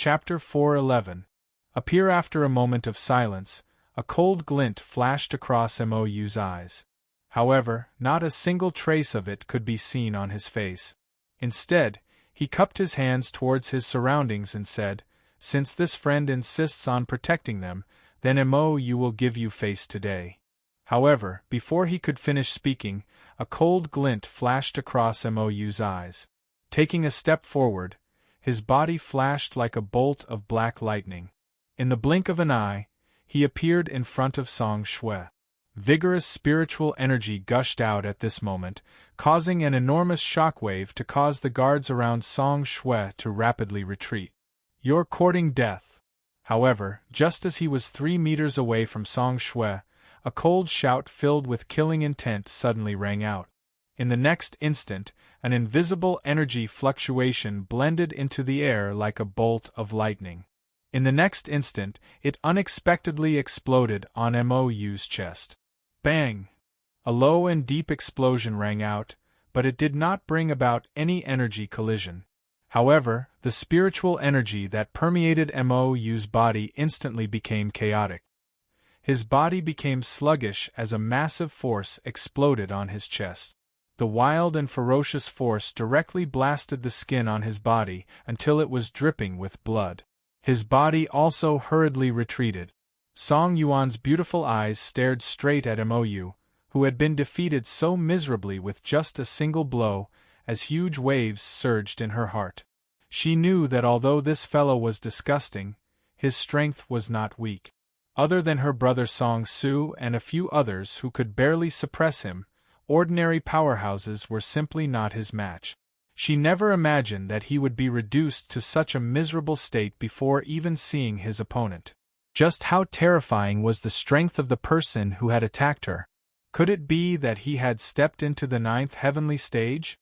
Chapter 4:11. Appear. After a moment of silence, a cold glint flashed across Mou's eyes. However, not a single trace of it could be seen on his face. Instead, he cupped his hands towards his surroundings and said, "Since this friend insists on protecting them, then Mo will give you face today." However, before he could finish speaking, a cold glint flashed across Mou's eyes. Taking a step forward, his body flashed like a bolt of black lightning. In the blink of an eye, he appeared in front of Song Shui. Vigorous spiritual energy gushed out at this moment, causing an enormous shockwave to cause the guards around Song Shui to rapidly retreat. "You're courting death." However, just as he was 3 meters away from Song Shui, a cold shout filled with killing intent suddenly rang out. In the next instant, an invisible energy fluctuation blended into the air like a bolt of lightning. In the next instant, it unexpectedly exploded on Mou's chest. Bang! A low and deep explosion rang out, but it did not bring about any energy collision. However, the spiritual energy that permeated Mou's body instantly became chaotic. His body became sluggish as a massive force exploded on his chest. The wild and ferocious force directly blasted the skin on his body until it was dripping with blood. His body also hurriedly retreated. Song Yuan's beautiful eyes stared straight at Mou, who had been defeated so miserably with just a single blow, as huge waves surged in her heart. She knew that although this fellow was disgusting, his strength was not weak. Other than her brother Song Su and a few others who could barely suppress him, ordinary powerhouses were simply not his match. She never imagined that he would be reduced to such a miserable state before even seeing his opponent. Just how terrifying was the strength of the person who had attacked her? Could it be that he had stepped into the 9th heavenly stage?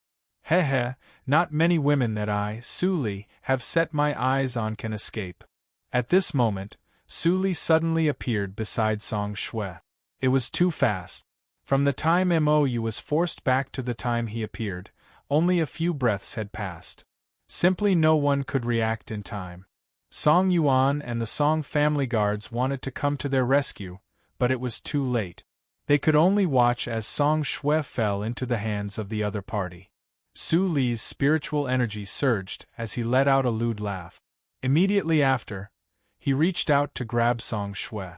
Not many women that I, Su Li, have set my eyes on can escape. At this moment, Su Li suddenly appeared beside Song Shui. It was too fast. From the time Mou was forced back to the time he appeared, only a few breaths had passed. Simply no one could react in time. Song Yuan and the Song family guards wanted to come to their rescue, but it was too late. They could only watch as Song Shui fell into the hands of the other party. Su Li's spiritual energy surged as he let out a lewd laugh. Immediately after, he reached out to grab Song Shui.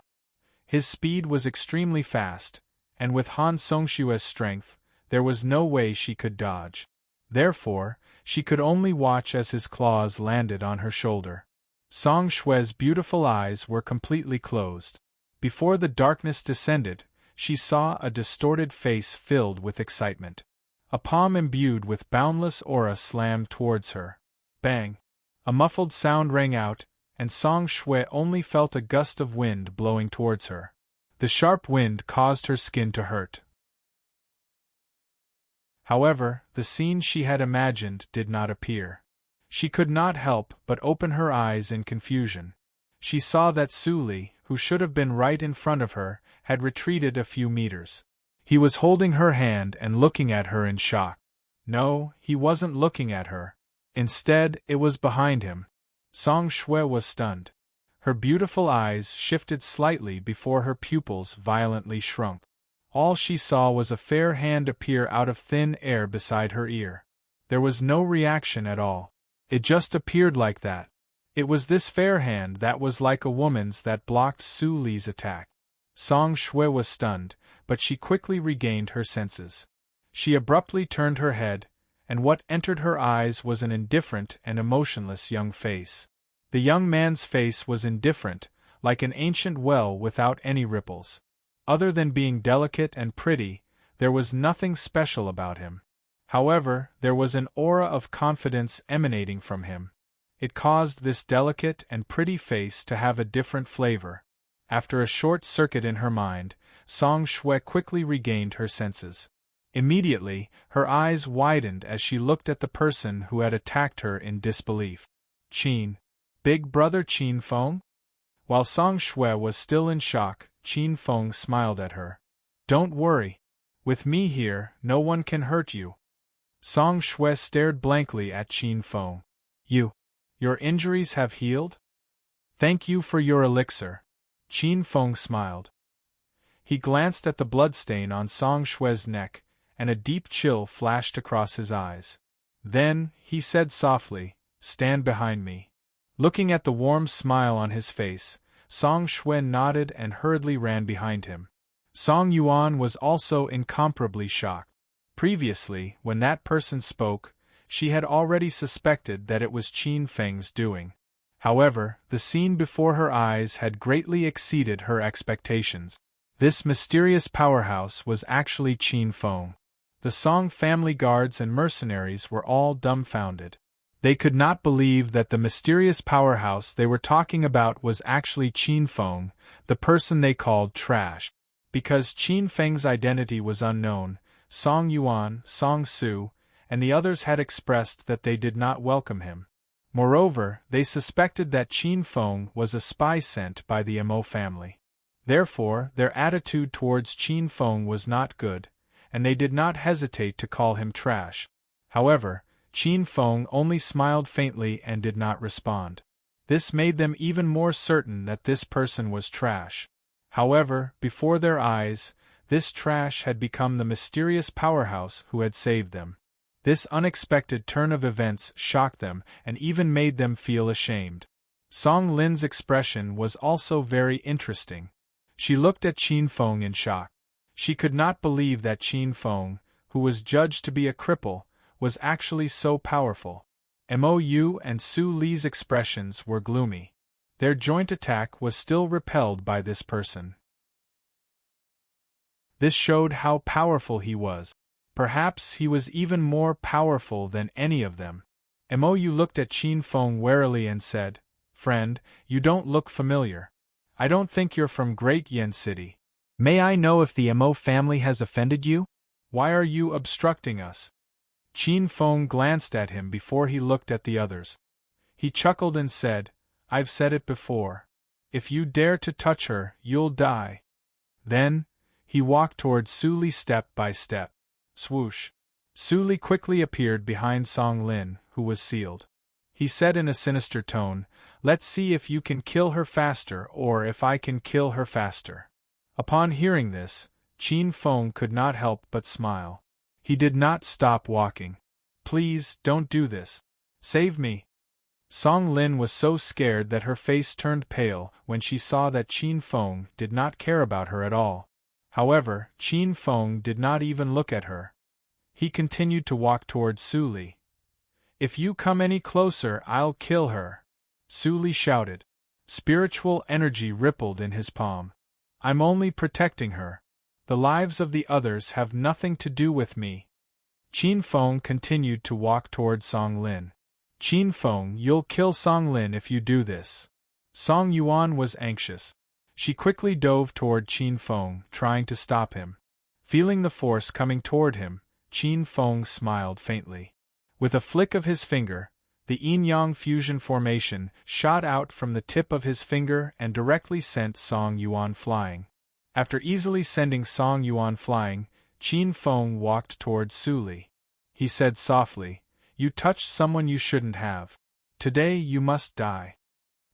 His speed was extremely fast, and with Han Songshue's strength, there was no way she could dodge. Therefore, she could only watch as his claws landed on her shoulder. Song Shui's beautiful eyes were completely closed. Before the darkness descended, she saw a distorted face filled with excitement. A palm imbued with boundless aura slammed towards her. Bang! A muffled sound rang out, and Song Shui only felt a gust of wind blowing towards her. The sharp wind caused her skin to hurt. However, the scene she had imagined did not appear. She could not help but open her eyes in confusion. She saw that Su Li, who should have been right in front of her, had retreated a few meters. He was holding her hand and looking at her in shock. No, he wasn't looking at her. Instead, it was behind him. Song Shui was stunned. Her beautiful eyes shifted slightly before her pupils violently shrunk. All she saw was a fair hand appear out of thin air beside her ear. There was no reaction at all. It just appeared like that. It was this fair hand that was like a woman's that blocked Su Li's attack. Song Shui was stunned, but she quickly regained her senses. She abruptly turned her head, and what entered her eyes was an indifferent and emotionless young face. The young man's face was indifferent, like an ancient well without any ripples. Other than being delicate and pretty, there was nothing special about him. However, there was an aura of confidence emanating from him. It caused this delicate and pretty face to have a different flavor. After a short circuit in her mind, Song Shui quickly regained her senses. Immediately, her eyes widened as she looked at the person who had attacked her in disbelief. Qin. Big brother Qin Feng? While Song Shui was still in shock, Qin Feng smiled at her. Don't worry. With me here, no one can hurt you. Song Shui stared blankly at Qin Feng. You Your injuries have healed? Thank you for your elixir. Qin Feng smiled. He glanced at the bloodstain on Song Shue's neck, and a deep chill flashed across his eyes. Then, he said softly, "Stand behind me." Looking at the warm smile on his face, Song Shue nodded and hurriedly ran behind him. Song Yuan was also incomparably shocked. Previously, when that person spoke, she had already suspected that it was Qin Feng's doing. However, the scene before her eyes had greatly exceeded her expectations. This mysterious powerhouse was actually Qin Feng. The Song family guards and mercenaries were all dumbfounded. They could not believe that the mysterious powerhouse they were talking about was actually Qin Feng, the person they called trash. Because Qin Feng's identity was unknown, Song Yuan, Song Su, and the others had expressed that they did not welcome him. Moreover, they suspected that Qin Feng was a spy sent by the Mo family. Therefore, their attitude towards Qin Feng was not good, and they did not hesitate to call him trash. However, Qin Feng only smiled faintly and did not respond. This made them even more certain that this person was trash. However, before their eyes, this trash had become the mysterious powerhouse who had saved them. This unexpected turn of events shocked them and even made them feel ashamed. Song Lin's expression was also very interesting. She looked at Qin Feng in shock. She could not believe that Qin Feng, who was judged to be a cripple, was actually so powerful. Mou and Su Li's expressions were gloomy. Their joint attack was still repelled by this person. This showed how powerful he was. Perhaps he was even more powerful than any of them. Mou looked at Qin Feng warily and said, "Friend, you don't look familiar. I don't think you're from Great Yen City. May I know if the Mo family has offended you? Why are you obstructing us?" Qin Feng glanced at him before he looked at the others. He chuckled and said, "I've said it before. If you dare to touch her, you'll die." Then, he walked toward Su Li step by step. Swoosh! Su Li quickly appeared behind Song Lin, who was sealed. He said in a sinister tone, "Let's see if you can kill her faster or if I can kill her faster." Upon hearing this, Qin Feng could not help but smile. He did not stop walking. "Please, don't do this. Save me." Song Lin was so scared that her face turned pale when she saw that Qin Feng did not care about her at all. However, Qin Feng did not even look at her. He continued to walk toward Su Li. "If you come any closer, I'll kill her," Su Li shouted. Spiritual energy rippled in his palm. "I'm only protecting her. The lives of the others have nothing to do with me." Qin Feng continued to walk toward Song Lin. "Qin Feng, you'll kill Song Lin if you do this." Song Yuan was anxious. She quickly dove toward Qin Feng, trying to stop him. Feeling the force coming toward him, Qin Feng smiled faintly. With a flick of his finger, the yin-yang fusion formation shot out from the tip of his finger and directly sent Song Yuan flying. After easily sending Song Yuan flying, Qin Feng walked toward Su Li. He said softly, "You touched someone you shouldn't have. Today you must die."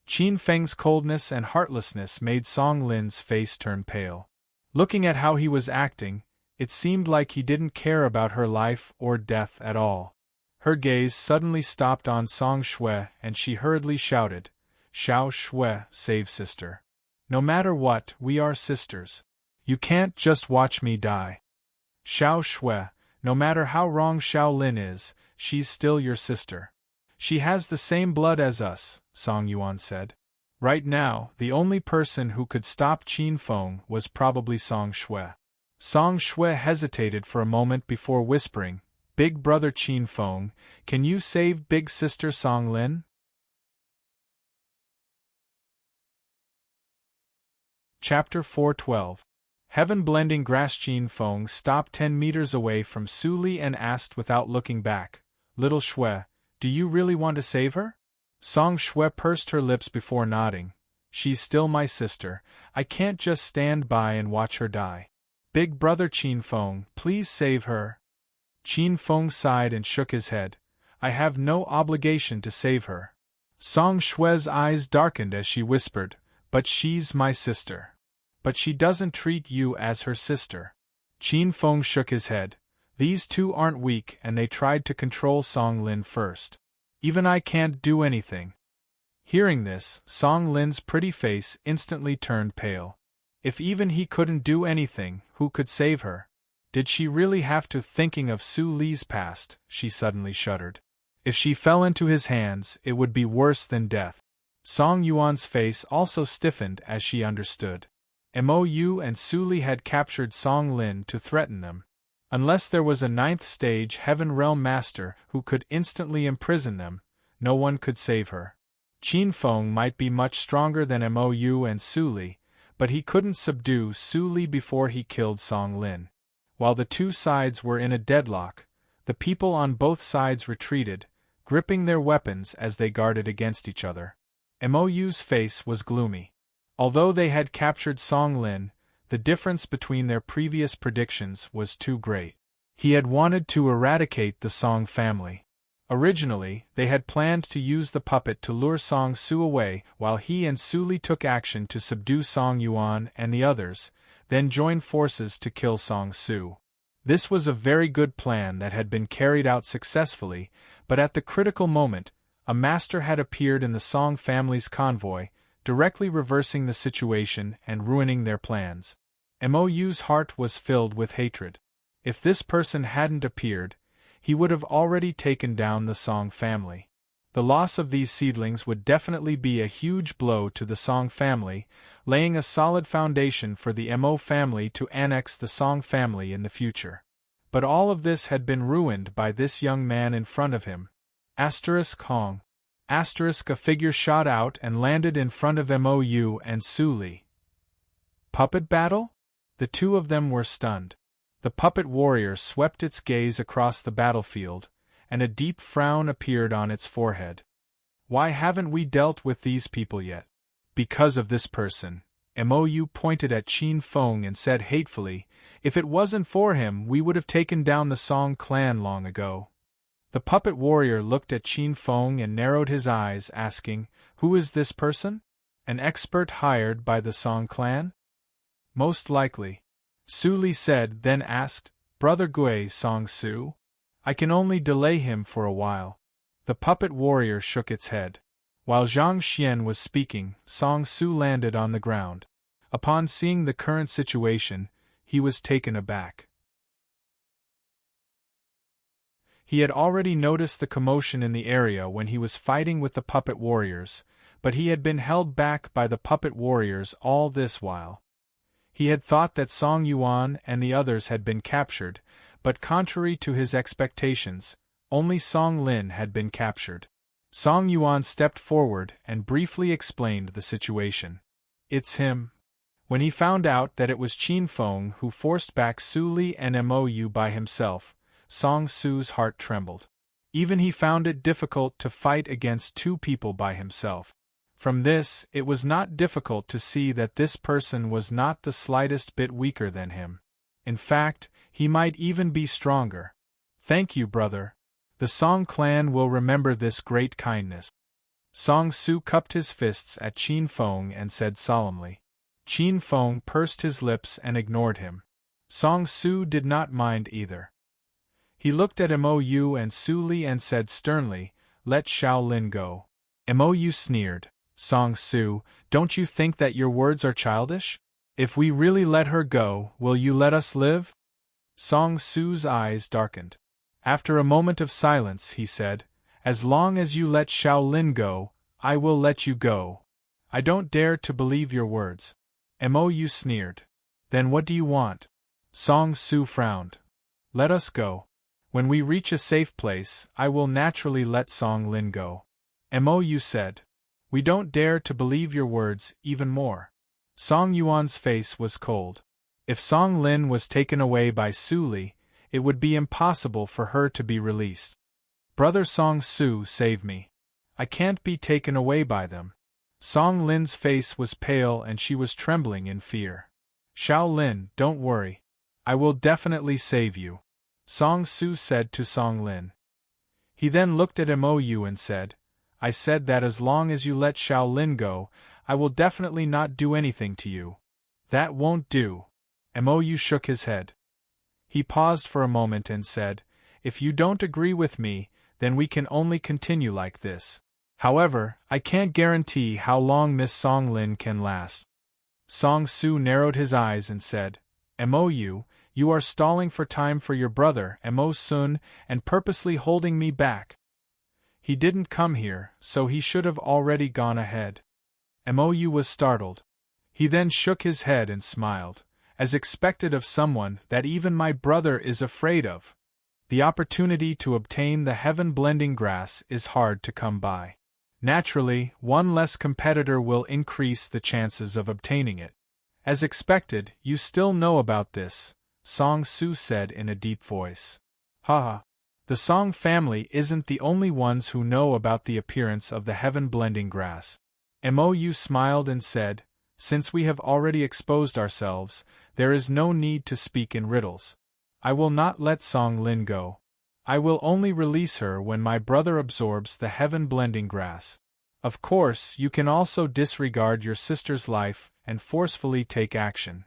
Qin Feng's coldness and heartlessness made Song Lin's face turn pale. Looking at how he was acting, it seemed like he didn't care about her life or death at all. Her gaze suddenly stopped on Song Shue and she hurriedly shouted, "Xiao Shue, save sister. No matter what, we are sisters. You can't just watch me die. Xiao Shue, no matter how wrong Xiao Lin is, she's still your sister." "She has the same blood as us," Song Yuan said. Right now, the only person who could stop Qin Feng was probably Song Shue. Song Shue hesitated for a moment before whispering, "Big brother Qin Feng, can you save big sister Song Lin?" Chapter 412. Heaven-blending grass. Qin Feng stopped 10 meters away from Su Li and asked without looking back, "Little Shue, do you really want to save her?" Song Shue pursed her lips before nodding. "She's still my sister. I can't just stand by and watch her die. Big brother Qin Feng, please save her." Qin Feng sighed and shook his head. "I have no obligation to save her." Song Shui's eyes darkened as she whispered, "But she's my sister." "But she doesn't treat you as her sister." Qin Feng shook his head. "These two aren't weak and they tried to control Song Lin first. Even I can't do anything." Hearing this, Song Lin's pretty face instantly turned pale. If even he couldn't do anything, who could save her? Did she really have to? Thinking of Su Li's past, she suddenly shuddered. If she fell into his hands, it would be worse than death. Song Yuan's face also stiffened as she understood. Mou and Su Li had captured Song Lin to threaten them. Unless there was a 9th stage Heaven Realm Master who could instantly imprison them, no one could save her. Qin Feng might be much stronger than Mou and Su Li, but he couldn't subdue Su Li before he killed Song Lin. While the two sides were in a deadlock, the people on both sides retreated, gripping their weapons as they guarded against each other. Mou's face was gloomy. Although they had captured Song Lin, the difference between their previous predictions was too great. He had wanted to eradicate the Song family. Originally, they had planned to use the puppet to lure Song Su away while he and Su Li took action to subdue Song Yuan and the others, then join forces to kill Song Su. This was a very good plan that had been carried out successfully, but at the critical moment, a master had appeared in the Song family's convoy, directly reversing the situation and ruining their plans. Mou's heart was filled with hatred. If this person hadn't appeared, he would have already taken down the Song family. The loss of these seedlings would definitely be a huge blow to the Song family, laying a solid foundation for the Mo family to annex the Song family in the future. But all of this had been ruined by this young man in front of him. Hong. A figure shot out and landed in front of Mou and Su Li. Puppet battle? The two of them were stunned. The puppet warrior swept its gaze across the battlefield, and a deep frown appeared on its forehead. Why haven't we dealt with these people yet? Because of this person. Mou pointed at Qin Feng and said hatefully, "If it wasn't for him, we would have taken down the Song clan long ago." The puppet warrior looked at Qin Feng and narrowed his eyes, asking, "Who is this person? An expert hired by the Song clan?" "Most likely," Su Li said, then asked, "Brother Gui Song Su? I can only delay him for a while." The puppet warrior shook its head. While Zhang Xian was speaking, Song Su landed on the ground. Upon seeing the current situation, he was taken aback. He had already noticed the commotion in the area when he was fighting with the puppet warriors, but he had been held back by the puppet warriors all this while. He had thought that Song Yuan and the others had been captured, but contrary to his expectations, only Song Lin had been captured. Song Yuan stepped forward and briefly explained the situation. "It's him." When he found out that it was Qin Feng who forced back Su Li and Mou by himself, Song Su's heart trembled. Even he found it difficult to fight against two people by himself. From this, it was not difficult to see that this person was not the slightest bit weaker than him. In fact, he might even be stronger. "Thank you, brother. The Song clan will remember this great kindness." Song Su cupped his fists at Qin Feng and said solemnly. Qin Feng pursed his lips and ignored him. Song Su did not mind either. He looked at Mou and Su Li and said sternly, "Let Xiao Lin go." Mou sneered. "Song Su, don't you think that your words are childish? If we really let her go, will you let us live?" Song Su's eyes darkened. After a moment of silence, he said, "As long as you let Xiao Lin go, I will let you go." "I don't dare to believe your words." Mou sneered. "Then what do you want?" Song Su frowned. "Let us go. When we reach a safe place, I will naturally let Song Lin go." Mou said. "We don't dare to believe your words even more." Song Yuan's face was cold. If Song Lin was taken away by Su Li, it would be impossible for her to be released. "Brother Song Su, save me. I can't be taken away by them." Song Lin's face was pale and she was trembling in fear. "Xiao Lin, don't worry. I will definitely save you," Song Su said to Song Lin. He then looked at Mou and said, I said that as long as you let Xiao Lin go, I will definitely not do anything to you. That won't do. Mou shook his head. He paused for a moment and said, if you don't agree with me, then we can only continue like this. However, I can't guarantee how long Miss Song Lin can last. Song Su narrowed his eyes and said, Mou, you are stalling for time for your brother, Mo Sun, and purposely holding me back. He didn't come here, so he should have already gone ahead. Mou was startled. He then shook his head and smiled, as expected of someone that even my brother is afraid of. The opportunity to obtain the heaven-blending grass is hard to come by. Naturally, one less competitor will increase the chances of obtaining it. As expected, you still know about this, Song Su said in a deep voice. Haha. The Song family isn't the only ones who know about the appearance of the heaven-blending grass. Mou smiled and said, since we have already exposed ourselves, there is no need to speak in riddles. I will not let Song Lin go. I will only release her when my brother absorbs the heaven-blending grass. Of course, you can also disregard your sister's life and forcefully take action.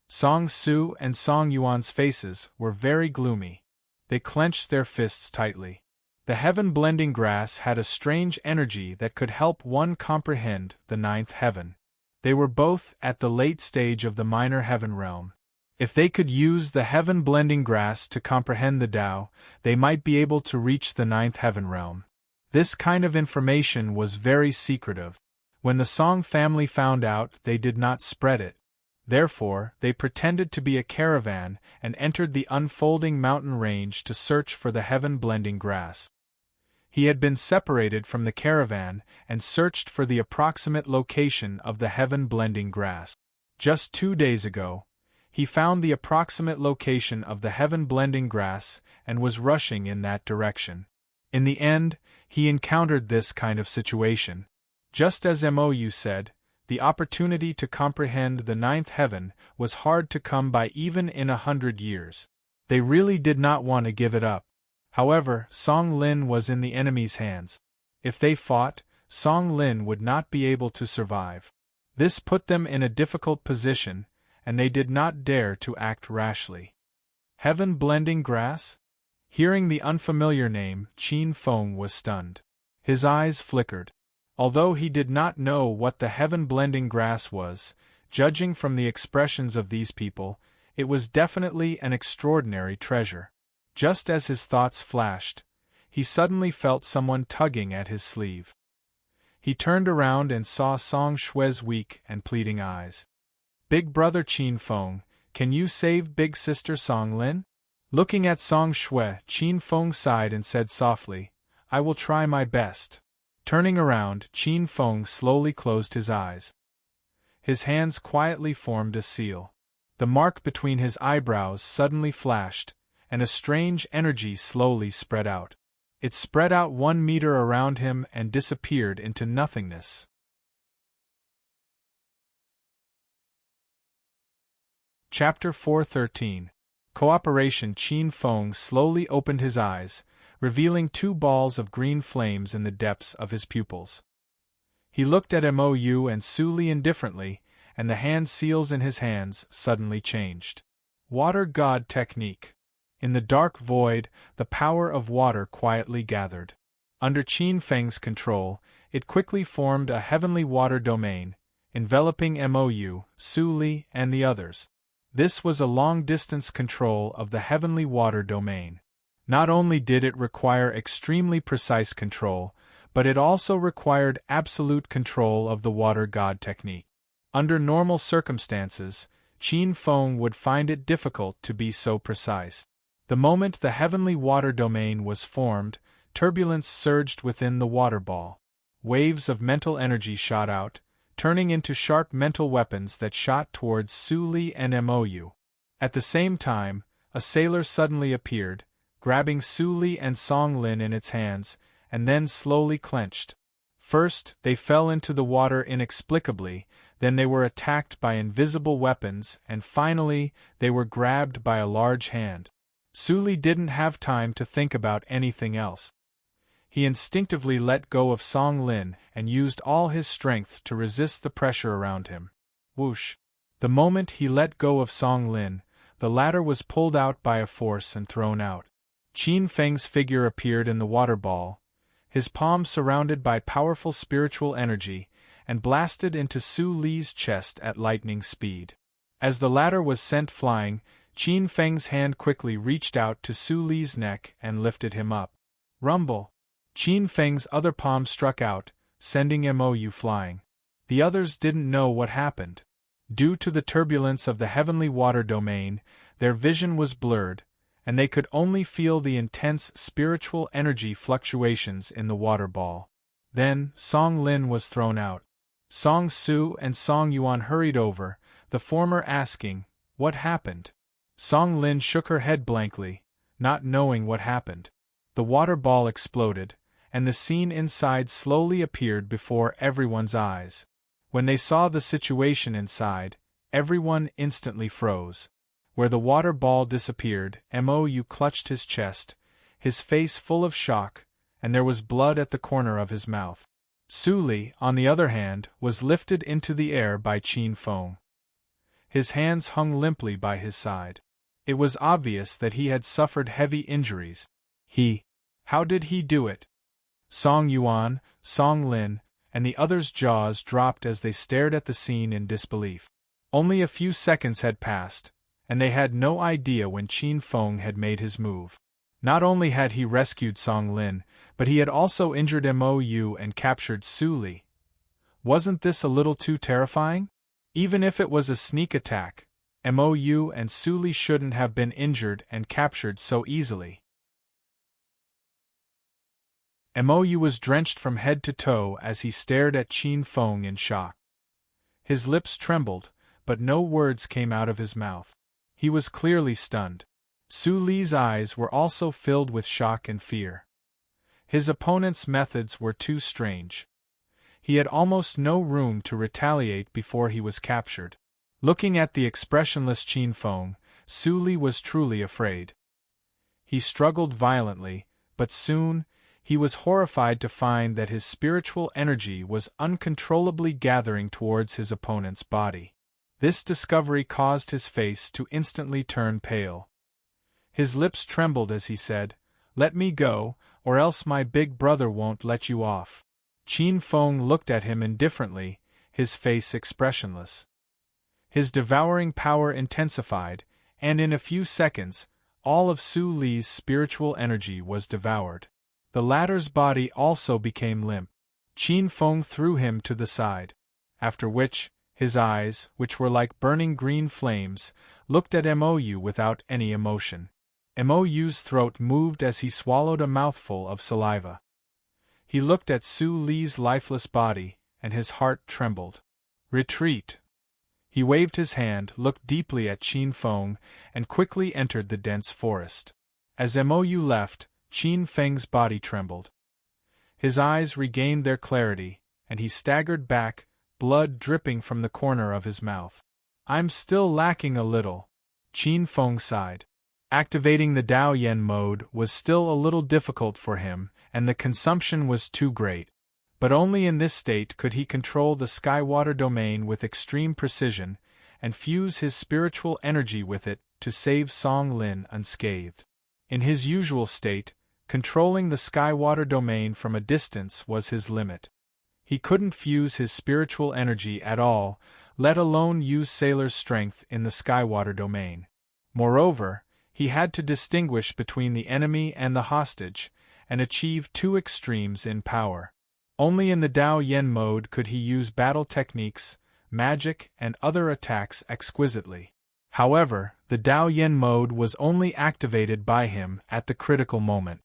Song Su and Song Yuan's faces were very gloomy. They clenched their fists tightly. The heaven-blending grass had a strange energy that could help one comprehend the ninth heaven. They were both at the late stage of the minor heaven realm. If they could use the heaven-blending grass to comprehend the Tao, they might be able to reach the ninth heaven realm. This kind of information was very secretive. When the Song family found out, they did not spread it. Therefore, they pretended to be a caravan and entered the unfolding mountain range to search for the heaven-blending grass. He had been separated from the caravan and searched for the approximate location of the heaven-blending grass. Just 2 days ago, he found the approximate location of the heaven-blending grass and was rushing in that direction. In the end, he encountered this kind of situation. Just as Mou said, the opportunity to comprehend the ninth heaven was hard to come by even in 100 years. They really did not want to give it up. However, Song Lin was in the enemy's hands. If they fought, Song Lin would not be able to survive. This put them in a difficult position, and they did not dare to act rashly. Heaven-blending grass? Hearing the unfamiliar name, Qin Feng was stunned. His eyes flickered. Although he did not know what the heaven-blending grass was, judging from the expressions of these people, it was definitely an extraordinary treasure. Just as his thoughts flashed, he suddenly felt someone tugging at his sleeve. He turned around and saw Song Shue's weak and pleading eyes. Big brother Qin Feng, can you save big sister Song Lin? Looking at Song Shue, Qin Feng sighed and said softly, I will try my best. Turning around, Qin Feng slowly closed his eyes. His hands quietly formed a seal. The mark between his eyebrows suddenly flashed, and a strange energy slowly spread out. It spread out 1 meter around him and disappeared into nothingness. Chapter 413. Cooperation. Qin Feng slowly opened his eyes, revealing 2 balls of green flames in the depths of his pupils. He looked at Mou and Su Li indifferently, and the hand seals in his hands suddenly changed. Water God Technique. In the dark void, the power of water quietly gathered. Under Qin Feng's control, it quickly formed a heavenly water domain, enveloping Mou, Su Li, and the others. This was a long-distance control of the heavenly water domain. Not only did it require extremely precise control, but it also required absolute control of the water god technique. Under normal circumstances, Qin Feng would find it difficult to be so precise. The moment the heavenly water domain was formed, turbulence surged within the water ball. Waves of mental energy shot out, turning into sharp mental weapons that shot towards Su Li and Mou. At the same time, a sailor suddenly appeared, grabbing Su Li and Song Lin in its hands, and then slowly clenched. First, they fell into the water inexplicably, then they were attacked by invisible weapons, and finally, they were grabbed by a large hand. Su Li didn't have time to think about anything else. He instinctively let go of Song Lin and used all his strength to resist the pressure around him. Whoosh! The moment he let go of Song Lin, the latter was pulled out by a force and thrown out. Qin Feng's figure appeared in the water ball, his palm surrounded by powerful spiritual energy, and blasted into Su Li's chest at lightning speed. As the latter was sent flying, Qin Feng's hand quickly reached out to Su Li's neck and lifted him up. Rumble! Qin Feng's other palm struck out, sending Mou flying. The others didn't know what happened. Due to the turbulence of the heavenly water domain, their vision was blurred, and they could only feel the intense spiritual energy fluctuations in the water ball. Then, Song Lin was thrown out. Song Su and Song Yuan hurried over, the former asking, "What happened?" Song Lin shook her head blankly, not knowing what happened. The water ball exploded, and the scene inside slowly appeared before everyone's eyes. When they saw the situation inside, everyone instantly froze. Where the water ball disappeared, Mou clutched his chest, his face full of shock, and there was blood at the corner of his mouth. Su Li, on the other hand, was lifted into the air by Qin Feng. His hands hung limply by his side. It was obvious that he had suffered heavy injuries. How did he do it? Song Yuan, Song Lin, and the others' jaws dropped as they stared at the scene in disbelief. Only a few seconds had passed, and they had no idea when Qin Feng had made his move. Not only had he rescued Song Lin, but he had also injured Mou and captured Su Li. Wasn't this a little too terrifying? Even if it was a sneak attack, Mou and Su Li shouldn't have been injured and captured so easily. Mou was drenched from head to toe as he stared at Qin Feng in shock. His lips trembled, but no words came out of his mouth. He was clearly stunned. Su Li's eyes were also filled with shock and fear. His opponent's methods were too strange. He had almost no room to retaliate before he was captured. Looking at the expressionless Qin Feng, Su Li was truly afraid. He struggled violently, but soon, he was horrified to find that his spiritual energy was uncontrollably gathering towards his opponent's body. This discovery caused his face to instantly turn pale. His lips trembled as he said, "Let me go, or else my big brother won't let you off." Qin Feng looked at him indifferently, his face expressionless. His devouring power intensified, and in a few seconds, all of Su Li's spiritual energy was devoured. The latter's body also became limp. Qin Feng threw him to the side. After which, his eyes, which were like burning green flames, looked at Mou without any emotion. Mou's throat moved as he swallowed a mouthful of saliva. He looked at Su Li's lifeless body, and his heart trembled. "Retreat!" He waved his hand, looked deeply at Qin Feng, and quickly entered the dense forest. As Mou left, Qin Feng's body trembled. His eyes regained their clarity, and he staggered back, blood dripping from the corner of his mouth. "I'm still lacking a little," Qin Feng sighed. Activating the Dao Yen mode was still a little difficult for him, and the consumption was too great. But only in this state could he control the sky-water domain with extreme precision, and fuse his spiritual energy with it to save Song Lin unscathed. In his usual state, controlling the sky-water domain from a distance was his limit. He couldn't fuse his spiritual energy at all, let alone use Sailor's strength in the sky-water domain. Moreover, he had to distinguish between the enemy and the hostage, and achieve two extremes in power. Only in the Dao Yen mode could he use battle techniques, magic, and other attacks exquisitely. However, the Dao Yen mode was only activated by him at the critical moment.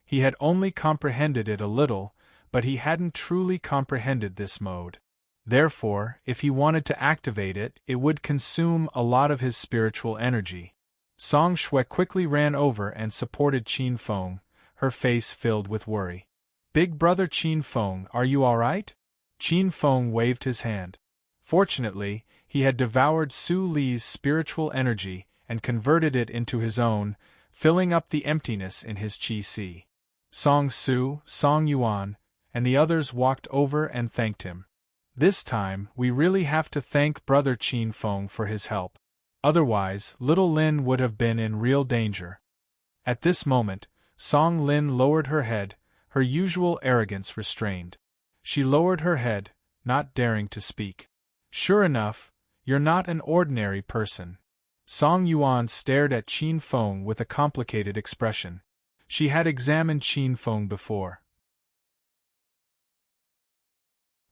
He had only comprehended it a little, but he hadn't truly comprehended this mode. Therefore, if he wanted to activate it, it would consume a lot of his spiritual energy. Song Shui quickly ran over and supported Qin Feng, her face filled with worry. "Big brother Qin Feng, are you all right?" Qin Feng waved his hand. Fortunately, he had devoured Su Li's spiritual energy and converted it into his own, filling up the emptiness in his qi-si. Song Su, Song Yuan, and the others walked over and thanked him. This time, we really have to thank Brother Qin Feng for his help. Otherwise, little Lin would have been in real danger. At this moment, Song Lin lowered her head, her usual arrogance restrained. She lowered her head, not daring to speak. Sure enough, you're not an ordinary person. Song Yuan stared at Qin Feng with a complicated expression. She had examined Qin Feng before.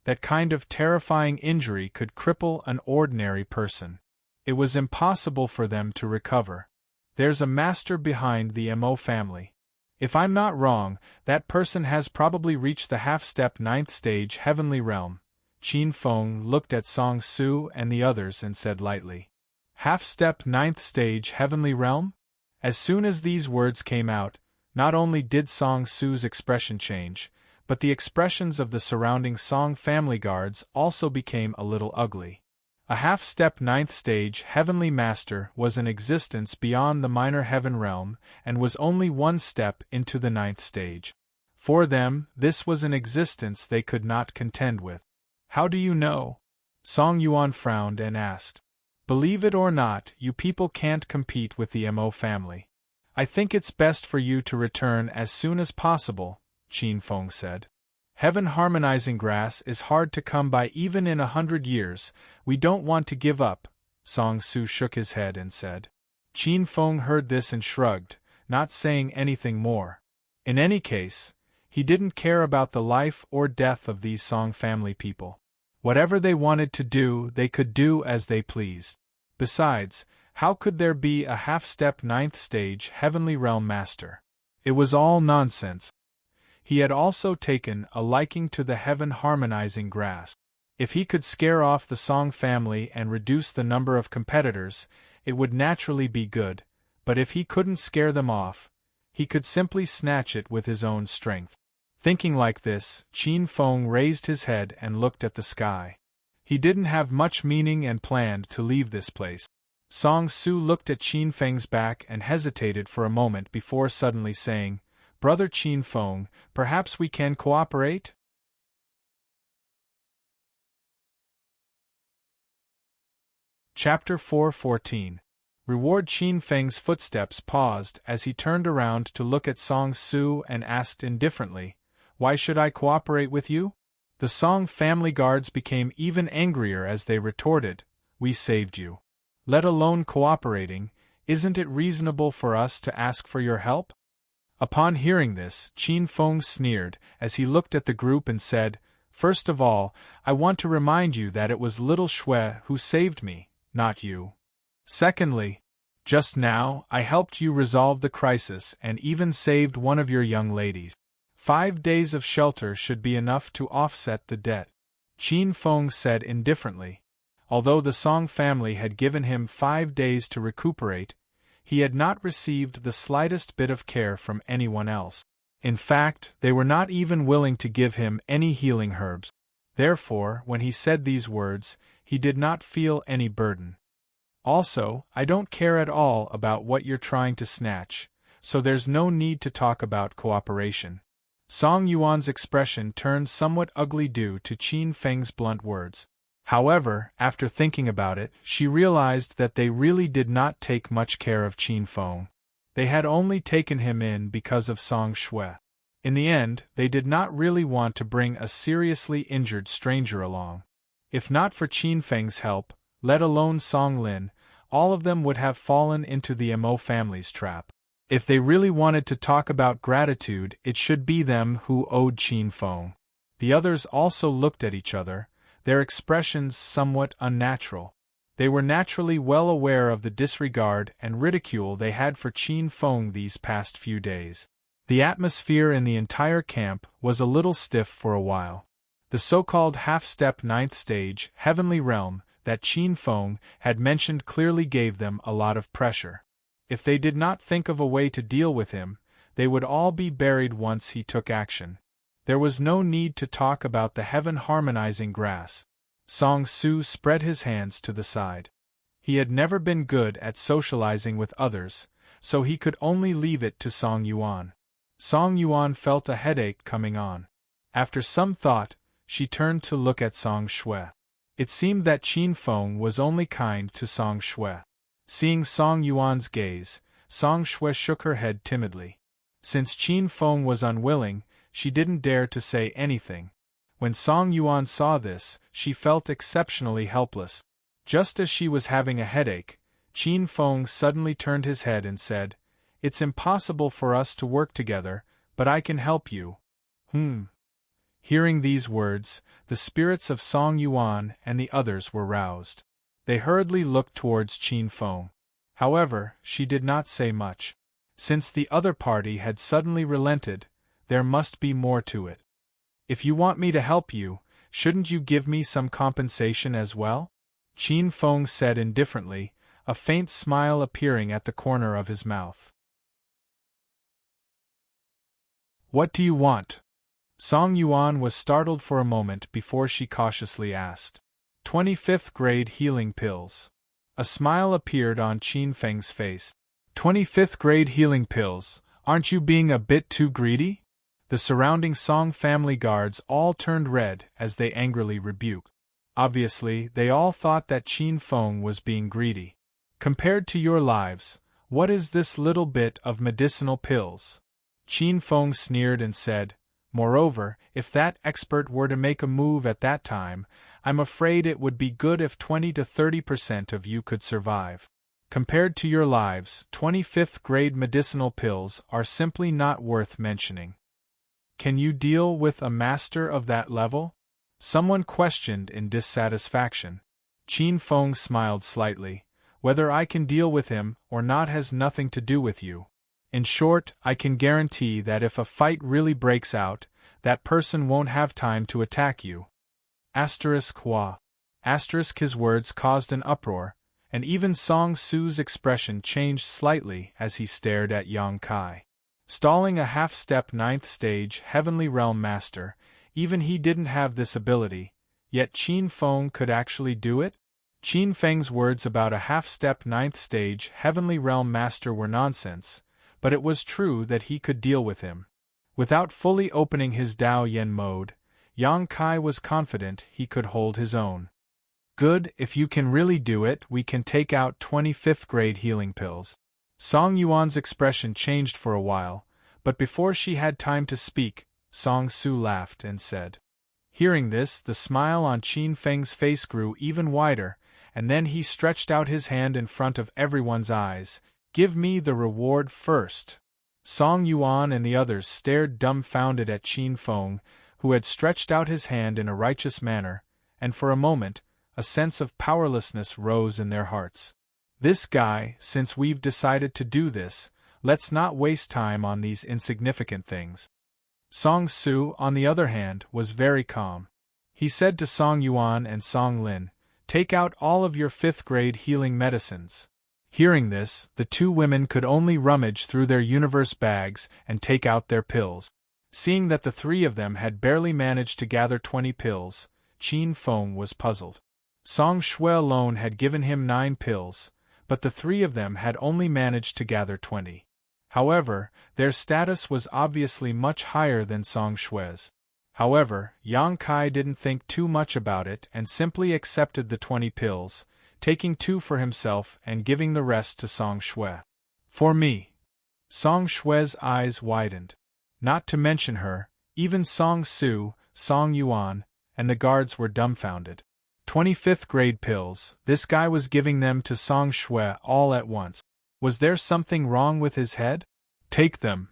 That kind of terrifying injury could cripple an ordinary person. It was impossible for them to recover. There's a master behind the Mo family. If I'm not wrong, that person has probably reached the half-step 9th stage heavenly realm. Qin Feng looked at Song Su and the others and said lightly, "Half-step 9th stage heavenly realm?" As soon as these words came out, not only did Song Su's expression change, but the expressions of the surrounding Song family guards also became a little ugly. A half-step 9th stage heavenly master was in existence beyond the minor heaven realm and was only one step into the 9th stage. For them, this was an existence they could not contend with. How do you know? Song Yuan frowned and asked. Believe it or not, you people can't compete with the Mo family. I think it's best for you to return as soon as possible, Qin Feng said. Heaven harmonizing grass is hard to come by even in 100 years, we don't want to give up, Song Su shook his head and said. Qin Feng heard this and shrugged, not saying anything more. In any case, he didn't care about the life or death of these Song family people. Whatever they wanted to do, they could do as they pleased. Besides, how could there be a half-step 9th stage heavenly realm master? It was all nonsense. He had also taken a liking to the heaven harmonizing grass. If he could scare off the Song family and reduce the number of competitors, it would naturally be good, but if he couldn't scare them off, he could simply snatch it with his own strength. Thinking like this, Qin Feng raised his head and looked at the sky. He didn't have much meaning and planned to leave this place. Song Su looked at Qin Feng's back and hesitated for a moment before suddenly saying, Brother Qin Feng, perhaps we can cooperate? Chapter 4:14. Reward. Qin Feng's footsteps paused as he turned around to look at Song Su and asked indifferently, Why should I cooperate with you? The Song family guards became even angrier as they retorted, We saved you. Let alone cooperating, isn't it reasonable for us to ask for your help? Upon hearing this, Qin Feng sneered as he looked at the group and said, First of all, I want to remind you that it was little Shui who saved me, not you. Secondly, just now, I helped you resolve the crisis and even saved one of your young ladies. 5 days of shelter should be enough to offset the debt. Qin Feng said indifferently. Although the Song family had given him 5 days to recuperate, he had not received the slightest bit of care from anyone else. In fact, they were not even willing to give him any healing herbs. Therefore, when he said these words, he did not feel any burden. Also, I don't care at all about what you're trying to snatch, so there's no need to talk about cooperation. Song Yuan's expression turned somewhat ugly due to Qin Feng's blunt words. However, after thinking about it, she realized that they really did not take much care of Qin Feng. They had only taken him in because of Song Shui. In the end, they did not really want to bring a seriously injured stranger along. If not for Qin Feng's help, let alone Song Lin, all of them would have fallen into the Mo family's trap. If they really wanted to talk about gratitude, it should be them who owed Qin Feng. The others also looked at each other, their expressions somewhat unnatural. They were naturally well aware of the disregard and ridicule they had for Qin Feng these past few days. The atmosphere in the entire camp was a little stiff for a while. The so-called half-step 9th stage, heavenly realm, that Qin Feng had mentioned clearly gave them a lot of pressure. If they did not think of a way to deal with him, they would all be buried once he took action. There was no need to talk about the heaven-harmonizing grass. Song Su spread his hands to the side. He had never been good at socializing with others, so he could only leave it to Song Yuan. Song Yuan felt a headache coming on. After some thought, she turned to look at Song Shui. It seemed that Qin Feng was only kind to Song Shui. Seeing Song Yuan's gaze, Song Shui shook her head timidly. Since Qin Feng was unwilling, she didn't dare to say anything. When Song Yuan saw this, she felt exceptionally helpless. Just as she was having a headache, Qin Feng suddenly turned his head and said, "It's impossible for us to work together, but I can help you." Hearing these words, the spirits of Song Yuan and the others were roused. They hurriedly looked towards Qin Feng. However, she did not say much. Since the other party had suddenly relented, there must be more to it. "If you want me to help you, shouldn't you give me some compensation as well?" Qin Feng said indifferently, a faint smile appearing at the corner of his mouth. "What do you want?" Song Yuan was startled for a moment before she cautiously asked. 25th grade healing pills. A smile appeared on Qin Feng's face. 25th grade healing pills, aren't you being a bit too greedy? The surrounding Song family guards all turned red as they angrily rebuked. Obviously, they all thought that Qin Feng was being greedy. "Compared to your lives, what is this little bit of medicinal pills?" Qin Feng sneered and said, "Moreover, if that expert were to make a move at that time, I'm afraid it would be good if 20 to 30% of you could survive. Compared to your lives, 25th grade medicinal pills are simply not worth mentioning." "Can you deal with a master of that level?" someone questioned in dissatisfaction. Qin Feng smiled slightly. "Whether I can deal with him or not has nothing to do with you. In short, I can guarantee that if a fight really breaks out, that person won't have time to attack you." Hua. His words caused an uproar, and even Song Su's expression changed slightly as he stared at Yang Kai. Stalling a half-step 9th stage Heavenly Realm Master, even he didn't have this ability, yet Qin Feng could actually do it? Qin Feng's words about a half-step 9th stage Heavenly Realm Master were nonsense, but it was true that he could deal with him. Without fully opening his Dao Yen mode, Yang Kai was confident he could hold his own. "Good, if you can really do it, we can take out 25th grade healing pills." Song Yuan's expression changed for a while, but before she had time to speak, Song Su laughed and said. Hearing this, the smile on Qin Feng's face grew even wider, and then he stretched out his hand in front of everyone's eyes. "Give me the reward first." Song Yuan and the others stared dumbfounded at Qin Feng, who had stretched out his hand in a righteous manner, and for a moment, a sense of powerlessness rose in their hearts. "This guy, since we've decided to do this, let's not waste time on these insignificant things." Song Su, on the other hand, was very calm. He said to Song Yuan and Song Lin, "Take out all of your 5th grade healing medicines." Hearing this, the two women could only rummage through their universe bags and take out their pills. Seeing that the three of them had barely managed to gather 20 pills, Qin Feng was puzzled. Song Shui alone had given him 9 pills, but the three of them had only managed to gather 20. However, their status was obviously much higher than Song Shui's. However, Yang Kai didn't think too much about it and simply accepted the 20 pills, taking 2 for himself and giving the rest to Song Shui. "For me." Song Shui's eyes widened. Not to mention her, even Song Su, Song Yuan, and the guards were dumbfounded. 25th grade pills, this guy was giving them to Song Shui all at once. Was there something wrong with his head? "Take them."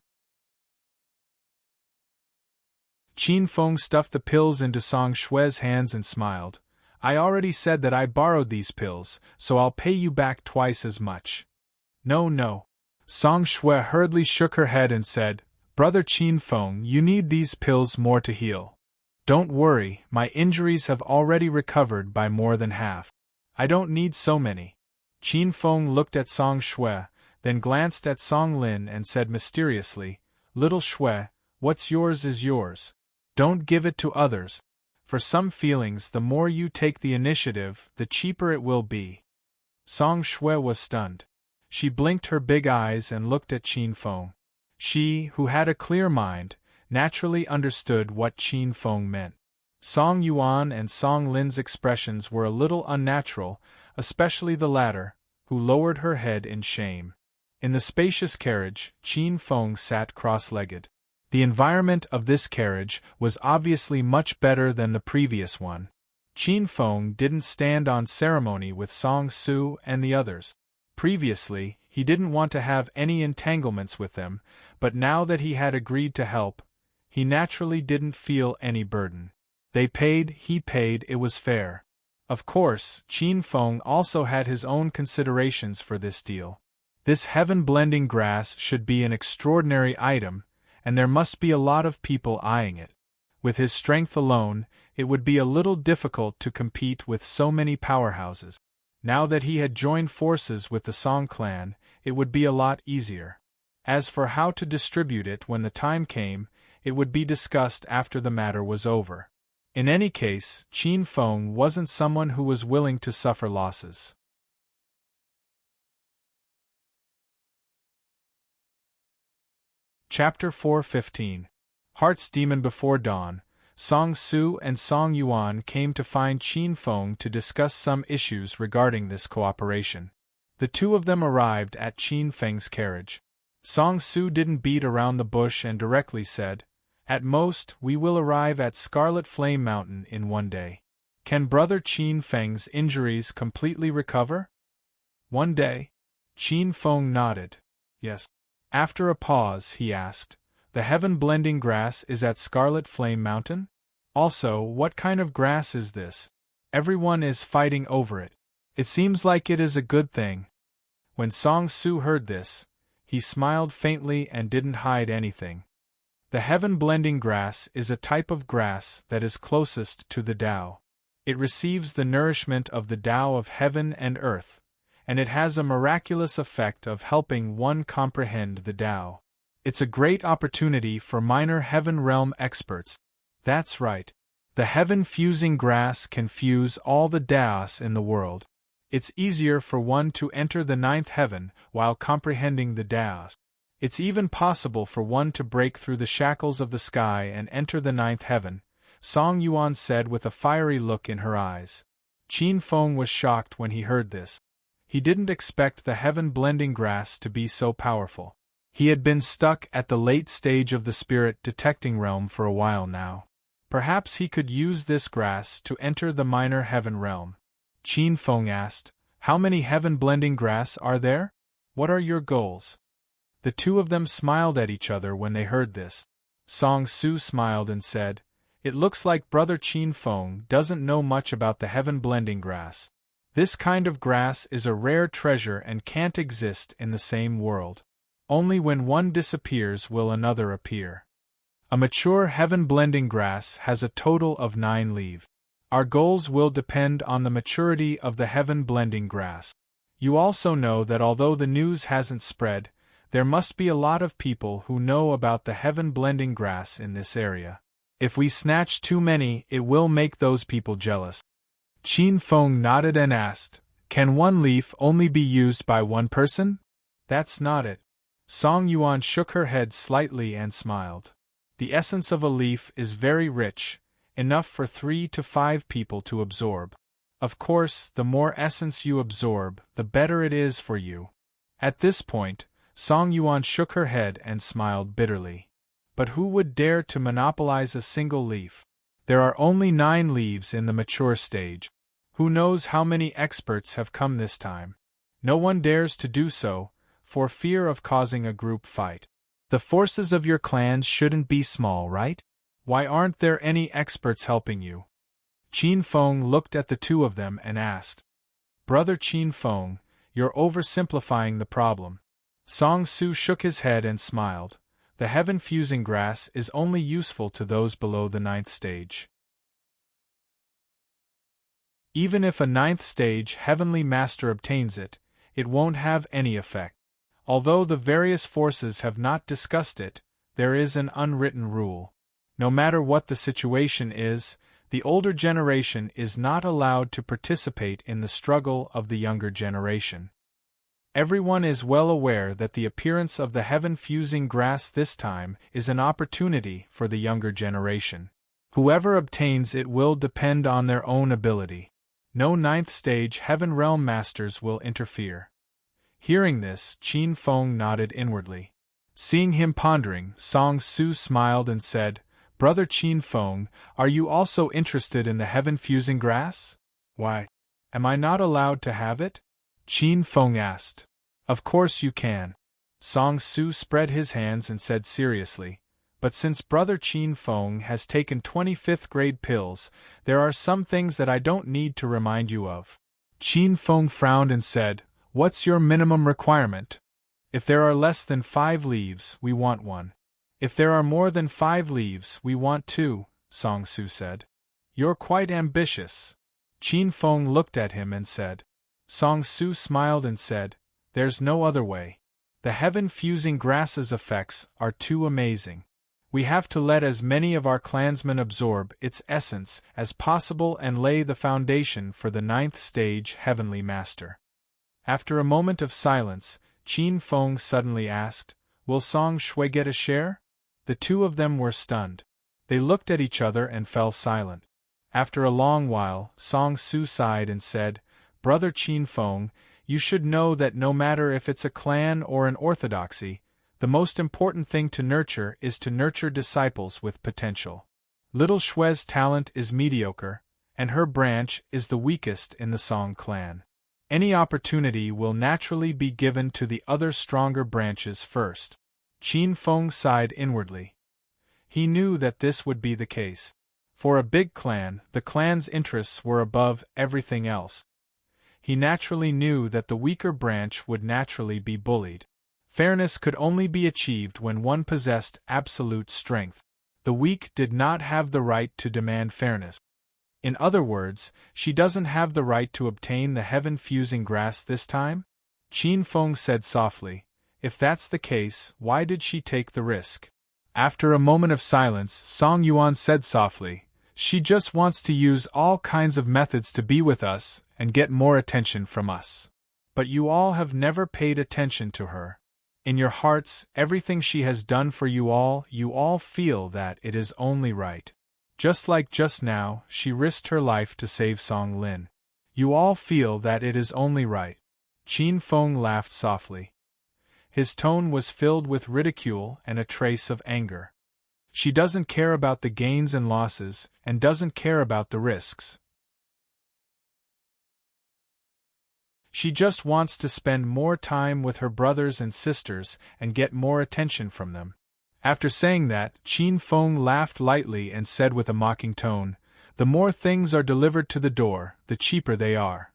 Qin Feng stuffed the pills into Song Shui's hands and smiled. "I already said that I borrowed these pills, so I'll pay you back twice as much." No. Song Shui hurriedly shook her head and said, "Brother Qin Feng, you need these pills more to heal. Don't worry, my injuries have already recovered by more than half. I don't need so many." Qin Feng looked at Song Shui, then glanced at Song Lin and said mysteriously, "Little Shui, what's yours is yours. Don't give it to others. For some feelings, the more you take the initiative, the cheaper it will be." Song Shui was stunned. She blinked her big eyes and looked at Qin Feng. She, who had a clear mind, naturally understood what Qin Feng meant. Song Yuan and Song Lin's expressions were a little unnatural, especially the latter, who lowered her head in shame. In the spacious carriage, Qin Feng sat cross-legged. The environment of this carriage was obviously much better than the previous one. Qin Feng didn't stand on ceremony with Song Su and the others. Previously, he didn't want to have any entanglements with them, but now that he had agreed to help, he naturally didn't feel any burden. They paid, he paid, it was fair. Of course, Qin Feng also had his own considerations for this deal. This heaven-blending grass should be an extraordinary item, and there must be a lot of people eyeing it. With his strength alone, it would be a little difficult to compete with so many powerhouses. Now that he had joined forces with the Song clan, it would be a lot easier. As for how to distribute it when the time came, it would be discussed after the matter was over. In any case, Qin Feng wasn't someone who was willing to suffer losses. Chapter 4:15. Heart's Demon. Before dawn, Song Su and Song Yuan came to find Qin Feng to discuss some issues regarding this cooperation. The two of them arrived at Qin Feng's carriage. Song Su didn't beat around the bush and directly said, "At most, we will arrive at Scarlet Flame Mountain in one day. Can Brother Qin Feng's injuries completely recover?" "One day?" Qin Feng nodded. "Yes." After a pause, he asked, "The heaven-blending grass is at Scarlet Flame Mountain? Also, what kind of grass is this? Everyone is fighting over it. It seems like it is a good thing." When Song Su heard this, he smiled faintly and didn't hide anything. The heaven-blending grass is a type of grass that is closest to the Tao. It receives the nourishment of the Tao of heaven and earth, and it has a miraculous effect of helping one comprehend the Tao. It's a great opportunity for minor heaven realm experts. That's right. The heaven-fusing grass can fuse all the Taos in the world. It's easier for one to enter the ninth heaven while comprehending the Taos. It's even possible for one to break through the shackles of the sky and enter the ninth heaven, Song Yuan said with a fiery look in her eyes. Qin Feng was shocked when he heard this. He didn't expect the heaven-blending grass to be so powerful. He had been stuck at the late stage of the spirit detecting realm for a while now. Perhaps he could use this grass to enter the minor heaven realm. Qin Feng asked, "How many heaven-blending grass are there? What are your goals?" The two of them smiled at each other when they heard this. Song Su smiled and said, "It looks like Brother Qin Feng doesn't know much about the heaven-blending grass. This kind of grass is a rare treasure and can't exist in the same world. Only when one disappears will another appear. A mature heaven-blending grass has a total of 9 leaves. Our goals will depend on the maturity of the heaven-blending grass. You also know that although the news hasn't spread, there must be a lot of people who know about the heaven-blending grass in this area. If we snatch too many, it will make those people jealous." Qin Feng nodded and asked, "Can one leaf only be used by one person?" "That's not it." Song Yuan shook her head slightly and smiled. "The essence of a leaf is very rich, enough for 3 to 5 people to absorb. Of course, the more essence you absorb, the better it is for you." At this point, Song Yuan shook her head and smiled bitterly. "But who would dare to monopolize a single leaf? There are only 9 leaves in the mature stage. Who knows how many experts have come this time? No one dares to do so, for fear of causing a group fight. The forces of your clans shouldn't be small, right? Why aren't there any experts helping you?" Qin Feng looked at the two of them and asked. "Brother Qin Feng, you're oversimplifying the problem." Song Su shook his head and smiled. "The heaven-fusing grass is only useful to those below the 9th stage. Even if a 9th stage heavenly master obtains it, it won't have any effect. Although the various forces have not discussed it, there is an unwritten rule. No matter what the situation is, the older generation is not allowed to participate in the struggle of the younger generation. Everyone is well aware that the appearance of the heaven-fusing grass this time is an opportunity for the younger generation. Whoever obtains it will depend on their own ability. No ninth stage Heaven Realm Masters will interfere. Hearing this, Qin Feng nodded inwardly. Seeing him pondering, Song Su smiled and said, "Brother Qin Feng, are you also interested in the heaven-fusing grass?" "Why? Am I not allowed to have it?" Qin Feng asked. "Of course you can." Song Su spread his hands and said seriously, "But since Brother Qin Feng has taken 25th grade pills, there are some things that I don't need to remind you of." Qin Feng frowned and said, "What's your minimum requirement?" "If there are less than 5 leaves, we want 1. If there are more than 5 leaves, we want 2, Song Su said. "You're quite ambitious." Qin Feng looked at him and said. Song Su smiled and said, "There's no other way. The heaven-fusing grass's effects are too amazing. We have to let as many of our clansmen absorb its essence as possible and lay the foundation for the 9th stage Heavenly Master." After a moment of silence, Qin Feng suddenly asked, "Will Song Shui get a share?" The two of them were stunned. They looked at each other and fell silent. After a long while, Song Su sighed and said, "Brother Qin Feng, you should know that no matter if it's a clan or an orthodoxy, the most important thing to nurture is to nurture disciples with potential. Little Shui's talent is mediocre, and her branch is the weakest in the Song clan. Any opportunity will naturally be given to the other stronger branches first." Qin Feng sighed inwardly. He knew that this would be the case. For a big clan, the clan's interests were above everything else. He naturally knew that the weaker branch would naturally be bullied. Fairness could only be achieved when one possessed absolute strength. The weak did not have the right to demand fairness. In other words, she doesn't have the right to obtain the heaven-fusing grass this time? Qin Feng said softly, "If that's the case, why did she take the risk?" After a moment of silence, Song Yuan said softly, "She just wants to use all kinds of methods to be with us and get more attention from us. But you all have never paid attention to her. In your hearts, everything she has done for you all feel that it is only right. Just like just now, she risked her life to save Song Lin. You all feel that it is only right." Qin Feng laughed softly. His tone was filled with ridicule and a trace of anger. "She doesn't care about the gains and losses, and doesn't care about the risks. She just wants to spend more time with her brothers and sisters and get more attention from them." After saying that, Qin Feng laughed lightly and said with a mocking tone, "The more things are delivered to the door, the cheaper they are.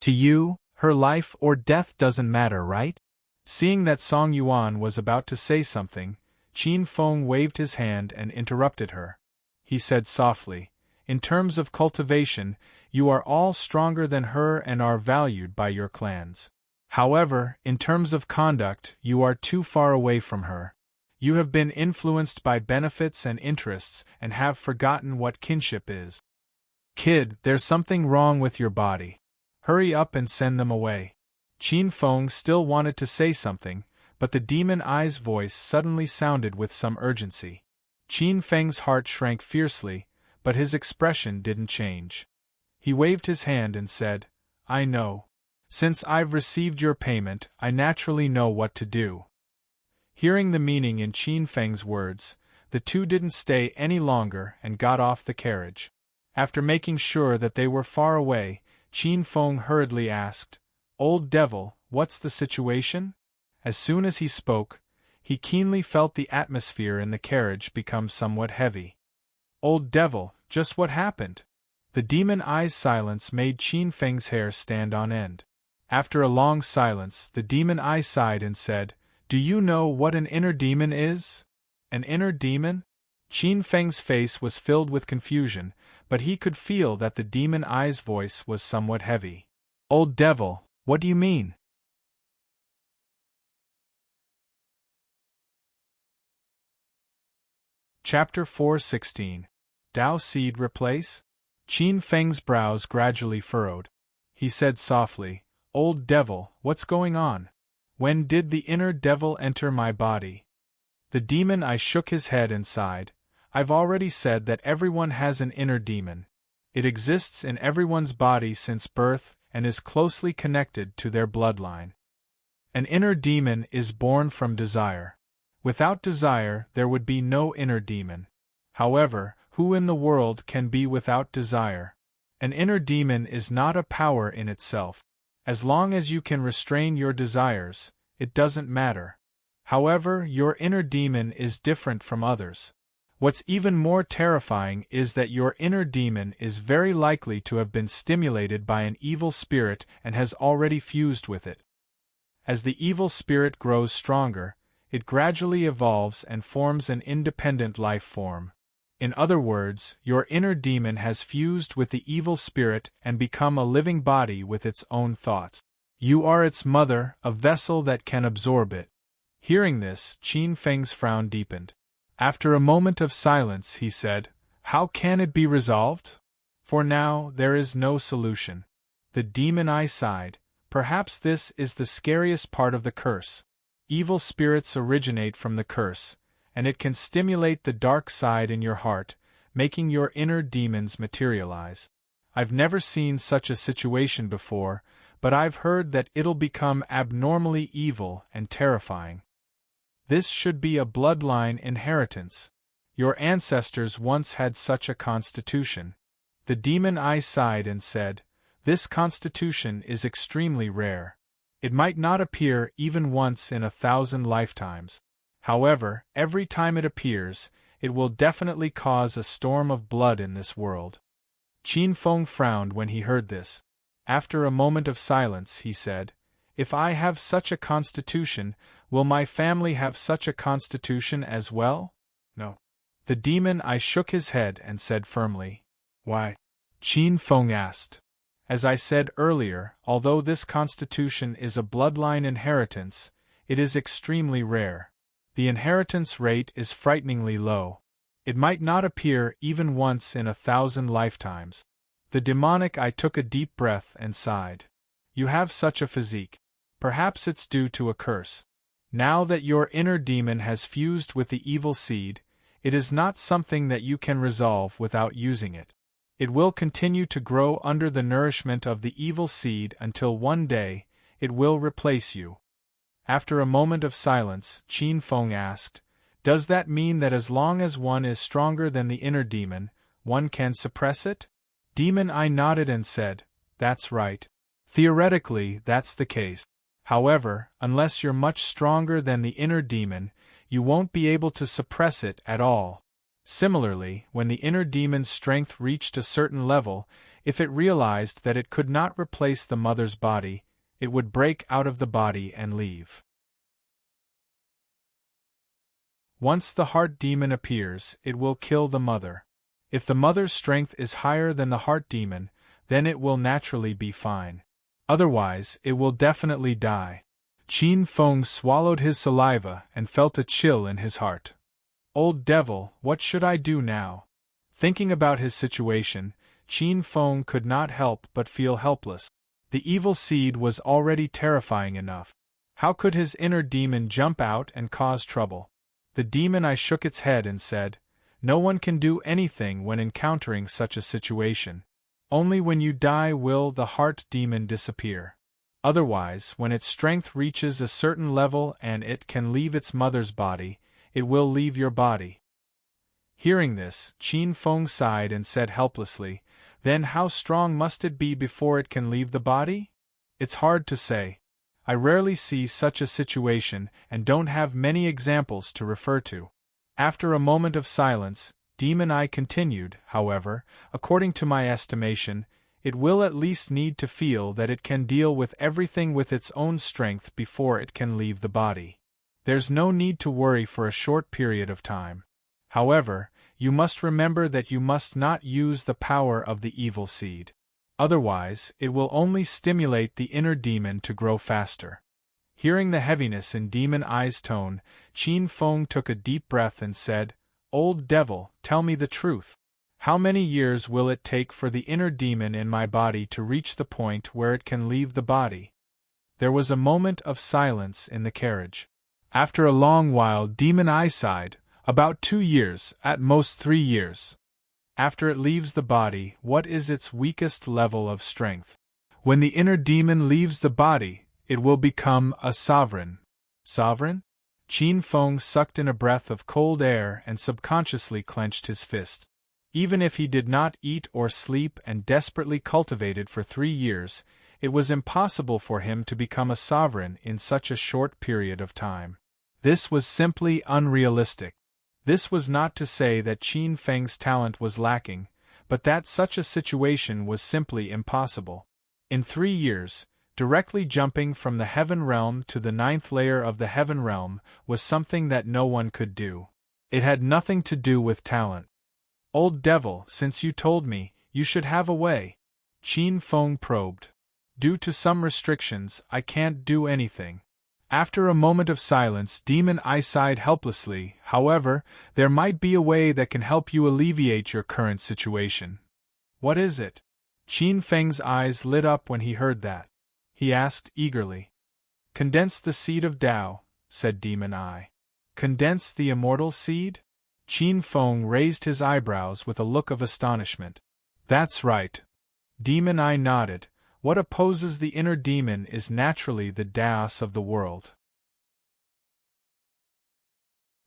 To you, her life or death doesn't matter, right?" Seeing that Song Yuan was about to say something, Qin Feng waved his hand and interrupted her. He said softly, "In terms of cultivation, you are all stronger than her and are valued by your clans. However, in terms of conduct, you are too far away from her. You have been influenced by benefits and interests and have forgotten what kinship is. Kid, there's something wrong with your body. Hurry up and send them away." Qin Feng still wanted to say something, but the demon eye's voice suddenly sounded with some urgency. Qin Feng's heart shrank fiercely, but his expression didn't change. He waved his hand and said, "I know. Since I've received your payment, I naturally know what to do." Hearing the meaning in Qin Feng's words, the two didn't stay any longer and got off the carriage. After making sure that they were far away, Qin Feng hurriedly asked, "Old devil, what's the situation?" As soon as he spoke, he keenly felt the atmosphere in the carriage become somewhat heavy. "Old devil, just what happened?" The demon eye's silence made Qin Feng's hair stand on end. After a long silence, the demon eye sighed and said, "Do you know what an inner demon is?" "An inner demon?" Qin Feng's face was filled with confusion, but he could feel that the demon eye's voice was somewhat heavy. "Old devil, what do you mean?" Chapter 4:16. Dao Seed Replace? Qin Feng's brows gradually furrowed. He said softly, "Old devil, what's going on?" When did the inner devil enter my body? The demon I shook his head and sighed. I've already said that everyone has an inner demon. It exists in everyone's body since birth and is closely connected to their bloodline. An inner demon is born from desire. Without desire, there would be no inner demon. However, who in the world can be without desire? An inner demon is not a power in itself. As long as you can restrain your desires, it doesn't matter. However, your inner demon is different from others. What's even more terrifying is that your inner demon is very likely to have been stimulated by an evil spirit and has already fused with it. As the evil spirit grows stronger, it gradually evolves and forms an independent life form. In other words, your inner demon has fused with the evil spirit and become a living body with its own thoughts. You are its mother, a vessel that can absorb it. Hearing this, Qin Feng's frown deepened. After a moment of silence, he said, "How can it be resolved? For now, there is no solution." The demon eye sighed. Perhaps this is the scariest part of the curse. Evil spirits originate from the curse, and it can stimulate the dark side in your heart, making your inner demons materialize. I've never seen such a situation before, but I've heard that it'll become abnormally evil and terrifying. This should be a bloodline inheritance. Your ancestors once had such a constitution. The demon eye sighed and said, "This constitution is extremely rare. It might not appear even once in 1,000 lifetimes. However, every time it appears, it will definitely cause a storm of blood in this world." Qin Feng frowned when he heard this. After a moment of silence, he said, "If I have such a constitution, will my family have such a constitution as well?" "No." The demon eye shook his head and said firmly. "Why?" Qin Feng asked. "As I said earlier, although this constitution is a bloodline inheritance, it is extremely rare. The inheritance rate is frighteningly low. It might not appear even once in 1,000 lifetimes." The demonic eye took a deep breath and sighed. "You have such a physique. Perhaps it's due to a curse. Now that your inner demon has fused with the evil seed, it is not something that you can resolve without using it. It will continue to grow under the nourishment of the evil seed until one day, it will replace you." After a moment of silence, Qin Feng asked, "Does that mean that as long as one is stronger than the inner demon, one can suppress it?" Demon Eye nodded and said, "That's right. Theoretically, that's the case. However, unless you're much stronger than the inner demon, you won't be able to suppress it at all. Similarly, when the inner demon's strength reached a certain level, if it realized that it could not replace the mother's body, it would break out of the body and leave. Once the heart demon appears, it will kill the mother. If the mother's strength is higher than the heart demon, then it will naturally be fine. Otherwise, it will definitely die." Qin Feng swallowed his saliva and felt a chill in his heart. "Old devil, what should I do now?" Thinking about his situation, Qin Feng could not help but feel helpless. The evil seed was already terrifying enough. How could his inner demon jump out and cause trouble? The demon eye shook its head and said, "No one can do anything when encountering such a situation. Only when you die will the heart demon disappear. Otherwise, when its strength reaches a certain level and it can leave its mother's body, it will leave your body." Hearing this, Qin Feng sighed and said helplessly, "Then how strong must it be before it can leave the body? It's hard to say. I rarely see such a situation and don't have many examples to refer to." After a moment of silence, Demon Eye continued, "However, according to my estimation, it will at least need to feel that it can deal with everything with its own strength before it can leave the body. There's no need to worry for a short period of time. However, you must remember that you must not use the power of the evil seed. Otherwise, it will only stimulate the inner demon to grow faster." Hearing the heaviness in Demon Eye's tone, Qin Feng took a deep breath and said, "Old devil, tell me the truth. How many years will it take for the inner demon in my body to reach the point where it can leave the body?" There was a moment of silence in the carriage. After a long while, Demon Eye sighed, "About 2 years, at most 3 years. After it leaves the body, what is its weakest level of strength? When the inner demon leaves the body, it will become a sovereign." Sovereign? Qin Feng sucked in a breath of cold air and subconsciously clenched his fist. Even if he did not eat or sleep and desperately cultivated for 3 years, it was impossible for him to become a sovereign in such a short period of time. This was simply unrealistic. This was not to say that Qin Feng's talent was lacking, but that such a situation was simply impossible. In 3 years, directly jumping from the heaven realm to the 9th layer of the heaven realm was something that no one could do. It had nothing to do with talent. "Old devil, since you told me, you should have a way," Qin Feng probed. "Due to some restrictions, I can't do anything." After a moment of silence, Demon Eye sighed helplessly. "However, there might be a way that can help you alleviate your current situation." "What is it?" Qin Feng's eyes lit up when he heard that. He asked eagerly. "Condense the seed of Tao," said Demon Eye. "Condense the immortal seed?" Qin Feng raised his eyebrows with a look of astonishment. "That's right." Demon Eye nodded. "What opposes the inner demon is naturally the Taos of the world.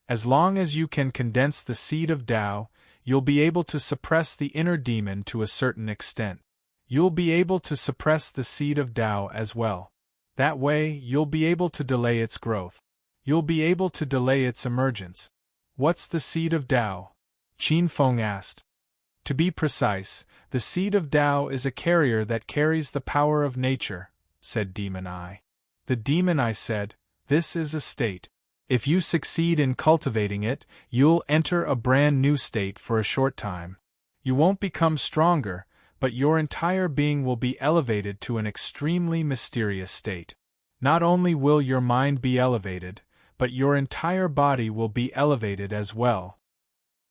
As long as you can condense the seed of Tao, you'll be able to suppress the inner demon to a certain extent. You'll be able to suppress the seed of Tao as well. That way, you'll be able to delay its growth. You'll be able to delay its emergence." "What's the seed of Tao?" Qin Feng asked. "To be precise, the seed of Tao is a carrier that carries the power of nature," said Demon Eye. The Demon Eye said, "This is a state. If you succeed in cultivating it, you'll enter a brand new state for a short time. You won't become stronger, but your entire being will be elevated to an extremely mysterious state. Not only will your mind be elevated, but your entire body will be elevated as well.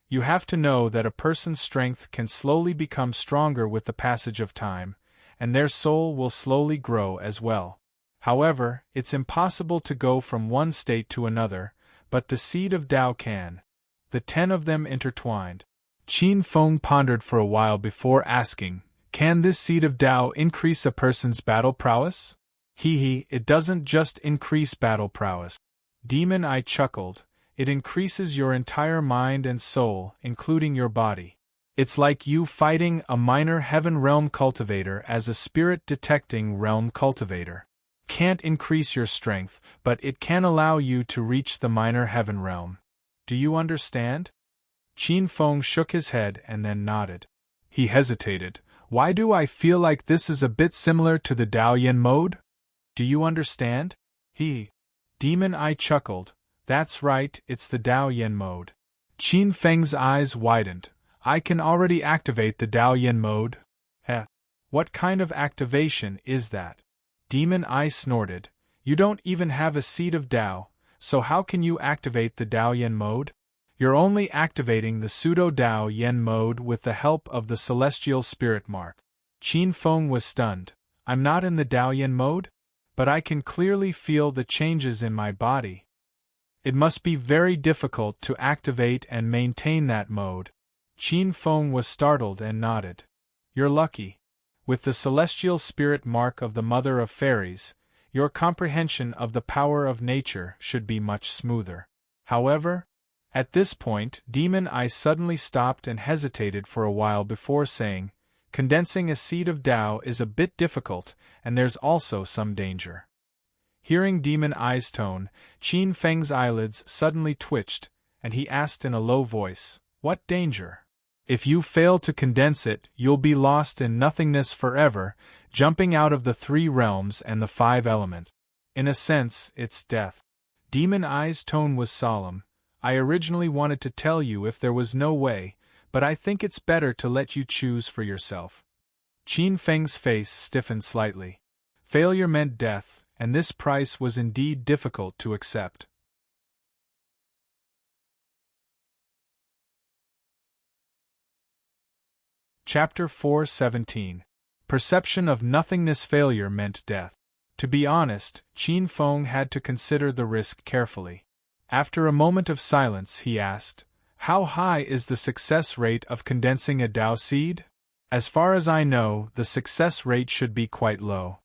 You have to know that a person's strength can slowly become stronger with the passage of time, and their soul will slowly grow as well. However, it's impossible to go from one state to another, but the seed of Tao can. The 10 of them intertwined." Qin Feng pondered for a while before asking, "Can this seed of Tao increase a person's battle prowess?" It doesn't just increase battle prowess." Demon Eye chuckled. "It increases your entire mind and soul, including your body. It's like you fighting a minor heaven realm cultivator as a spirit detecting realm cultivator. Can't increase your strength, but it can allow you to reach the minor heaven realm. Do you understand?" Qin Feng shook his head and then nodded. He hesitated. "Why do I feel like this is a bit similar to the Tao Yin mode?" "Do you understand?" Demon Eye chuckled. "That's right, it's the Tao Yin mode." Qin Feng's eyes widened. "I can already activate the Tao Yin mode." What kind of activation is that?" Demon Eye snorted. "You don't even have a seed of Tao, so how can you activate the Tao Yin mode? You're only activating the pseudo-Tao Yin mode with the help of the celestial spirit mark." Qin Feng was stunned. "I'm not in the Tao Yin mode? But I can clearly feel the changes in my body. It must be very difficult to activate and maintain that mode." Qin Feng was startled and nodded. "You're lucky. With the celestial spirit mark of the Mother of Fairies, your comprehension of the power of nature should be much smoother. However," at this point, Demon Eye suddenly stopped and hesitated for a while before saying, "Condensing a seed of Tao is a bit difficult, and there's also some danger." Hearing Demon Eye's tone, Qin Feng's eyelids suddenly twitched, and he asked in a low voice, "What danger?" "If you fail to condense it, you'll be lost in nothingness forever, jumping out of the 3 realms and the 5 elements. In a sense, it's death." Demon Eye's tone was solemn. "I originally wanted to tell you if there was no way, but I think it's better to let you choose for yourself." Qin Feng's face stiffened slightly. Failure meant death, and this price was indeed difficult to accept. Chapter 4:17. Perception of nothingness. Failure meant death. To be honest, Qin Feng had to consider the risk carefully. After a moment of silence, he asked, "How high is the success rate of condensing a Dao seed?" "As far as I know, the success rate should be quite low."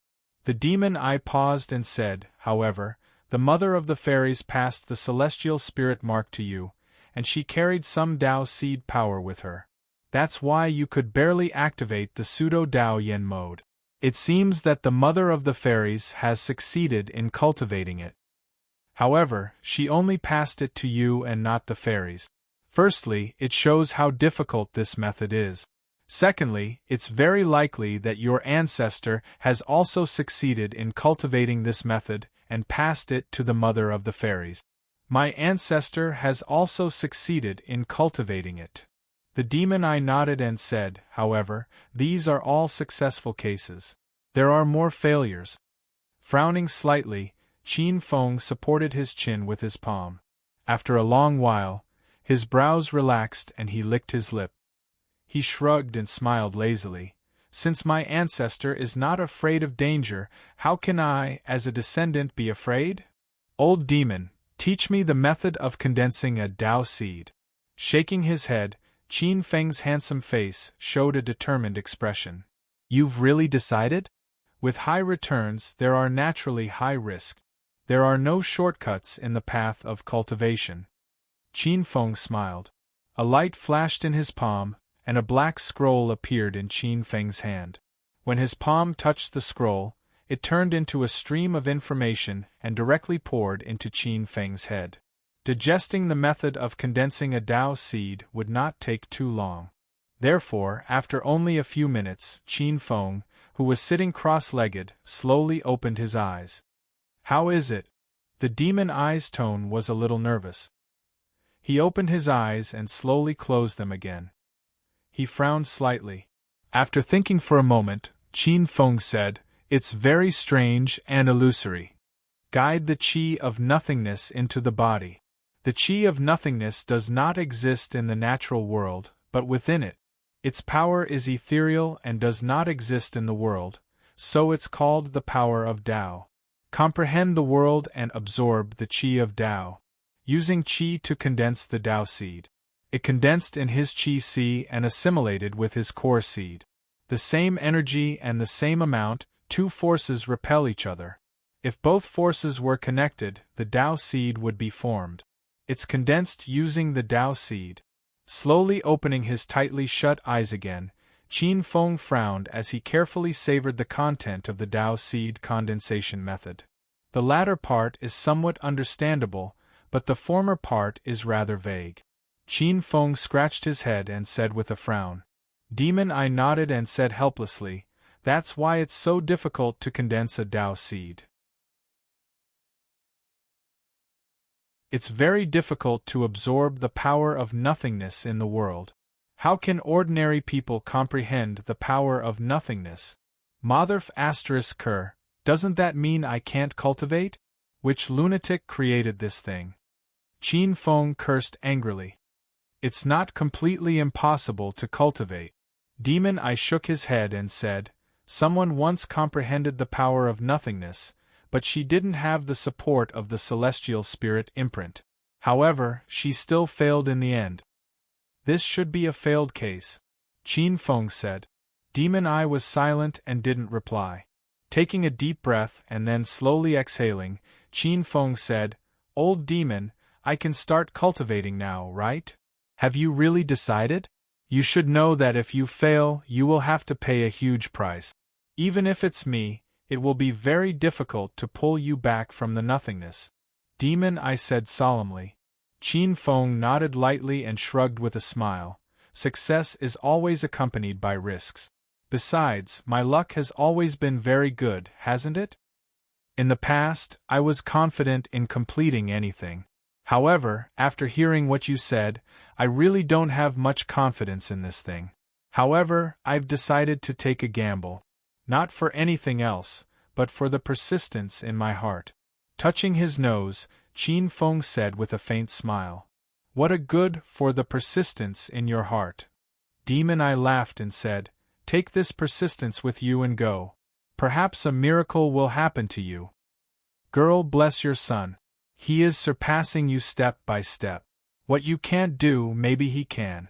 The demon eye paused and said, "However, the mother of the fairies passed the celestial spirit mark to you, and she carried some Dao seed power with her. That's why you could barely activate the pseudo-Dao Yen mode. It seems that the mother of the fairies has succeeded in cultivating it. However, she only passed it to you and not the fairies. Firstly, it shows how difficult this method is. Secondly, it's very likely that your ancestor has also succeeded in cultivating this method and passed it to the mother of the fairies. My ancestor has also succeeded in cultivating it." The demon eye nodded and said, "However, these are all successful cases. There are more failures." Frowning slightly, Qin Feng supported his chin with his palm. After a long while, his brows relaxed and he licked his lip. He shrugged and smiled lazily. "Since my ancestor is not afraid of danger, how can I, as a descendant, be afraid? Old demon, teach me the method of condensing a Dao seed." Shaking his head, Qin Feng's handsome face showed a determined expression. "You've really decided? With high returns, there are naturally high risks. There are no shortcuts in the path of cultivation." Qin Feng smiled. A light flashed in his palm, and a black scroll appeared in Qin Feng's hand. When his palm touched the scroll, it turned into a stream of information and directly poured into Qin Feng's head. Digesting the method of condensing a Dao seed would not take too long. Therefore, after only a few minutes, Qin Feng, who was sitting cross-legged, slowly opened his eyes. "How is it?" The demon eye's tone was a little nervous. He opened his eyes and slowly closed them again. He frowned slightly. After thinking for a moment, Qin Feng said, "It's very strange and illusory. Guide the qi of nothingness into the body. The qi of nothingness does not exist in the natural world, but within it. Its power is ethereal and does not exist in the world, so it's called the power of Dao. Comprehend the world and absorb the qi of Dao." Using qi to condense the Dao seed. It condensed in his qi si and assimilated with his core seed. The same energy and the same amount, two forces repel each other. If both forces were connected, the Dao seed would be formed. It's condensed using the Dao seed. Slowly opening his tightly shut eyes again, Qin Feng frowned as he carefully savored the content of the Dao seed condensation method. The latter part is somewhat understandable, but the former part is rather vague. Qin Feng scratched his head and said with a frown. Demon Eye nodded and said helplessly, "That's why it's so difficult to condense a Dao seed. It's very difficult to absorb the power of nothingness in the world. How can ordinary people comprehend the power of nothingness? Motherf **Ker, doesn't that mean I can't cultivate? Which lunatic created this thing?" Qin Feng cursed angrily. "It's not completely impossible to cultivate." Demon Eye shook his head and said, "Someone once comprehended the power of nothingness, but she didn't have the support of the celestial spirit imprint. However, she still failed in the end." "This should be a failed case," Qin Feng said. Demon Eye was silent and didn't reply. Taking a deep breath and then slowly exhaling, Qin Feng said, "Old demon, I can start cultivating now, right? Have you really decided? You should know that if you fail, you will have to pay a huge price. Even if it's me, it will be very difficult to pull you back from the nothingness." Demon Eye said solemnly. Qin Feng nodded lightly and shrugged with a smile. "Success is always accompanied by risks. Besides, my luck has always been very good, hasn't it? In the past, I was confident in completing anything. However, after hearing what you said, I really don't have much confidence in this thing. However, I've decided to take a gamble. Not for anything else, but for the persistence in my heart." Touching his nose, Qin Feng said with a faint smile, "What a good for the persistence in your heart." Demon Eye laughed and said, "Take this persistence with you and go. Perhaps a miracle will happen to you. Girl, bless your son. He is surpassing you step by step. What you can't do, maybe he can.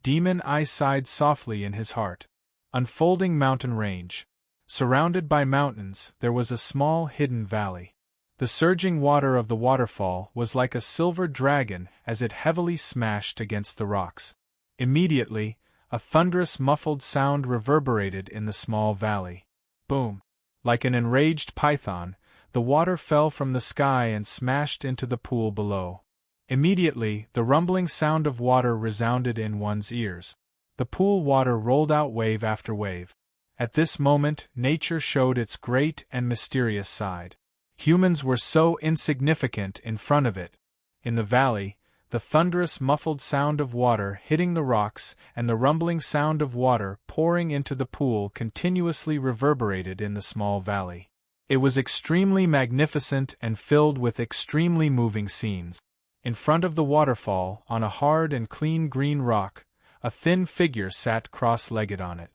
Demon I sighed softly in his heart. Unfolding mountain range. Surrounded by mountains, there was a small hidden valley. The surging water of the waterfall was like a silver dragon as it heavily smashed against the rocks. Immediately, a thunderous muffled sound reverberated in the small valley. Boom! Like an enraged python, the water fell from the sky and smashed into the pool below. Immediately, the rumbling sound of water resounded in one's ears. The pool water rolled out wave after wave. At this moment, nature showed its great and mysterious side. Humans were so insignificant in front of it. In the valley, the thunderous muffled sound of water hitting the rocks and the rumbling sound of water pouring into the pool continuously reverberated in the small valley. It was extremely magnificent and filled with extremely moving scenes. In front of the waterfall, on a hard and clean green rock, a thin figure sat cross-legged on it.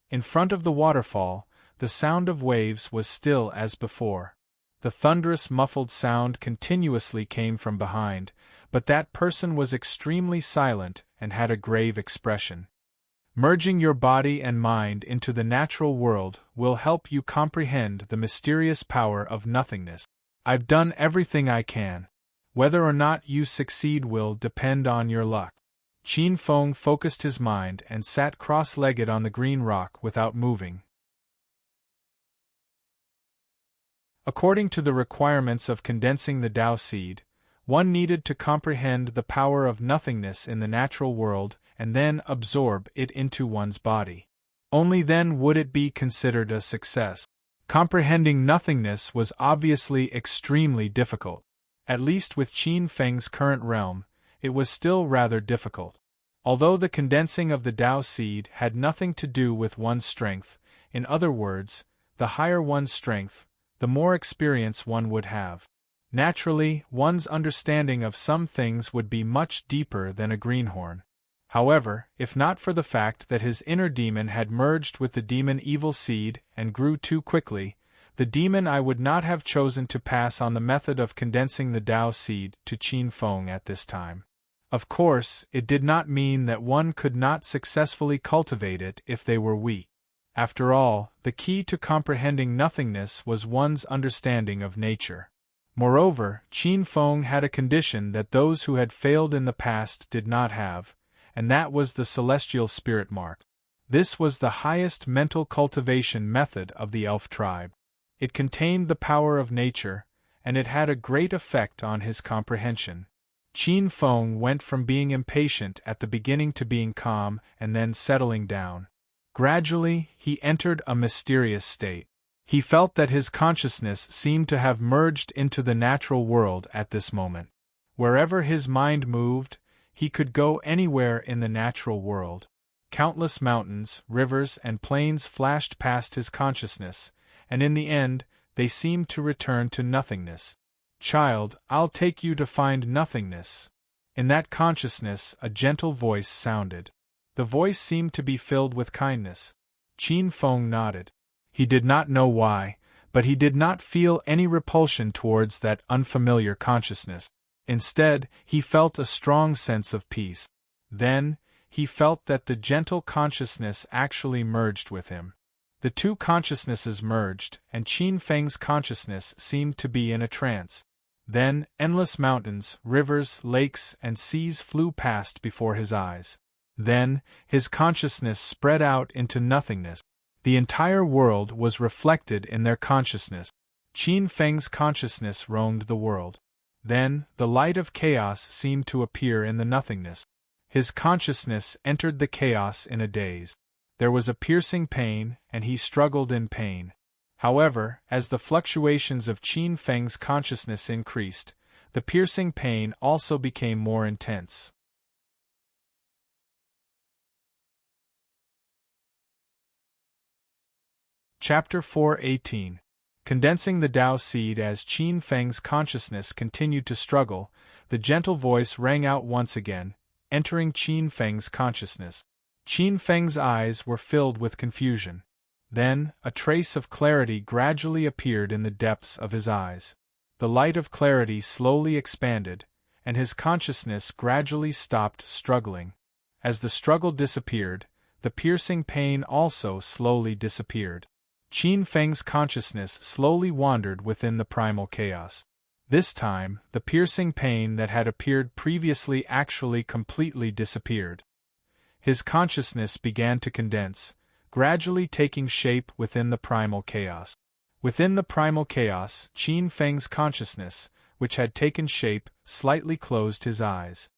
In front of the waterfall, the sound of waves was still as before. The thunderous muffled sound continuously came from behind, but that person was extremely silent and had a grave expression. Merging your body and mind into the natural world will help you comprehend the mysterious power of nothingness. I've done everything I can. Whether or not you succeed will depend on your luck. Qin Feng focused his mind and sat cross-legged on the green rock without moving. According to the requirements of condensing the Tao seed, one needed to comprehend the power of nothingness in the natural world and then absorb it into one's body. Only then would it be considered a success. Comprehending nothingness was obviously extremely difficult. At least with Qin Feng's current realm, it was still rather difficult. Although the condensing of the Tao seed had nothing to do with one's strength, in other words, the higher one's strength, the more experience one would have. Naturally, one's understanding of some things would be much deeper than a greenhorn. However, if not for the fact that his inner demon had merged with the demon evil seed and grew too quickly, the demon I would not have chosen to pass on the method of condensing the Tao seed to Qin Feng at this time. Of course, it did not mean that one could not successfully cultivate it if they were weak. After all, the key to comprehending nothingness was one's understanding of nature. Moreover, Qin Feng had a condition that those who had failed in the past did not have, and that was the celestial spirit mark. This was the highest mental cultivation method of the elf tribe. It contained the power of nature, and it had a great effect on his comprehension. Qin Feng went from being impatient at the beginning to being calm and then settling down. Gradually, he entered a mysterious state. He felt that his consciousness seemed to have merged into the natural world at this moment. Wherever his mind moved, he could go anywhere in the natural world. Countless mountains, rivers, and plains flashed past his consciousness, and in the end, they seemed to return to nothingness. Child, I'll take you to find nothingness. In that consciousness, a gentle voice sounded. The voice seemed to be filled with kindness. Qin Feng nodded. He did not know why, but he did not feel any repulsion towards that unfamiliar consciousness. Instead, he felt a strong sense of peace. Then, he felt that the gentle consciousness actually merged with him. The two consciousnesses merged, and Qin Feng's consciousness seemed to be in a trance. Then, endless mountains, rivers, lakes, and seas flew past before his eyes. Then, his consciousness spread out into nothingness. The entire world was reflected in their consciousness. Qin Feng's consciousness roamed the world. Then, the light of chaos seemed to appear in the nothingness. His consciousness entered the chaos in a daze. There was a piercing pain, and he struggled in pain. However, as the fluctuations of Qin Feng's consciousness increased, the piercing pain also became more intense. Chapter 4:18. Condensing the Tao seed. As Qin Feng's consciousness continued to struggle, the gentle voice rang out once again, entering Qin Feng's consciousness. Qin Feng's eyes were filled with confusion. Then, a trace of clarity gradually appeared in the depths of his eyes. The light of clarity slowly expanded, and his consciousness gradually stopped struggling. As the struggle disappeared, the piercing pain also slowly disappeared. Qin Feng's consciousness slowly wandered within the primal chaos. This time, the piercing pain that had appeared previously actually completely disappeared. His consciousness began to condense, gradually taking shape within the primal chaos. Within the primal chaos, Qin Feng's consciousness, which had taken shape, slightly closed his eyes.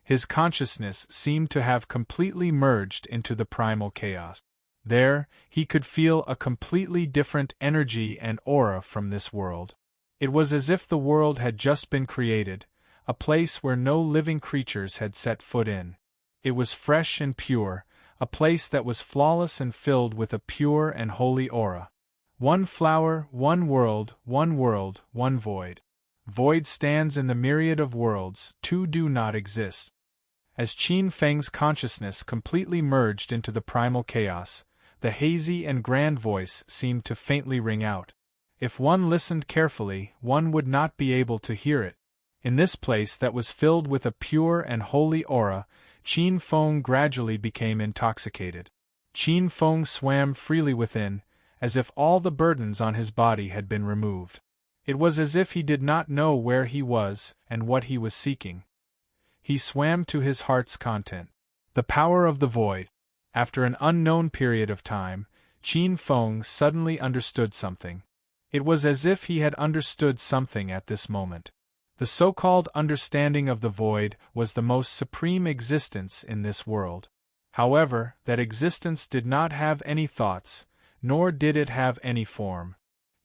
His consciousness seemed to have completely merged into the primal chaos. There, he could feel a completely different energy and aura from this world. It was as if the world had just been created, a place where no living creatures had set foot in. It was fresh and pure, a place that was flawless and filled with a pure and holy aura. One flower, one world, one void. Void stands in the myriad of worlds, two do not exist. As Qin Feng's consciousness completely merged into the primal chaos, the hazy and grand voice seemed to faintly ring out. If one listened carefully, one would not be able to hear it. In this place that was filled with a pure and holy aura, Qin Feng gradually became intoxicated. Qin Feng swam freely within, as if all the burdens on his body had been removed. It was as if he did not know where he was and what he was seeking. He swam to his heart's content. The power of the void. After an unknown period of time, Qin Feng suddenly understood something. It was as if he had understood something at this moment. The so-called understanding of the void was the most supreme existence in this world. However, that existence did not have any thoughts, nor did it have any form.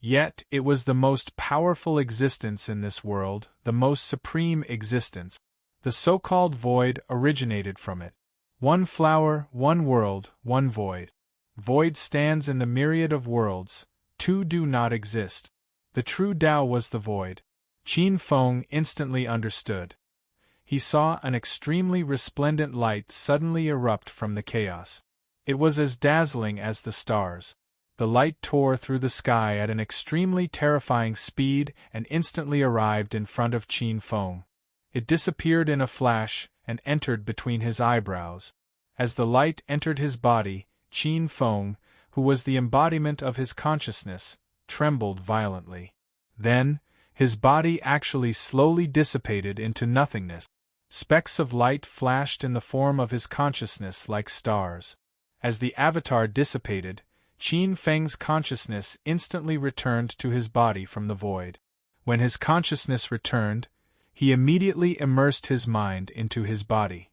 Yet, it was the most powerful existence in this world, the most supreme existence. The so-called void originated from it. One flower, one world, one void. Void stands in the myriad of worlds, two do not exist. The true Tao was the void. Qin Feng instantly understood. He saw an extremely resplendent light suddenly erupt from the chaos. It was as dazzling as the stars. The light tore through the sky at an extremely terrifying speed and instantly arrived in front of Qin Feng. It disappeared in a flash and entered between his eyebrows. As the light entered his body, Qin Feng, who was the embodiment of his consciousness, trembled violently. Then, his body actually slowly dissipated into nothingness. Specks of light flashed in the form of his consciousness like stars. As the avatar dissipated, Qin Feng's consciousness instantly returned to his body from the void. When his consciousness returned, he immediately immersed his mind into his body.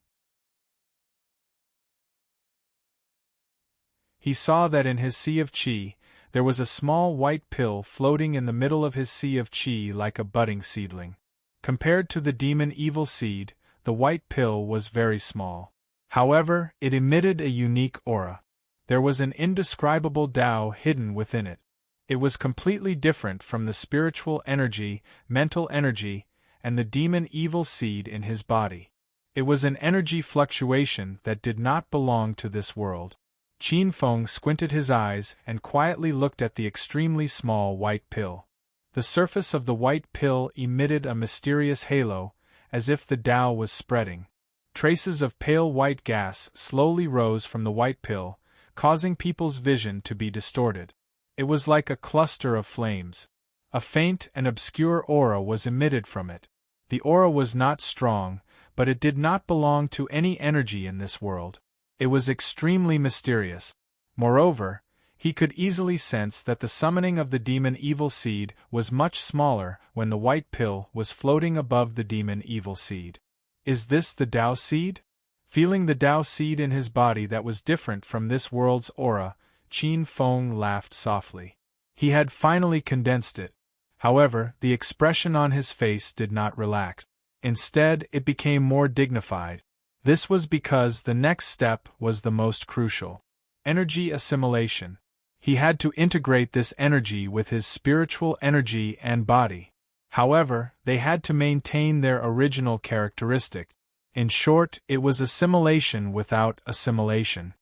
He saw that in his sea of qi, there was a small white pill floating in the middle of his sea of qi like a budding seedling. Compared to the demon evil seed, the white pill was very small. However, it emitted a unique aura. There was an indescribable Tao hidden within it. It was completely different from the spiritual energy, mental energy, and the demon evil seed in his body. It was an energy fluctuation that did not belong to this world. Qin Feng squinted his eyes and quietly looked at the extremely small white pill. The surface of the white pill emitted a mysterious halo, as if the Tao was spreading. Traces of pale white gas slowly rose from the white pill, causing people's vision to be distorted. It was like a cluster of flames. A faint and obscure aura was emitted from it. The aura was not strong, but it did not belong to any energy in this world. It was extremely mysterious. Moreover, he could easily sense that the summoning of the demon evil seed was much smaller when the white pill was floating above the demon evil seed. Is this the Tao seed? Feeling the Tao seed in his body that was different from this world's aura, Qin Feng laughed softly. He had finally condensed it. However, the expression on his face did not relax. Instead, it became more dignified. This was because the next step was the most crucial. Energy assimilation. He had to integrate this energy with his spiritual energy and body. However, they had to maintain their original characteristic. In short, it was assimilation without assimilation.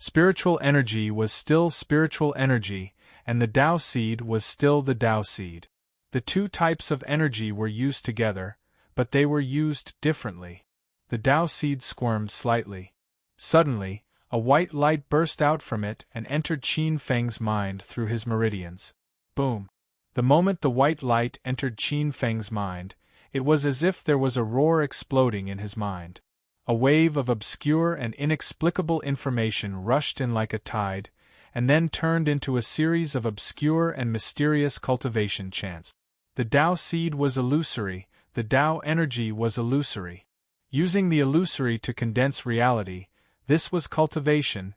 Spiritual energy was still spiritual energy, and the Tao seed was still the Tao seed. The two types of energy were used together, but they were used differently. The Tao seed squirmed slightly. Suddenly, a white light burst out from it and entered Qin Feng's mind through his meridians. Boom! The moment the white light entered Qin Feng's mind, it was as if there was a roar exploding in his mind. A wave of obscure and inexplicable information rushed in like a tide, and then turned into a series of obscure and mysterious cultivation chants. The Tao seed was illusory, the Tao energy was illusory. Using the illusory to condense reality, this was cultivation.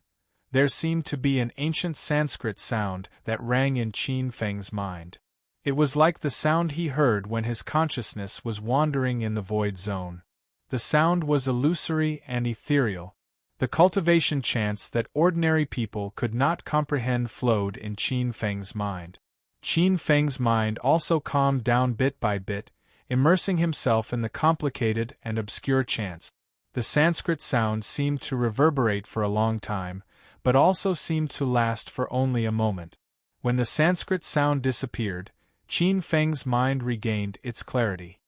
There seemed to be an ancient Sanskrit sound that rang in Qin Feng's mind. It was like the sound he heard when his consciousness was wandering in the void zone. The sound was illusory and ethereal. The cultivation chants that ordinary people could not comprehend flowed in Qin Feng's mind. Qin Feng's mind also calmed down bit by bit, immersing himself in the complicated and obscure chants. The Sanskrit sound seemed to reverberate for a long time, but also seemed to last for only a moment. When the Sanskrit sound disappeared, Qin Feng's mind regained its clarity.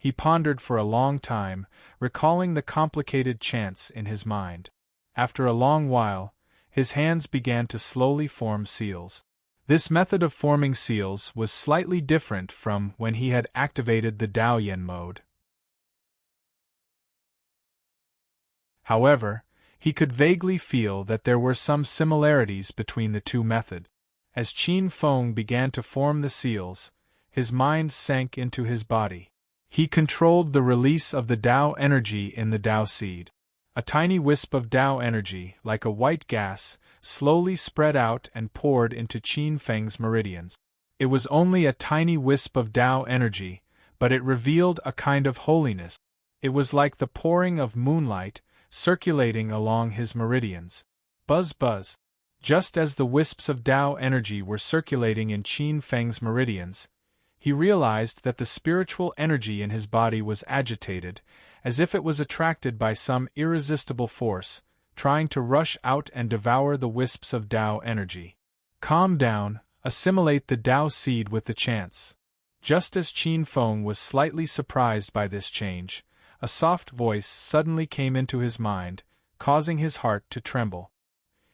He pondered for a long time, recalling the complicated chants in his mind. After a long while, his hands began to slowly form seals. This method of forming seals was slightly different from when he had activated the Daoyan mode. However, he could vaguely feel that there were some similarities between the two methods. As Qin Feng began to form the seals, his mind sank into his body. He controlled the release of the Tao energy in the Tao seed. A tiny wisp of Tao energy, like a white gas, slowly spread out and poured into Qin Feng's meridians. It was only a tiny wisp of Tao energy, but it revealed a kind of holiness. It was like the pouring of moonlight, circulating along his meridians. Buzz buzz. Just as the wisps of Tao energy were circulating in Qin Feng's meridians, he realized that the spiritual energy in his body was agitated, as if it was attracted by some irresistible force, trying to rush out and devour the wisps of Tao energy. Calm down, assimilate the Tao seed with the chants. Just as Qin Feng was slightly surprised by this change, a soft voice suddenly came into his mind, causing his heart to tremble.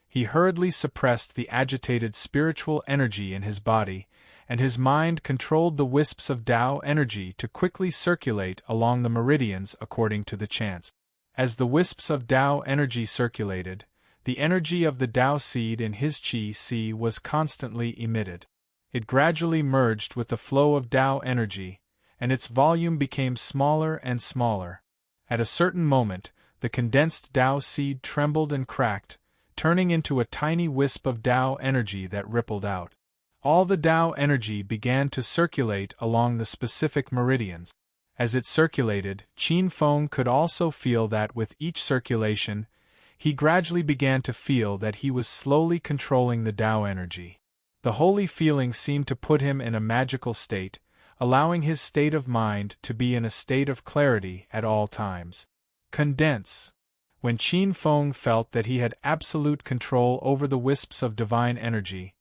He hurriedly suppressed the agitated spiritual energy in his body, and his mind controlled the wisps of Tao energy to quickly circulate along the meridians according to the chants. As the wisps of Tao energy circulated, the energy of the Tao seed in his qi si was constantly emitted. It gradually merged with the flow of Tao energy, and its volume became smaller and smaller. At a certain moment, the condensed Tao seed trembled and cracked, turning into a tiny wisp of Tao energy that rippled out. All the Tao energy began to circulate along the specific meridians. As it circulated, Qin Feng could also feel that with each circulation, he gradually began to feel that he was slowly controlling the Tao energy. The holy feeling seemed to put him in a magical state, allowing his state of mind to be in a state of clarity at all times. Condense. When Qin Feng felt that he had absolute control over the wisps of divine energy,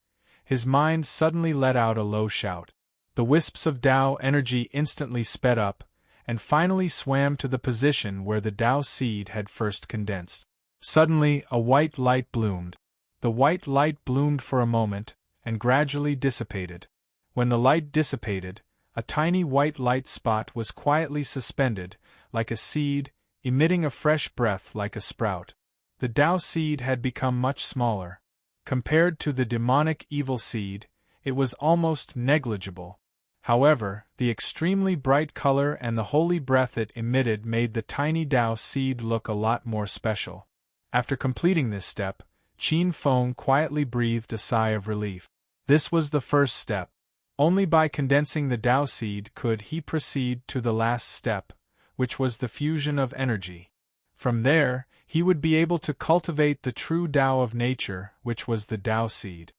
his mind suddenly let out a low shout. The wisps of Tao energy instantly sped up, and finally swam to the position where the Tao seed had first condensed. Suddenly, a white light bloomed. The white light bloomed for a moment, and gradually dissipated. When the light dissipated, a tiny white light spot was quietly suspended, like a seed, emitting a fresh breath like a sprout. The Tao seed had become much smaller. Compared to the demonic evil seed, it was almost negligible. However, the extremely bright color and the holy breath it emitted made the tiny Tao seed look a lot more special. After completing this step, Qin Feng quietly breathed a sigh of relief. This was the first step. Only by condensing the Tao seed could he proceed to the last step, which was the fusion of energy. From there, he would be able to cultivate the true Tao of nature, which was the Tao seed.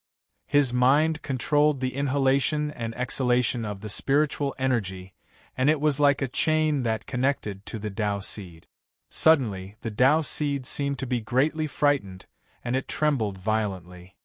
His mind controlled the inhalation and exhalation of the spiritual energy, and it was like a chain that connected to the Tao seed. Suddenly, the Tao seed seemed to be greatly frightened, and it trembled violently.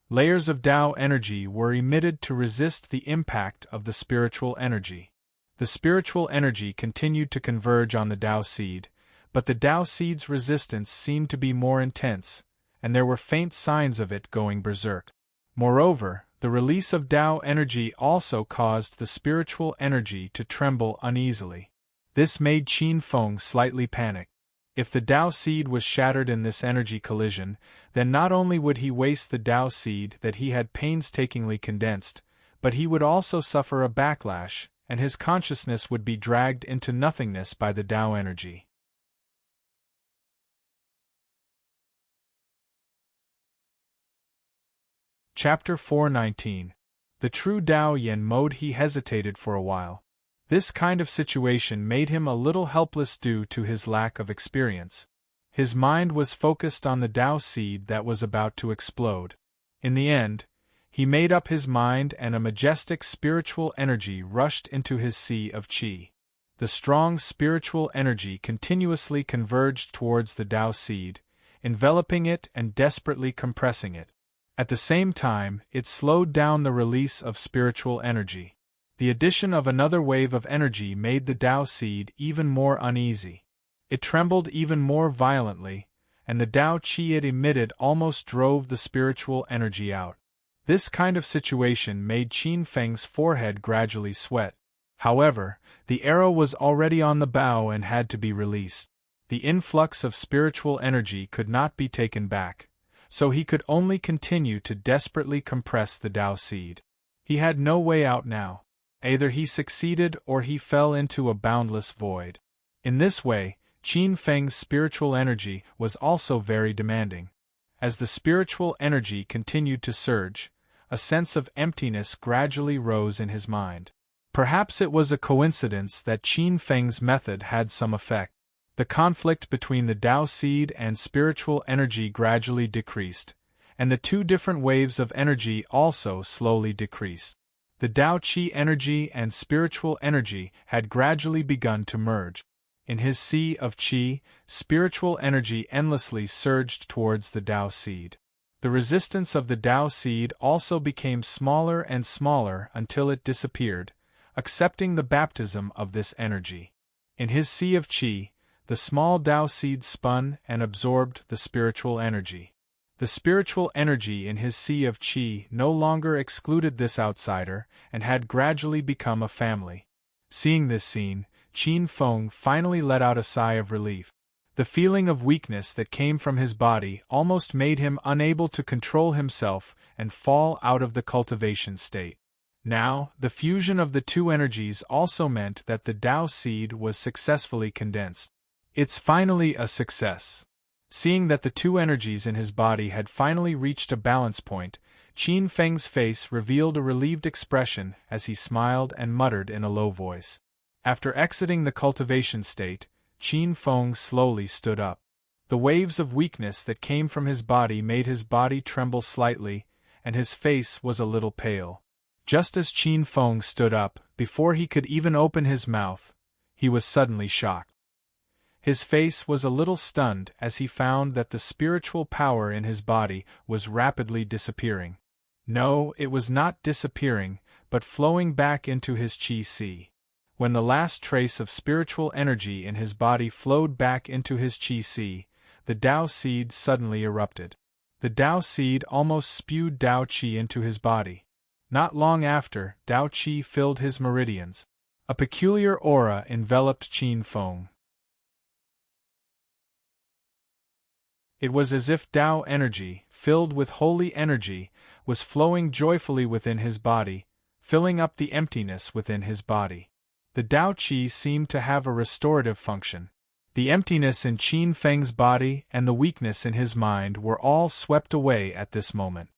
Layers of Tao energy were emitted to resist the impact of the spiritual energy. The spiritual energy continued to converge on the Tao seed, but the Tao seed's resistance seemed to be more intense, and there were faint signs of it going berserk. Moreover, the release of Tao energy also caused the spiritual energy to tremble uneasily. This made Qin Feng slightly panic. If the Tao seed was shattered in this energy collision, then not only would he waste the Tao seed that he had painstakingly condensed, but he would also suffer a backlash, and his consciousness would be dragged into nothingness by the Tao energy. Chapter 419. The True Tao Yin Mode. He hesitated for a while. This kind of situation made him a little helpless due to his lack of experience. His mind was focused on the Tao seed that was about to explode. In the end, he made up his mind and a majestic spiritual energy rushed into his sea of qi. The strong spiritual energy continuously converged towards the Tao seed, enveloping it and desperately compressing it. At the same time, it slowed down the release of spiritual energy. The addition of another wave of energy made the Tao seed even more uneasy. It trembled even more violently, and the Tao qi it emitted almost drove the spiritual energy out. This kind of situation made Qin Feng's forehead gradually sweat. However, the arrow was already on the bow and had to be released. The influx of spiritual energy could not be taken back, so he could only continue to desperately compress the Tao seed. He had no way out now. Either he succeeded or he fell into a boundless void. In this way, Qin Feng's spiritual energy was also very demanding. As the spiritual energy continued to surge, a sense of emptiness gradually rose in his mind. Perhaps it was a coincidence that Qin Feng's method had some effect. The conflict between the Tao seed and spiritual energy gradually decreased, and the two different waves of energy also slowly decreased. The Tao qi energy and spiritual energy had gradually begun to merge. In his sea of qi, spiritual energy endlessly surged towards the Tao seed. The resistance of the Tao seed also became smaller and smaller until it disappeared, accepting the baptism of this energy. In his sea of qi, the small Tao seed spun and absorbed the spiritual energy. The spiritual energy in his sea of qi no longer excluded this outsider and had gradually become a family. Seeing this scene, Qin Feng finally let out a sigh of relief. The feeling of weakness that came from his body almost made him unable to control himself and fall out of the cultivation state. Now, the fusion of the two energies also meant that the Tao seed was successfully condensed. It's finally a success. Seeing that the two energies in his body had finally reached a balance point, Qin Feng's face revealed a relieved expression as he smiled and muttered in a low voice. After exiting the cultivation state, Qin Feng slowly stood up. The waves of weakness that came from his body made his body tremble slightly, and his face was a little pale. Just as Qin Feng stood up, before he could even open his mouth, he was suddenly shocked. His face was a little stunned as he found that the spiritual power in his body was rapidly disappearing. No, it was not disappearing, but flowing back into his qi sea. When the last trace of spiritual energy in his body flowed back into his qi sea, the Tao seed suddenly erupted. The Tao seed almost spewed Tao qi into his body. Not long after, Tao qi filled his meridians. A peculiar aura enveloped Qin Feng. It was as if Tao energy, filled with holy energy, was flowing joyfully within his body, filling up the emptiness within his body. The Tao qi seemed to have a restorative function. The emptiness in Qin Feng's body and the weakness in his mind were all swept away at this moment.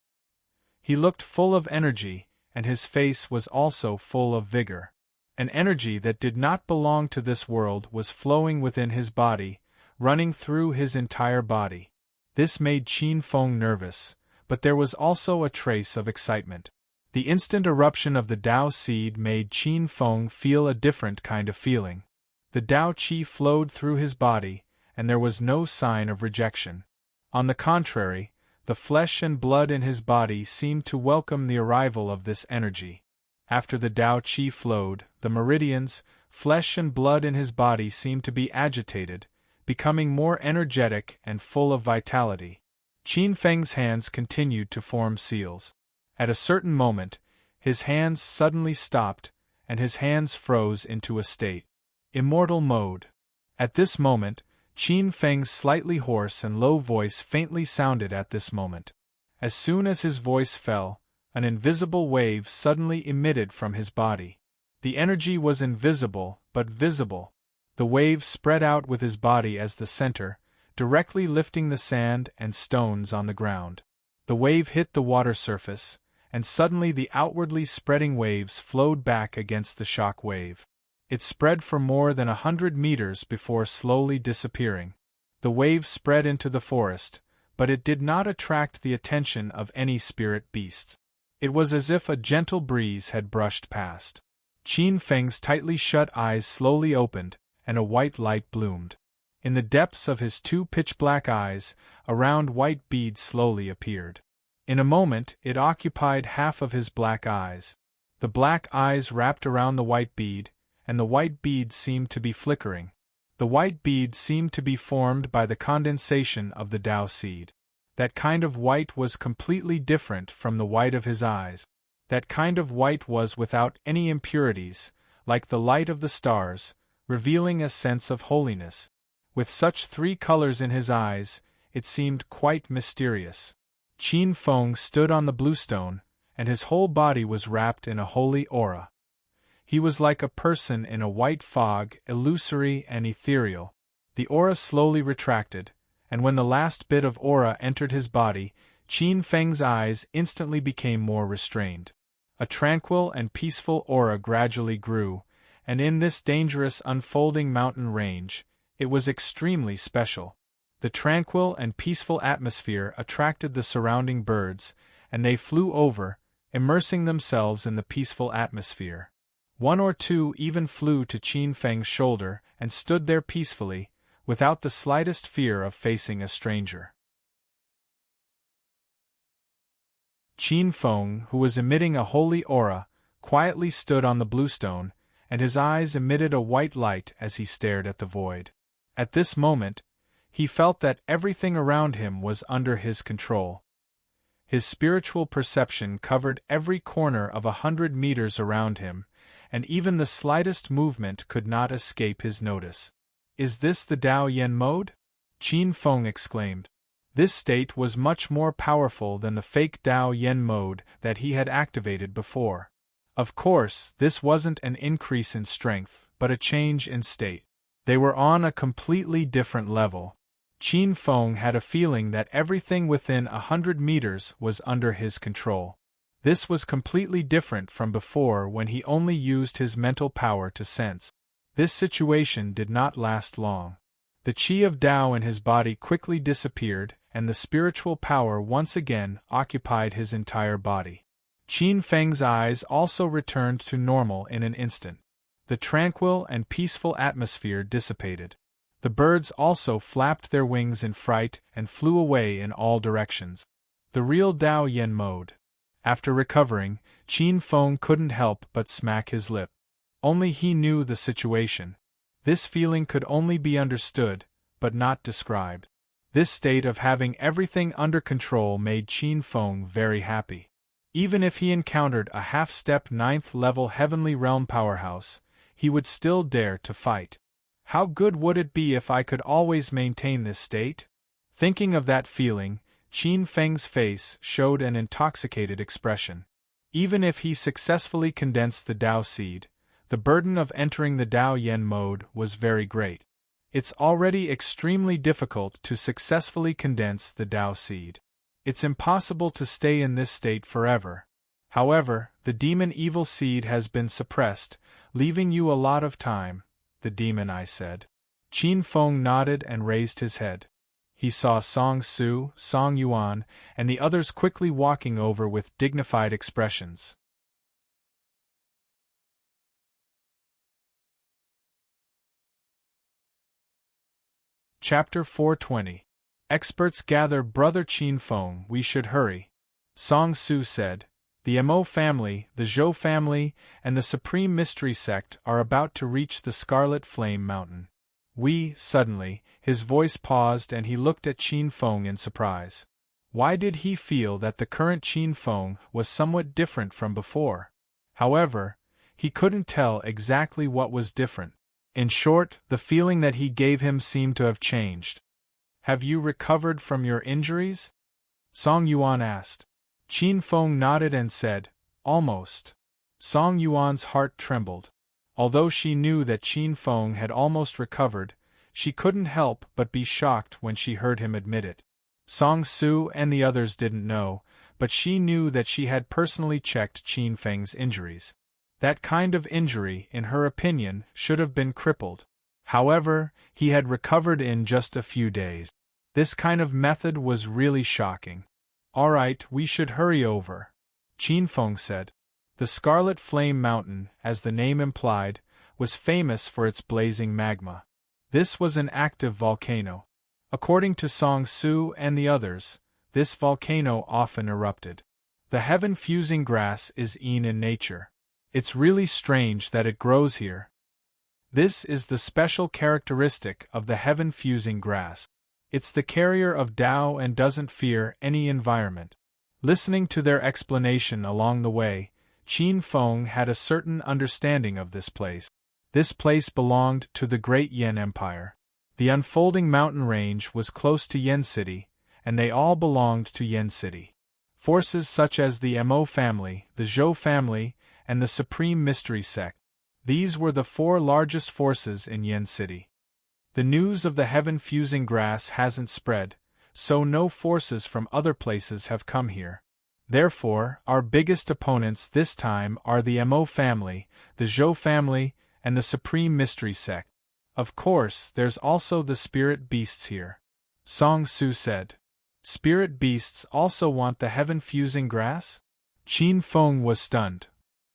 He looked full of energy, and his face was also full of vigor. An energy that did not belong to this world was flowing within his body, running through his entire body. This made Qin Feng nervous, but there was also a trace of excitement. The instant eruption of the Tao seed made Qin Feng feel a different kind of feeling. The Tao qi flowed through his body, and there was no sign of rejection. On the contrary, the flesh and blood in his body seemed to welcome the arrival of this energy. After the Tao Qi flowed, the meridians, flesh and blood in his body seemed to be agitated, becoming more energetic and full of vitality. Qin Feng's hands continued to form seals. At a certain moment, his hands suddenly stopped, and his hands froze into a state. Immortal mode. At this moment, Qin Feng's slightly hoarse and low voice faintly sounded at this moment. As soon as his voice fell, an invisible wave suddenly emitted from his body. The energy was invisible, but visible. The wave spread out with his body as the center, directly lifting the sand and stones on the ground. The wave hit the water surface, and suddenly the outwardly spreading waves flowed back against the shock wave. It spread for more than 100 meters before slowly disappearing. The wave spread into the forest, but it did not attract the attention of any spirit beasts. It was as if a gentle breeze had brushed past. Qin Feng's tightly shut eyes slowly opened, and a white light bloomed. In the depths of his two pitch-black eyes, a round white bead slowly appeared. In a moment it occupied half of his black eyes. The black eyes wrapped around the white bead, and the white bead seemed to be flickering. The white bead seemed to be formed by the condensation of the Tao seed. That kind of white was completely different from the white of his eyes. That kind of white was without any impurities, like the light of the stars, revealing a sense of holiness. With such three colors in his eyes, it seemed quite mysterious. Qin Feng stood on the bluestone, and his whole body was wrapped in a holy aura. He was like a person in a white fog, illusory and ethereal. The aura slowly retracted, and when the last bit of aura entered his body, Qin Feng's eyes instantly became more restrained. A tranquil and peaceful aura gradually grew, and in this dangerous unfolding mountain range, it was extremely special. The tranquil and peaceful atmosphere attracted the surrounding birds, and they flew over, immersing themselves in the peaceful atmosphere. One or two even flew to Qin Feng's shoulder and stood there peacefully, without the slightest fear of facing a stranger. Qin Feng, who was emitting a holy aura, quietly stood on the bluestone, and his eyes emitted a white light as he stared at the void. At this moment, he felt that everything around him was under his control. His spiritual perception covered every corner of 100 meters around him, and even the slightest movement could not escape his notice. "Is this the Tao Yen mode?" Qin Feng exclaimed. This state was much more powerful than the fake Tao Yen mode that he had activated before. Of course, this wasn't an increase in strength, but a change in state. They were on a completely different level. Qin Feng had a feeling that everything within 100 meters was under his control. This was completely different from before when he only used his mental power to sense. This situation did not last long. The qi of Tao in his body quickly disappeared, and the spiritual power once again occupied his entire body. Qin Feng's eyes also returned to normal in an instant. The tranquil and peaceful atmosphere dissipated. The birds also flapped their wings in fright and flew away in all directions. The real Tao Yen mode. After recovering, Qin Feng couldn't help but smack his lip. Only he knew the situation. This feeling could only be understood, but not described. This state of having everything under control made Qin Feng very happy. Even if he encountered a half-step 9th-level heavenly realm powerhouse, he would still dare to fight. How good would it be if I could always maintain this state? Thinking of that feeling, Qin Feng's face showed an intoxicated expression. Even if he successfully condensed the Tao seed, the burden of entering the Tao Yen mode was very great. It's already extremely difficult to successfully condense the Tao seed. It's impossible to stay in this state forever. However, the demon evil seed has been suppressed, leaving you a lot of time, the demon I said. Qin Feng nodded and raised his head. He saw Song Su, Song Yuan, and the others quickly walking over with dignified expressions. Chapter 420. Experts gather. Brother Qin Feng, we should hurry. Song Su said. The Mo family, the Zhou family, and the Supreme Mystery Sect are about to reach the Scarlet Flame Mountain. Suddenly, his voice paused and he looked at Qin Feng in surprise. Why did he feel that the current Qin Feng was somewhat different from before? However, he couldn't tell exactly what was different. In short, the feeling that he gave him seemed to have changed. Have you recovered from your injuries? Song Yuan asked. Qin Feng nodded and said, almost. Song Yuan's heart trembled. Although she knew that Qin Feng had almost recovered, she couldn't help but be shocked when she heard him admit it. Song Su and the others didn't know, but she knew that she had personally checked Qin Feng's injuries. That kind of injury, in her opinion, should have been crippled. However, he had recovered in just a few days. This kind of method was really shocking. All right, we should hurry over, Qin Feng said. The Scarlet Flame Mountain, as the name implied, was famous for its blazing magma. This was an active volcano. According to Song Su and the others, this volcano often erupted. The heaven-fusing grass is in nature. It's really strange that it grows here. This is the special characteristic of the heaven-fusing grass. It's the carrier of Tao and doesn't fear any environment. Listening to their explanation along the way, Qin Feng had a certain understanding of this place. This place belonged to the Great Yan Empire. The unfolding mountain range was close to Yan City, and they all belonged to Yan City. Forces such as the Mo family, the Zhou family, and the Supreme Mystery Sect. These were the four largest forces in Yan City. The news of the heaven-fusing grass hasn't spread, so no forces from other places have come here. Therefore, our biggest opponents this time are the Mo family, the Zhou family, and the Supreme Mystery Sect. Of course, there's also the spirit beasts here. Song Su said. Spirit beasts also want the heaven-fusing grass? Qin Feng was stunned.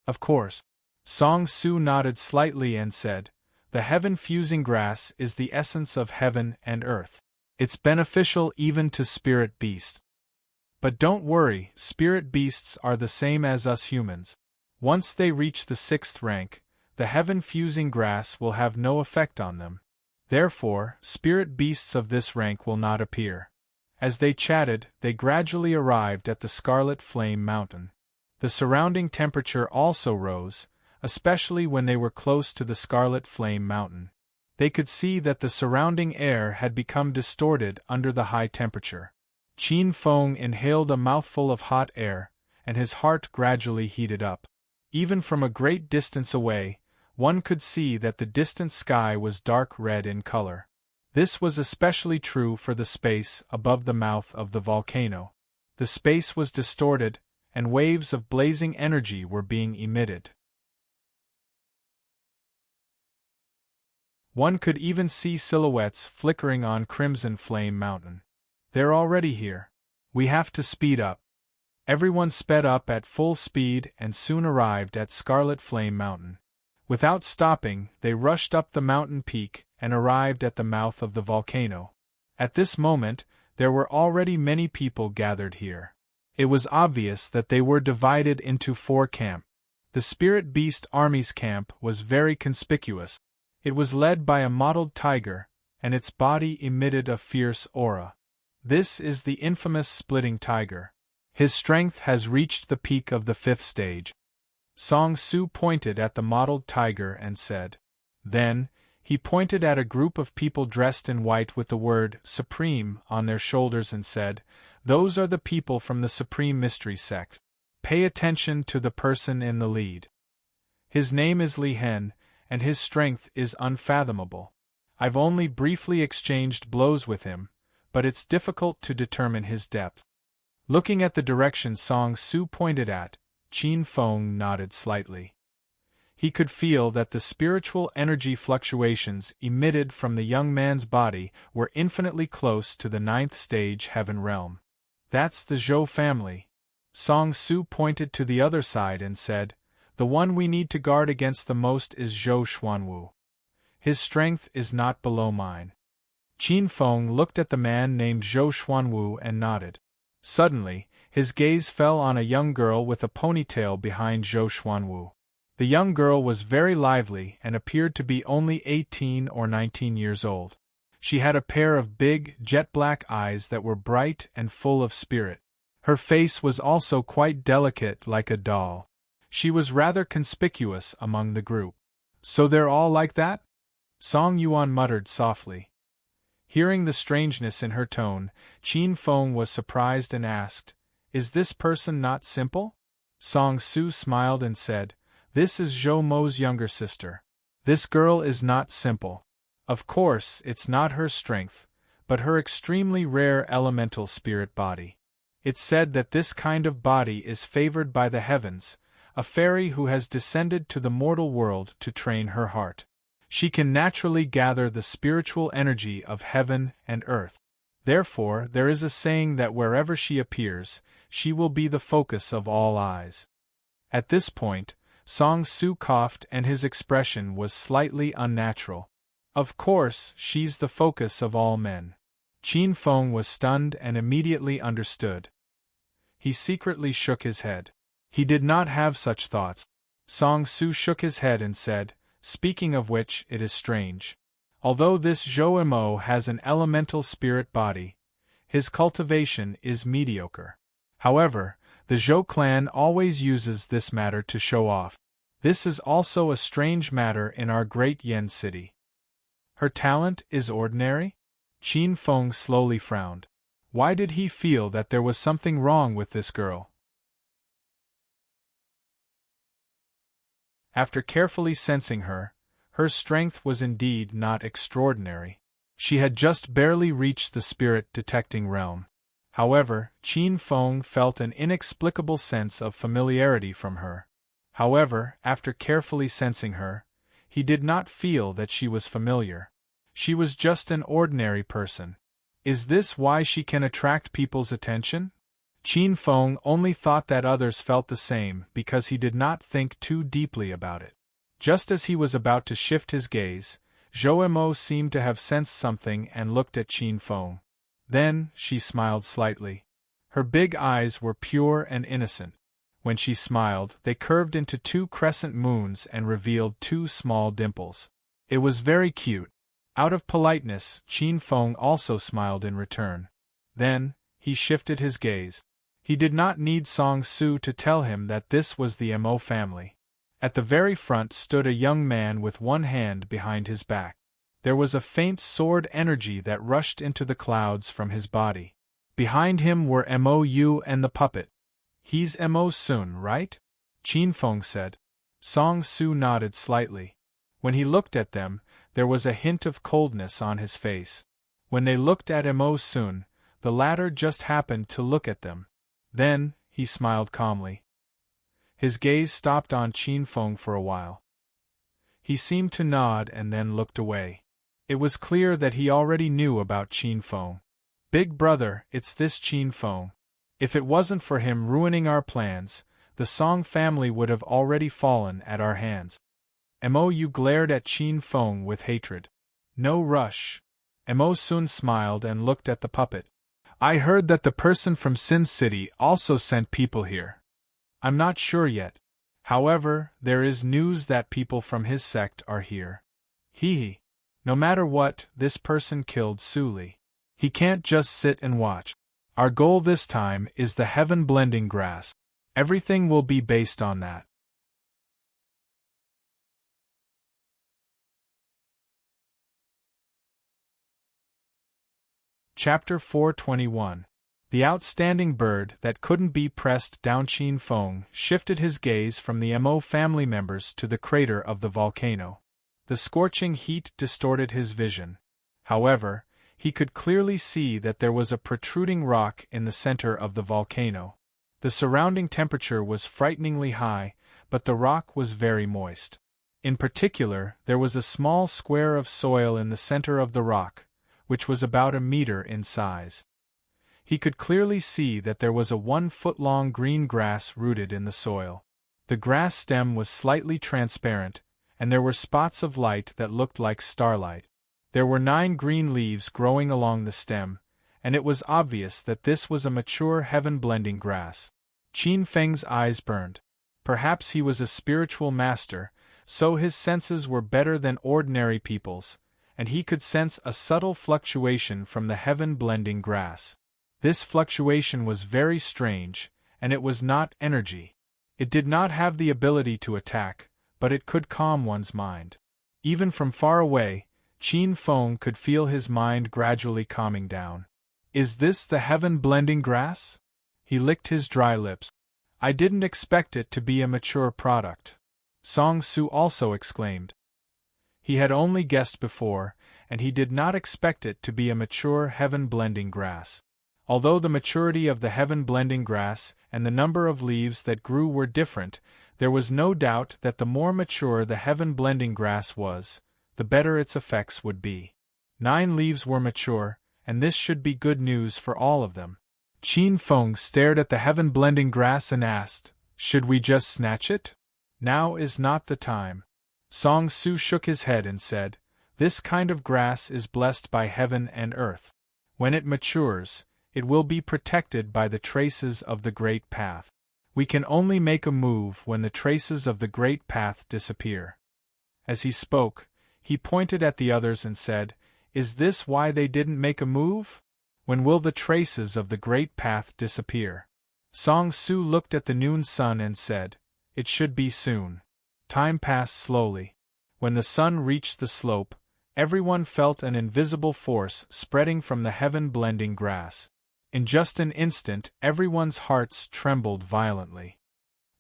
Of course. Song Su nodded slightly and said, the heaven-fusing grass is the essence of heaven and earth. It's beneficial even to spirit beasts. But don't worry, spirit beasts are the same as us humans. Once they reach the 6th rank, the heaven-fusing grass will have no effect on them. Therefore, spirit beasts of this rank will not appear. As they chatted, they gradually arrived at the Scarlet Flame Mountain. The surrounding temperature also rose, especially when they were close to the Scarlet Flame Mountain. They could see that the surrounding air had become distorted under the high temperature. Qin Feng inhaled a mouthful of hot air, and his heart gradually heated up. Even from a great distance away, one could see that the distant sky was dark red in color. This was especially true for the space above the mouth of the volcano. The space was distorted, and waves of blazing energy were being emitted. One could even see silhouettes flickering on Crimson Flame Mountain. They're already here. We have to speed up. Everyone sped up at full speed and soon arrived at Scarlet Flame Mountain. Without stopping, they rushed up the mountain peak and arrived at the mouth of the volcano. At this moment, there were already many people gathered here. It was obvious that they were divided into 4 camps. The Spirit Beast Army's camp was very conspicuous. It was led by a mottled tiger, and its body emitted a fierce aura. This is the infamous Splitting Tiger. His strength has reached the peak of the 5th stage. Song Su pointed at the mottled tiger and said. Then, he pointed at a group of people dressed in white with the word Supreme on their shoulders and said, those are the people from the Supreme Mystery Sect. Pay attention to the person in the lead. His name is Li Hen, and his strength is unfathomable. I've only briefly exchanged blows with him, but it's difficult to determine his depth. Looking at the direction Song Su pointed at, Qin Feng nodded slightly. He could feel that the spiritual energy fluctuations emitted from the young man's body were infinitely close to the 9th stage heaven realm. That's the Zhou family. Song Su pointed to the other side and said, the one we need to guard against the most is Zhou Xuanwu. His strength is not below mine. Qin Feng looked at the man named Zhou Xuanwu and nodded. Suddenly, his gaze fell on a young girl with a ponytail behind Zhou Xuanwu. The young girl was very lively and appeared to be only 18 or 19 years old. She had a pair of big, jet-black eyes that were bright and full of spirit. Her face was also quite delicate like a doll. She was rather conspicuous among the group. "So they're all like that?" Song Yuan muttered softly. Hearing the strangeness in her tone, Qin Feng was surprised and asked, "Is this person not simple?" Song Su smiled and said, "This is Zhou Mo's younger sister. This girl is not simple. Of course, it's not her strength, but her extremely rare elemental spirit body. It's said that this kind of body is favored by the heavens, a fairy who has descended to the mortal world to train her heart. She can naturally gather the spiritual energy of heaven and earth. Therefore, there is a saying that wherever she appears, she will be the focus of all eyes." At this point, Song Su coughed and his expression was slightly unnatural. "Of course, she's the focus of all men." Qin Feng was stunned and immediately understood. He secretly shook his head. He did not have such thoughts. Song Su shook his head and said, "Speaking of which, it is strange. Although this Zhou Mo has an elemental spirit body, his cultivation is mediocre. However, the Zhou clan always uses this matter to show off. This is also a strange matter in our great Yen city." "Her talent is ordinary?" Qin Feng slowly frowned. Why did he feel that there was something wrong with this girl? After carefully sensing her strength was indeed not extraordinary. She had just barely reached the spirit-detecting realm. However, Qin Feng felt an inexplicable sense of familiarity from her. However, after carefully sensing her, he did not feel that she was familiar. She was just an ordinary person. Is this why she can attract people's attention? Qin Feng only thought that others felt the same because he did not think too deeply about it. Just as he was about to shift his gaze, Zhou Mo seemed to have sensed something and looked at Qin Feng. Then, she smiled slightly. Her big eyes were pure and innocent. When she smiled, they curved into two crescent moons and revealed two small dimples. It was very cute. Out of politeness, Qin Feng also smiled in return. Then, he shifted his gaze. He did not need Song Su to tell him that this was the Mo family. At the very front stood a young man with one hand behind his back. There was a faint sword energy that rushed into the clouds from his body. Behind him were Mo Yu and the puppet. "He's Mo Sun, right?" Qin Feng said. Song Su nodded slightly. When he looked at them, there was a hint of coldness on his face. When they looked at Mo Sun, the latter just happened to look at them. Then, he smiled calmly. His gaze stopped on Qin Feng for a while. He seemed to nod and then looked away. It was clear that he already knew about Qin Feng. "Big brother, it's this Qin Feng. If it wasn't for him ruining our plans, the Song family would have already fallen at our hands." Mo Yu glared at Qin Feng with hatred. "No rush." Mo Sun smiled and looked at the puppet. "I heard that the person from Sin City also sent people here. I'm not sure yet. However, there is news that people from his sect are here. Hee. No matter what, this person killed Su Li. He can't just sit and watch. Our goal this time is the heaven-blending grass. Everything will be based on that." Chapter 421. The outstanding bird that couldn't be pressed down. Qin Feng shifted his gaze from the Mo family members to the crater of the volcano. The scorching heat distorted his vision. However, he could clearly see that there was a protruding rock in the center of the volcano. The surrounding temperature was frighteningly high, but the rock was very moist. In particular, there was a small square of soil in the center of the rock, which was about a meter in size. He could clearly see that there was a 1-foot-long green grass rooted in the soil. The grass stem was slightly transparent, and there were spots of light that looked like starlight. There were 9 green leaves growing along the stem, and it was obvious that this was a mature heaven-blending grass. Qin Feng's eyes burned. Perhaps he was a spiritual master, so his senses were better than ordinary people's, and he could sense a subtle fluctuation from the heaven-blending grass. This fluctuation was very strange, and it was not energy. It did not have the ability to attack, but it could calm one's mind. Even from far away, Qin Feng could feel his mind gradually calming down. Is this the heaven-blending grass? He licked his dry lips. I didn't expect it to be a mature product. Song Su also exclaimed. He had only guessed before, and he did not expect it to be a mature heaven-blending grass. Although the maturity of the heaven-blending grass and the number of leaves that grew were different, there was no doubt that the more mature the heaven-blending grass was, the better its effects would be. 9 leaves were mature, and this should be good news for all of them. Qin Feng stared at the heaven-blending grass and asked, "Should we just snatch it? Now is not the time." Song Su shook his head and said, "This kind of grass is blessed by heaven and earth. When it matures, it will be protected by the traces of the Great Path. We can only make a move when the traces of the Great Path disappear." As he spoke, he pointed at the others and said, "Is this why they didn't make a move? When will the traces of the Great Path disappear?" Song Su looked at the noon sun and said, "It should be soon." Time passed slowly. When the sun reached the slope, everyone felt an invisible force spreading from the heaven-blending grass. In just an instant, everyone's hearts trembled violently.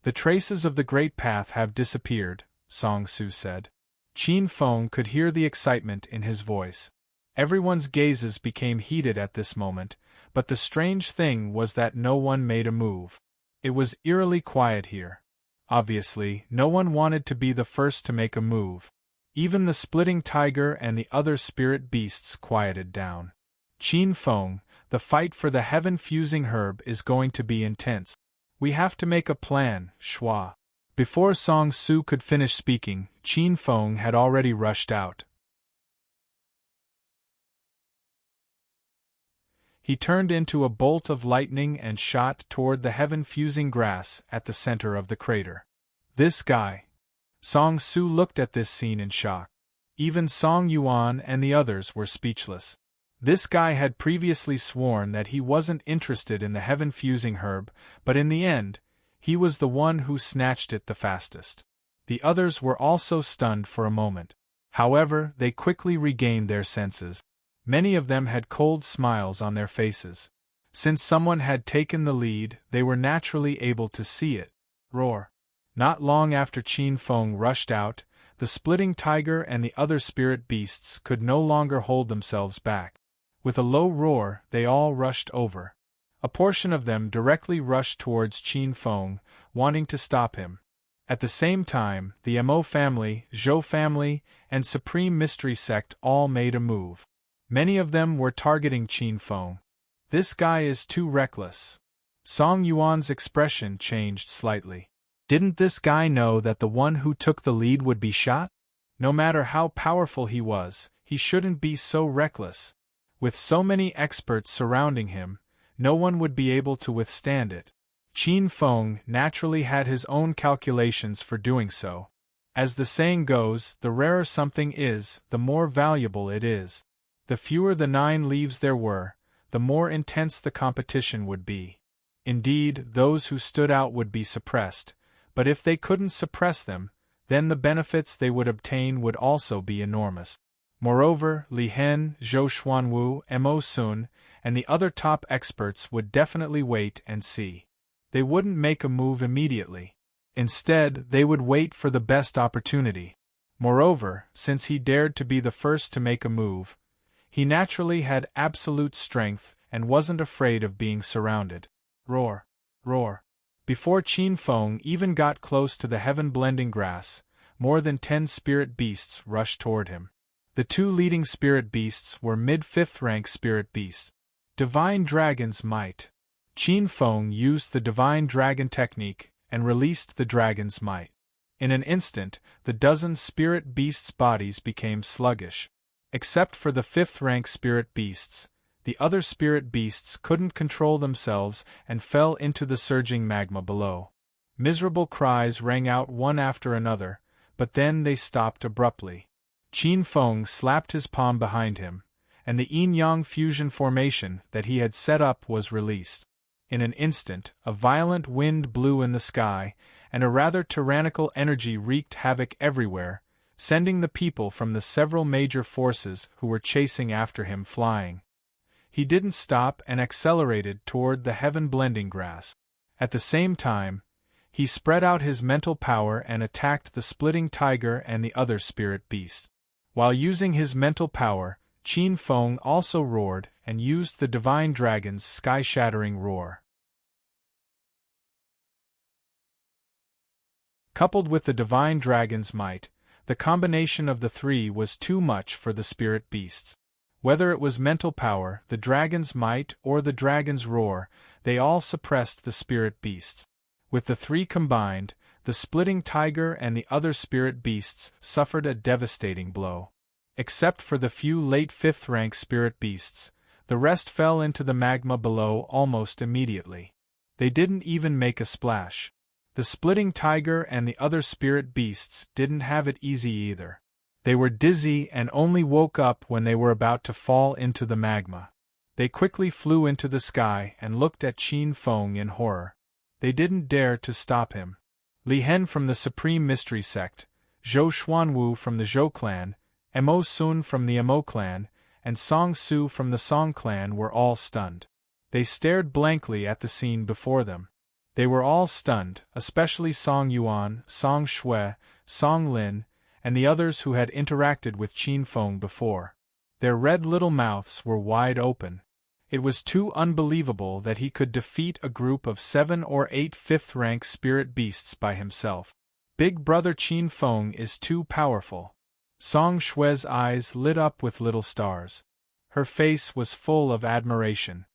"The traces of the Great Path have disappeared," Song Su said. Qin Feng could hear the excitement in his voice. Everyone's gazes became heated at this moment, but the strange thing was that no one made a move. It was eerily quiet here. Obviously, no one wanted to be the first to make a move. Even the splitting tiger and the other spirit beasts quieted down. "Qin Feng, the fight for the heaven-fusing herb is going to be intense. We have to make a plan, Schwa." Before Song Su could finish speaking, Qin Feng had already rushed out. He turned into a bolt of lightning and shot toward the heaven-fusing grass at the center of the crater. "This guy." Song Su looked at this scene in shock. Even Song Yuan and the others were speechless. This guy had previously sworn that he wasn't interested in the heaven-fusing herb, but in the end, he was the one who snatched it the fastest. The others were also stunned for a moment. However, they quickly regained their senses. Many of them had cold smiles on their faces. Since someone had taken the lead, they were naturally able to see it. Roar. Not long after Qin Feng rushed out, the splitting tiger and the other spirit beasts could no longer hold themselves back. With a low roar, they all rushed over. A portion of them directly rushed towards Qin Feng, wanting to stop him. At the same time, the Mo family, Zhou family, and Supreme Mystery Sect all made a move. Many of them were targeting Qin Feng. "This guy is too reckless." Song Yuan's expression changed slightly. Didn't this guy know that the one who took the lead would be shot? No matter how powerful he was, he shouldn't be so reckless. With so many experts surrounding him, no one would be able to withstand it. Qin Feng naturally had his own calculations for doing so. As the saying goes, the rarer something is, the more valuable it is. The fewer the 9 leaves there were, the more intense the competition would be. Indeed, those who stood out would be suppressed, but if they couldn't suppress them, then the benefits they would obtain would also be enormous. Moreover, Li Hen, Zhou Xuanwu, Mo Sun, and the other top experts would definitely wait and see. They wouldn't make a move immediately. Instead, they would wait for the best opportunity. Moreover, since he dared to be the first to make a move, he naturally had absolute strength and wasn't afraid of being surrounded. Roar! Roar! Before Qin Feng even got close to the heaven-blending grass, more than 10 spirit beasts rushed toward him. The 2 leading spirit beasts were mid-5th rank spirit beasts. Divine Dragon's Might. Qin Feng used the Divine Dragon technique and released the dragon's might. In an instant, the dozen spirit beasts' bodies became sluggish. Except for the fifth-rank spirit beasts, the other spirit beasts couldn't control themselves and fell into the surging magma below. Miserable cries rang out one after another, but then they stopped abruptly. Qin Feng slapped his palm behind him, and the yin-yang fusion formation that he had set up was released. In an instant, a violent wind blew in the sky, and a rather tyrannical energy wreaked havoc everywhere, sending the people from the several major forces who were chasing after him flying. He didn't stop and accelerated toward the heaven-blending grass. At the same time, he spread out his mental power and attacked the splitting tiger and the other spirit beasts. While using his mental power, Qin Feng also roared and used the divine dragon's sky-shattering roar. Coupled with the divine dragon's might, the combination of the three was too much for the spirit beasts. Whether it was mental power, the dragon's might, or the dragon's roar, they all suppressed the spirit beasts. With the three combined, the splitting tiger and the other spirit beasts suffered a devastating blow. Except for the few late fifth-rank spirit beasts, the rest fell into the magma below almost immediately. They didn't even make a splash. The splitting tiger and the other spirit beasts didn't have it easy either. They were dizzy and only woke up when they were about to fall into the magma. They quickly flew into the sky and looked at Qin Feng in horror. They didn't dare to stop him. Li Hen from the Supreme Mystery Sect, Zhou Xuanwu from the Zhou clan, Mo Sun from the Mo clan, and Song Su from the Song clan were all stunned. They stared blankly at the scene before them. They were all stunned, especially Song Yuan, Song Shui, Song Lin, and the others who had interacted with Qin Feng before. Their red little mouths were wide open. It was too unbelievable that he could defeat a group of 7 or 8 fifth-rank spirit beasts by himself. Big brother Qin Feng is too powerful. Song Shui's eyes lit up with little stars. Her face was full of admiration.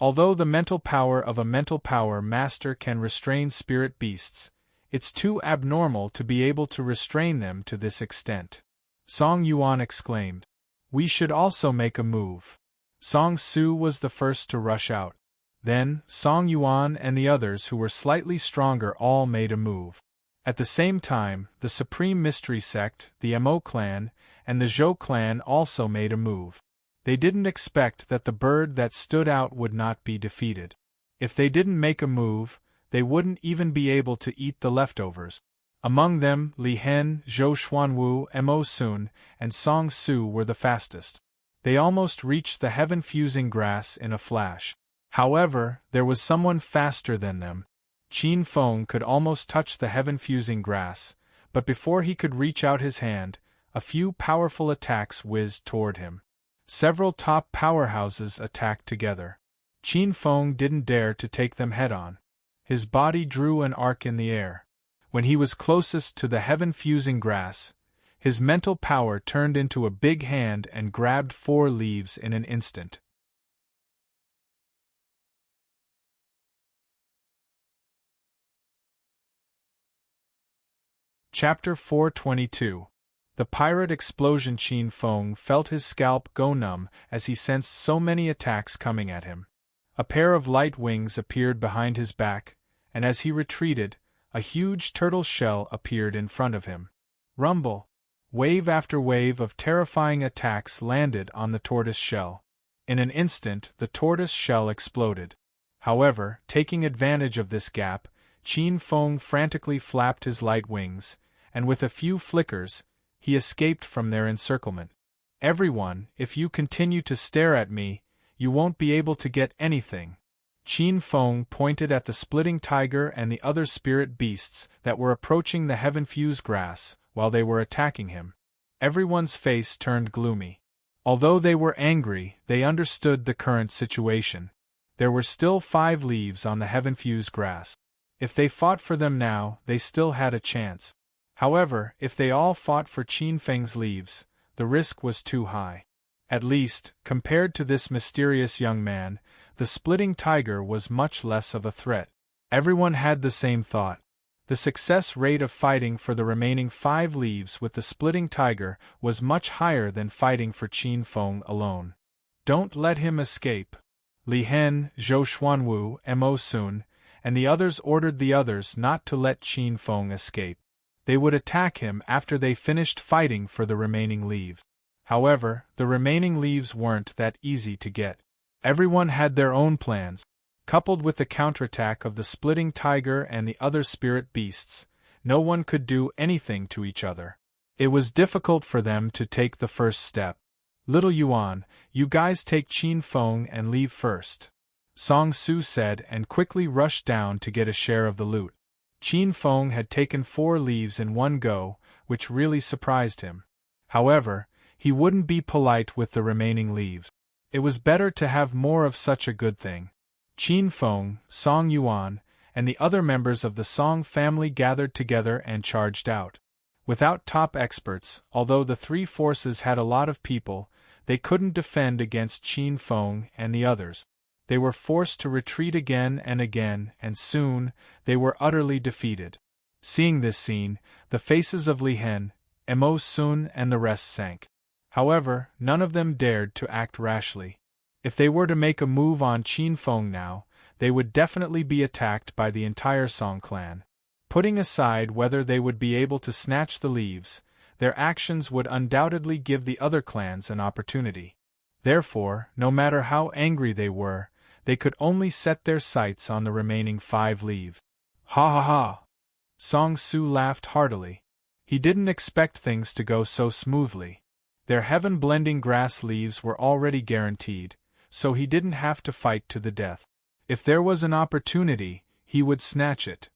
Although the mental power of a mental power master can restrain spirit beasts, it's too abnormal to be able to restrain them to this extent. Song Yuan exclaimed. We should also make a move. Song Su was the first to rush out. Then, Song Yuan and the others who were slightly stronger all made a move. At the same time, the Supreme Mystery Sect, the Mo clan, and the Zhou clan also made a move. They didn't expect that the bird that stood out would not be defeated. If they didn't make a move, they wouldn't even be able to eat the leftovers. Among them, Li Hen, Zhou Xuanwu, Mo Sun, and Song Su were the fastest. They almost reached the heaven-fusing grass in a flash. However, there was someone faster than them. Qin Feng could almost touch the heaven-fusing grass, but before he could reach out his hand, a few powerful attacks whizzed toward him. Several top powerhouses attacked together. Qin Feng didn't dare to take them head-on. His body drew an arc in the air. When he was closest to the heaven-fusing grass, his mental power turned into a big hand and grabbed 4 leaves in an instant. Chapter 422. The pirate explosion. Qin Feng felt his scalp go numb as he sensed so many attacks coming at him. A pair of light wings appeared behind his back, and as he retreated, a huge turtle shell appeared in front of him. Rumble! Wave after wave of terrifying attacks landed on the tortoise shell. In an instant, the tortoise shell exploded. However, taking advantage of this gap, Qin Feng frantically flapped his light wings, and with a few flickers, he escaped from their encirclement. Everyone, if you continue to stare at me, you won't be able to get anything. Qin Feng pointed at the splitting tiger and the other spirit beasts that were approaching the heaven-fused grass while they were attacking him. Everyone's face turned gloomy. Although they were angry, they understood the current situation. There were still 5 leaves on the heaven-fused grass. If they fought for them now, they still had a chance. However, if they all fought for Qin Feng's leaves, the risk was too high. At least, compared to this mysterious young man, the splitting tiger was much less of a threat. Everyone had the same thought. The success rate of fighting for the remaining 5 leaves with the splitting tiger was much higher than fighting for Qin Feng alone. Don't let him escape. Li Hen, Zhou Xuanwu, Mo Sun, and the others ordered the others not to let Qin Feng escape. They would attack him after they finished fighting for the remaining leave. However, the remaining leaves weren't that easy to get. Everyone had their own plans. Coupled with the counterattack of the splitting tiger and the other spirit beasts, no one could do anything to each other. It was difficult for them to take the first step. Little Yuan, you guys take Qin Feng and leave first, Song Su said and quickly rushed down to get a share of the loot. Qin Feng had taken 4 leaves in one go, which really surprised him. However, he wouldn't be polite with the remaining leaves. It was better to have more of such a good thing. Qin Feng, Song Yuan, and the other members of the Song family gathered together and charged out. Without top experts, although the 3 forces had a lot of people, they couldn't defend against Qin Feng and the others. They were forced to retreat again, and soon, they were utterly defeated. Seeing this scene, the faces of Li Hen, Mo Sun and the rest sank. However, none of them dared to act rashly. If they were to make a move on Qin Feng now, they would definitely be attacked by the entire Song clan. Putting aside whether they would be able to snatch the leaves, their actions would undoubtedly give the other clans an opportunity. Therefore, no matter how angry they were, they could only set their sights on the remaining 5 leaves. Ha ha ha! Song Su laughed heartily. He didn't expect things to go so smoothly. Their heaven-blending grass leaves were already guaranteed, so he didn't have to fight to the death. If there was an opportunity, he would snatch it.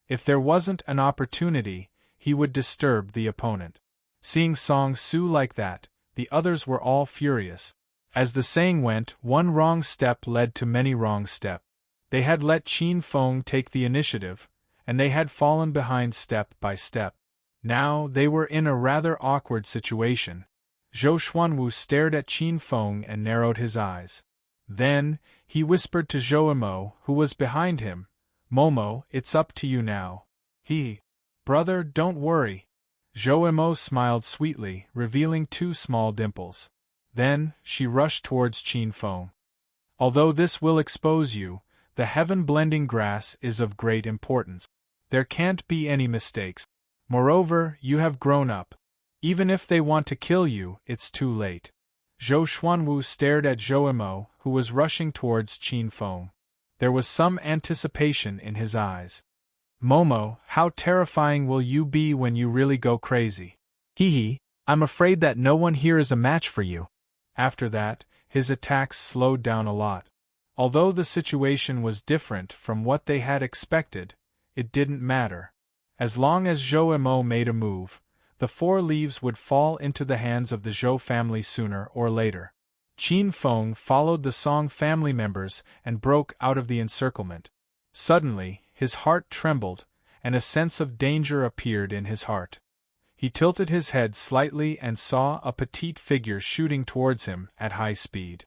If there wasn't an opportunity, he would disturb the opponent. Seeing Song Su like that, the others were all furious. As the saying went, one wrong step led to many wrong steps. They had let Qin Feng take the initiative, and they had fallen behind step by step. Now they were in a rather awkward situation. Zhou Xuanwu stared at Qin Feng and narrowed his eyes. Then, he whispered to Zhou Mo, who was behind him, "Momo, it's up to you now." Brother, don't worry." Zhou Mo smiled sweetly, revealing 2 small dimples. Then, she rushed towards Qin Feng. "Although this will expose you, the heaven-blending grass is of great importance. There can't be any mistakes. Moreover, you have grown up. Even if they want to kill you, it's too late." Zhou Xuanwu stared at Zhou Mo, who was rushing towards Qin Feng. There was some anticipation in his eyes. "Momo, how terrifying will you be when you really go crazy?" "I'm afraid that no one here is a match for you." After that, his attacks slowed down a lot. Although the situation was different from what they had expected, it didn't matter. As long as Zhou Mo made a move, the 4 leaves would fall into the hands of the Zhou family sooner or later. Qin Feng followed the Song family members and broke out of the encirclement. Suddenly, his heart trembled, and a sense of danger appeared in his heart. He tilted his head slightly and saw a petite figure shooting towards him at high speed.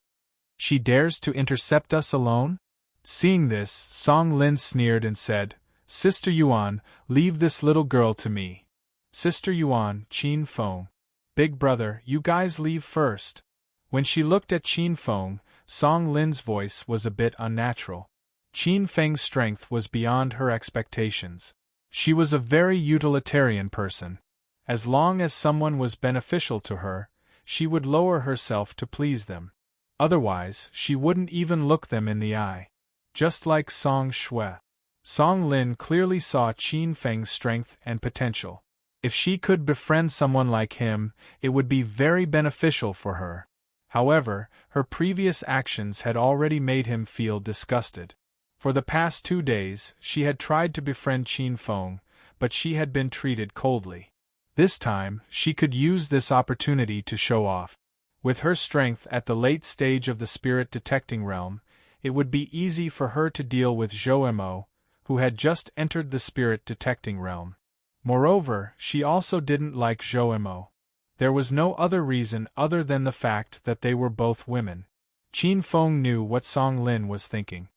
"She dares to intercept us alone?" Seeing this, Song Lin sneered and said, "Sister Yuan, leave this little girl to me." "Sister Yuan, Qin Feng. Big brother, you guys leave first." When she looked at Qin Feng, Song Lin's voice was a bit unnatural. Qin Feng's strength was beyond her expectations. She was a very utilitarian person. As long as someone was beneficial to her, she would lower herself to please them. Otherwise, she wouldn't even look them in the eye. Just like Song Shui. Song Lin clearly saw Qin Feng's strength and potential. If she could befriend someone like him, it would be very beneficial for her. However, her previous actions had already made him feel disgusted. For the past 2 days, she had tried to befriend Qin Feng, but she had been treated coldly. This time, she could use this opportunity to show off. With her strength at the late stage of the spirit detecting realm, it would be easy for her to deal with Zhou Mo, who had just entered the spirit detecting realm. Moreover, she also didn't like Zhou Mo. There was no other reason other than the fact that they were both women. Qin Feng knew what Song Lin was thinking.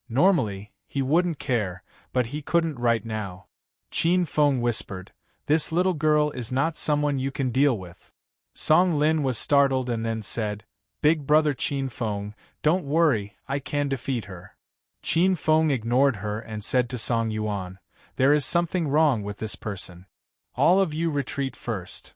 Normally, he wouldn't care, but he couldn't right now. Qin Feng whispered, "This little girl is not someone you can deal with." Song Lin was startled and then said, "Big brother Qin Feng, don't worry, I can defeat her." Qin Feng ignored her and said to Song Yuan, "There is something wrong with this person. All of you retreat first."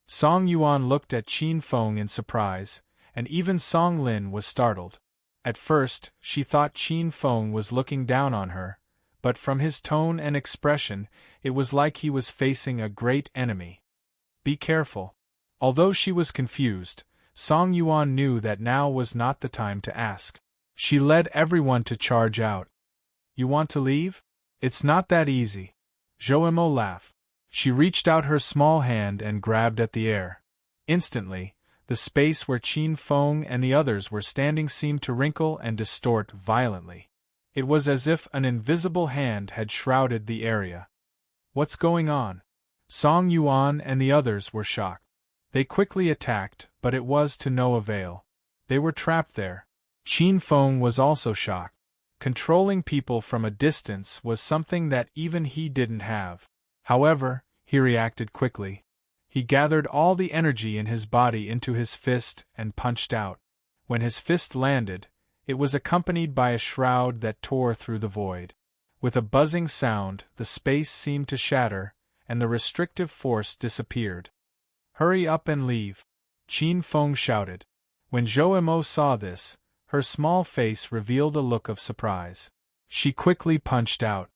Song Yuan looked at Qin Feng in surprise, and even Song Lin was startled. At first, she thought Qin Feng was looking down on her, but from his tone and expression, it was like he was facing a great enemy. "Be careful." Although she was confused, Song Yuan knew that now was not the time to ask. She led everyone to charge out. "You want to leave? It's not that easy." Zhou Mo laughed. She reached out her small hand and grabbed at the air. Instantly, the space where Qin Feng and the others were standing seemed to wrinkle and distort violently. It was as if an invisible hand had shrouded the area. "What's going on?" Song Yuan and the others were shocked. They quickly attacked, but it was to no avail. They were trapped there. Qin Feng was also shocked. Controlling people from a distance was something that even he didn't have. However, he reacted quickly. He gathered all the energy in his body into his fist and punched out. When his fist landed, it was accompanied by a shroud that tore through the void. With a buzzing sound, the space seemed to shatter, and the restrictive force disappeared. "Hurry up and leave," Qin Feng shouted. When Zhou Mo saw this, her small face revealed a look of surprise. She quickly punched out.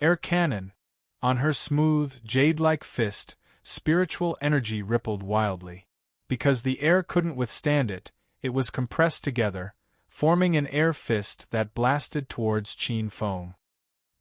Air cannon! On her smooth, jade-like fist, spiritual energy rippled wildly. Because the air couldn't withstand it, it was compressed together, forming an air fist that blasted towards Qin Feng.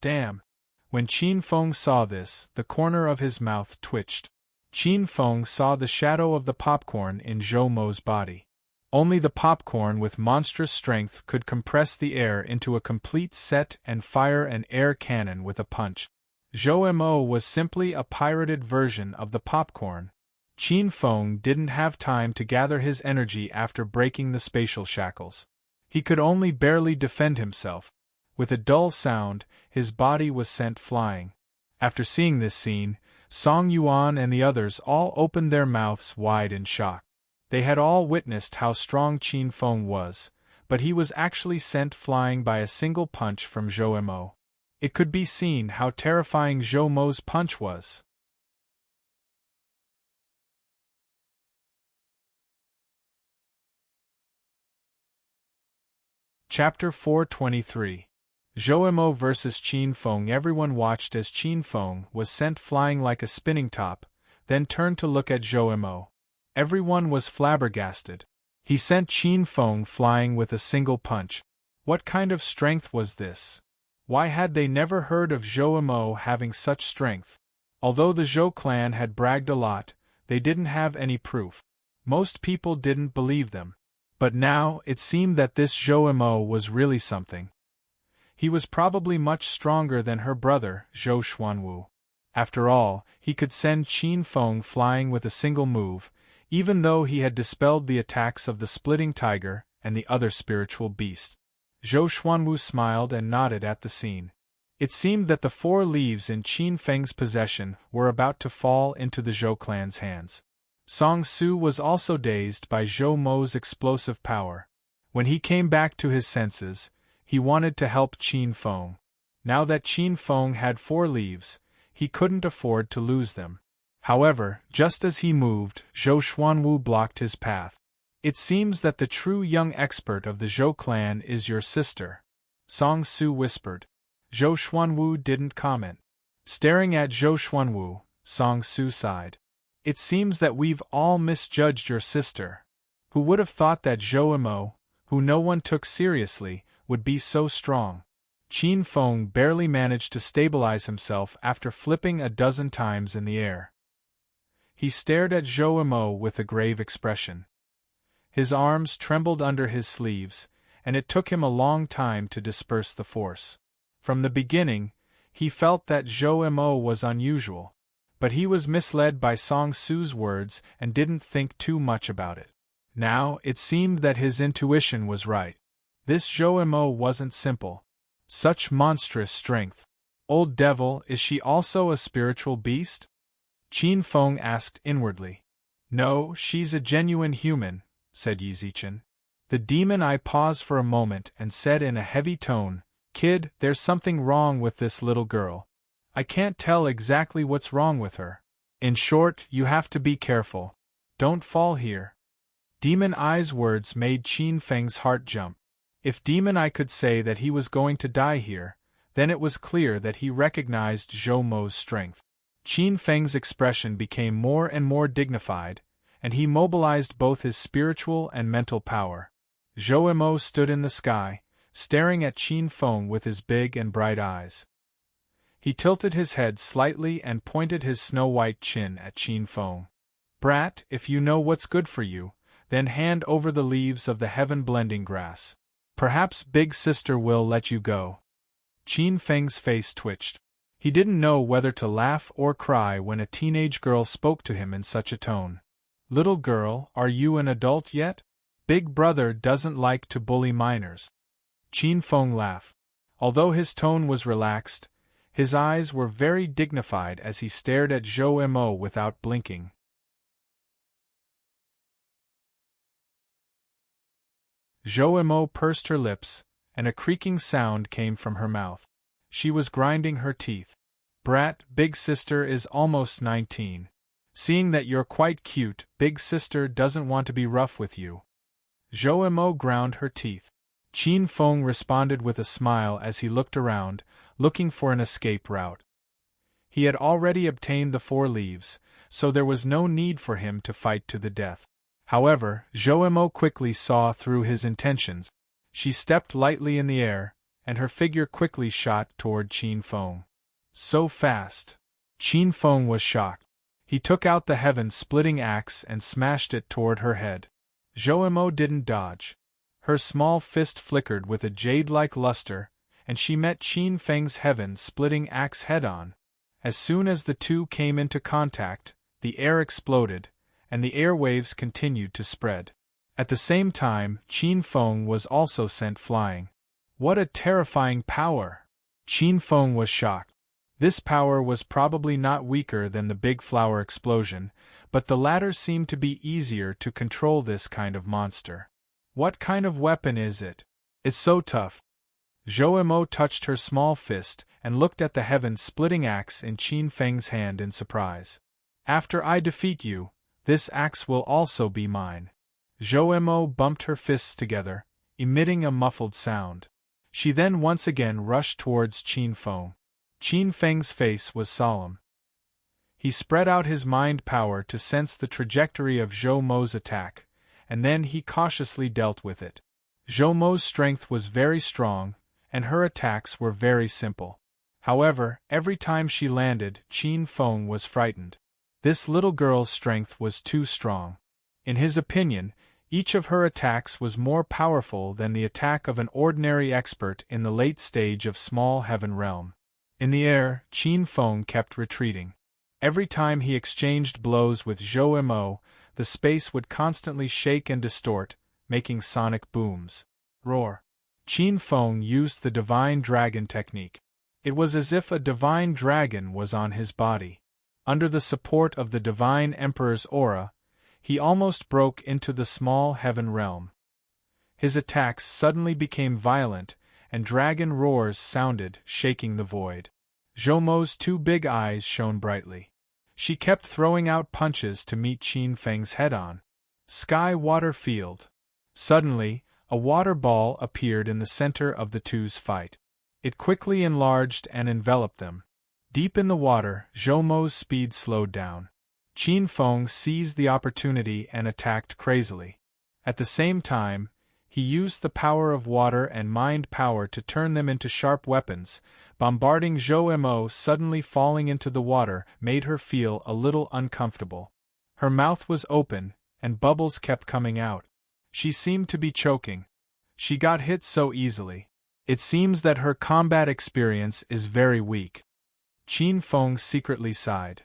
Damn! When Qin Feng saw this, the corner of his mouth twitched. Qin Feng saw the shadow of the popcorn in Zhou Mo's body. Only the popcorn with monstrous strength could compress the air into a complete set and fire an air cannon with a punch. Zhou Mo was simply a pirated version of the popcorn. Qin Feng didn't have time to gather his energy after breaking the spatial shackles. He could only barely defend himself. With a dull sound, his body was sent flying. After seeing this scene, Song Yuan and the others all opened their mouths wide in shock. They had all witnessed how strong Qin Feng was, but he was actually sent flying by a single punch from Zhou Mo. It could be seen how terrifying Zhou Mo's punch was. Chapter 423. Zhou Mo vs. Qin Feng. Everyone watched as Qin Feng was sent flying like a spinning top, then turned to look at Zhou Mo. Everyone was flabbergasted. He sent Qin Feng flying with a single punch. What kind of strength was this? Why had they never heard of Zhou Mo having such strength? Although the Zhou clan had bragged a lot, they didn't have any proof. Most people didn't believe them. But now, it seemed that this Zhou Mo was really something. He was probably much stronger than her brother, Zhou Xuanwu. After all, he could send Qin Feng flying with a single move, even though he had dispelled the attacks of the splitting tiger and the other spiritual beast. Zhou Xuanwu smiled and nodded at the scene. It seemed that the 4 leaves in Qin Feng's possession were about to fall into the Zhou clan's hands. Song Su was also dazed by Zhou Mo's explosive power. When he came back to his senses, he wanted to help Qin Feng. Now that Qin Feng had 4 leaves, he couldn't afford to lose them. However, just as he moved, Zhou Xuanwu blocked his path. "It seems that the true young expert of the Zhou clan is your sister," Song Su whispered. Zhou Xuanwu didn't comment. Staring at Zhou Xuanwu, Song Su sighed. "It seems that we've all misjudged your sister. Who would have thought that Zhou Mo, who no one took seriously, would be so strong?" Qin Feng barely managed to stabilize himself after flipping a dozen times in the air. He stared at Zhou Mo with a grave expression. His arms trembled under his sleeves, and it took him a long time to disperse the force. From the beginning, he felt that Zhou Mo was unusual, but he was misled by Song Su's words and didn't think too much about it. Now, it seemed that his intuition was right. This Zhou Mo wasn't simple. Such monstrous strength. Old devil, is she also a spiritual beast? Qin Feng asked inwardly. No, she's a genuine human, said Yi Zichen. The demon eye paused for a moment and said in a heavy tone, Kid, there's something wrong with this little girl. I can't tell exactly what's wrong with her. In short, you have to be careful. Don't fall here. Demon Eye's words made Qin Feng's heart jump. If Demon Eye could say that he was going to die here, then it was clear that he recognized Zhou Mo's strength. Qin Feng's expression became more and more dignified, and he mobilized both his spiritual and mental power. Zhou Mo stood in the sky, staring at Qin Feng with his big and bright eyes. He tilted his head slightly and pointed his snow-white chin at Qin Feng. Brat, if you know what's good for you, then hand over the leaves of the heaven-blending grass. Perhaps Big Sister will let you go. Qin Feng's face twitched. He didn't know whether to laugh or cry when a teenage girl spoke to him in such a tone. Little girl, are you an adult yet? Big brother doesn't like to bully minors. Qin Feng laughed. Although his tone was relaxed, his eyes were very dignified as he stared at Zhou Mo without blinking. Zhou Mo pursed her lips, and a creaking sound came from her mouth. She was grinding her teeth. Brat, Big Sister is almost 19. Seeing that you're quite cute, Big Sister doesn't want to be rough with you. Zhou Mo ground her teeth. Qin Feng responded with a smile as he looked around, looking for an escape route. He had already obtained the 4 leaves, so there was no need for him to fight to the death. However, Zhou Mo quickly saw through his intentions. She stepped lightly in the air, and her figure quickly shot toward Qin Feng. So fast! Qin Feng was shocked. He took out the heaven-splitting axe and smashed it toward her head. Zhou Mo didn't dodge. Her small fist flickered with a jade-like luster, and she met Qin Feng's heaven-splitting axe head-on. As soon as the two came into contact, the air exploded, and the airwaves continued to spread. At the same time, Qin Feng was also sent flying. What a terrifying power! Qin Feng was shocked. This power was probably not weaker than the big flower explosion, but the latter seemed to be easier to control this kind of monster. What kind of weapon is it? It's so tough. Zhou Mo touched her small fist and looked at the heaven-splitting axe in Qin Feng's hand in surprise. After I defeat you, this axe will also be mine. Zhou Mo bumped her fists together, emitting a muffled sound. She then once again rushed towards Qin Feng. Qin Feng's face was solemn. He spread out his mind power to sense the trajectory of Zhou Mo's attack, and then he cautiously dealt with it. Zhou Mo's strength was very strong, and her attacks were very simple. However, every time she landed, Qin Feng was frightened. This little girl's strength was too strong. In his opinion, each of her attacks was more powerful than the attack of an ordinary expert in the late stage of Small Heaven Realm. In the air, Qin Feng kept retreating. Every time he exchanged blows with Zhou Mo, the space would constantly shake and distort, making sonic booms. Roar! Qin Feng used the Divine Dragon technique. It was as if a divine dragon was on his body. Under the support of the Divine Emperor's aura, he almost broke into the Small Heaven Realm. His attacks suddenly became violent, and dragon roars sounded, shaking the void. Zhou Mo's 2 big eyes shone brightly. She kept throwing out punches to meet Qin Feng's head-on. Sky Water Field. Suddenly, a water ball appeared in the center of the two's fight. It quickly enlarged and enveloped them. Deep in the water, Zhou Mo's speed slowed down. Qin Feng seized the opportunity and attacked crazily. At the same time, he used the power of water and mind power to turn them into sharp weapons. Bombarding Zhou Mo suddenly falling into the water made her feel a little uncomfortable. Her mouth was open, and bubbles kept coming out. She seemed to be choking. She got hit so easily. It seems that her combat experience is very weak. Qin Feng secretly sighed.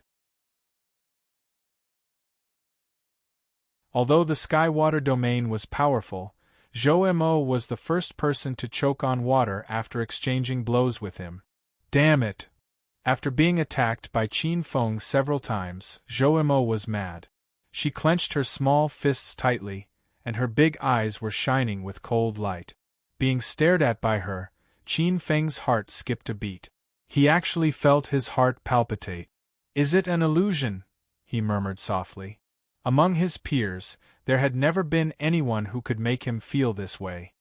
Although the sky-water domain was powerful, Zhou Mo was the first person to choke on water after exchanging blows with him. Damn it! After being attacked by Qin Feng several times, Zhou Mo was mad. She clenched her small fists tightly, and her big eyes were shining with cold light. Being stared at by her, Qin Feng's heart skipped a beat. He actually felt his heart palpitate. "Is it an illusion?" he murmured softly. Among his peers, there had never been anyone who could make him feel this way.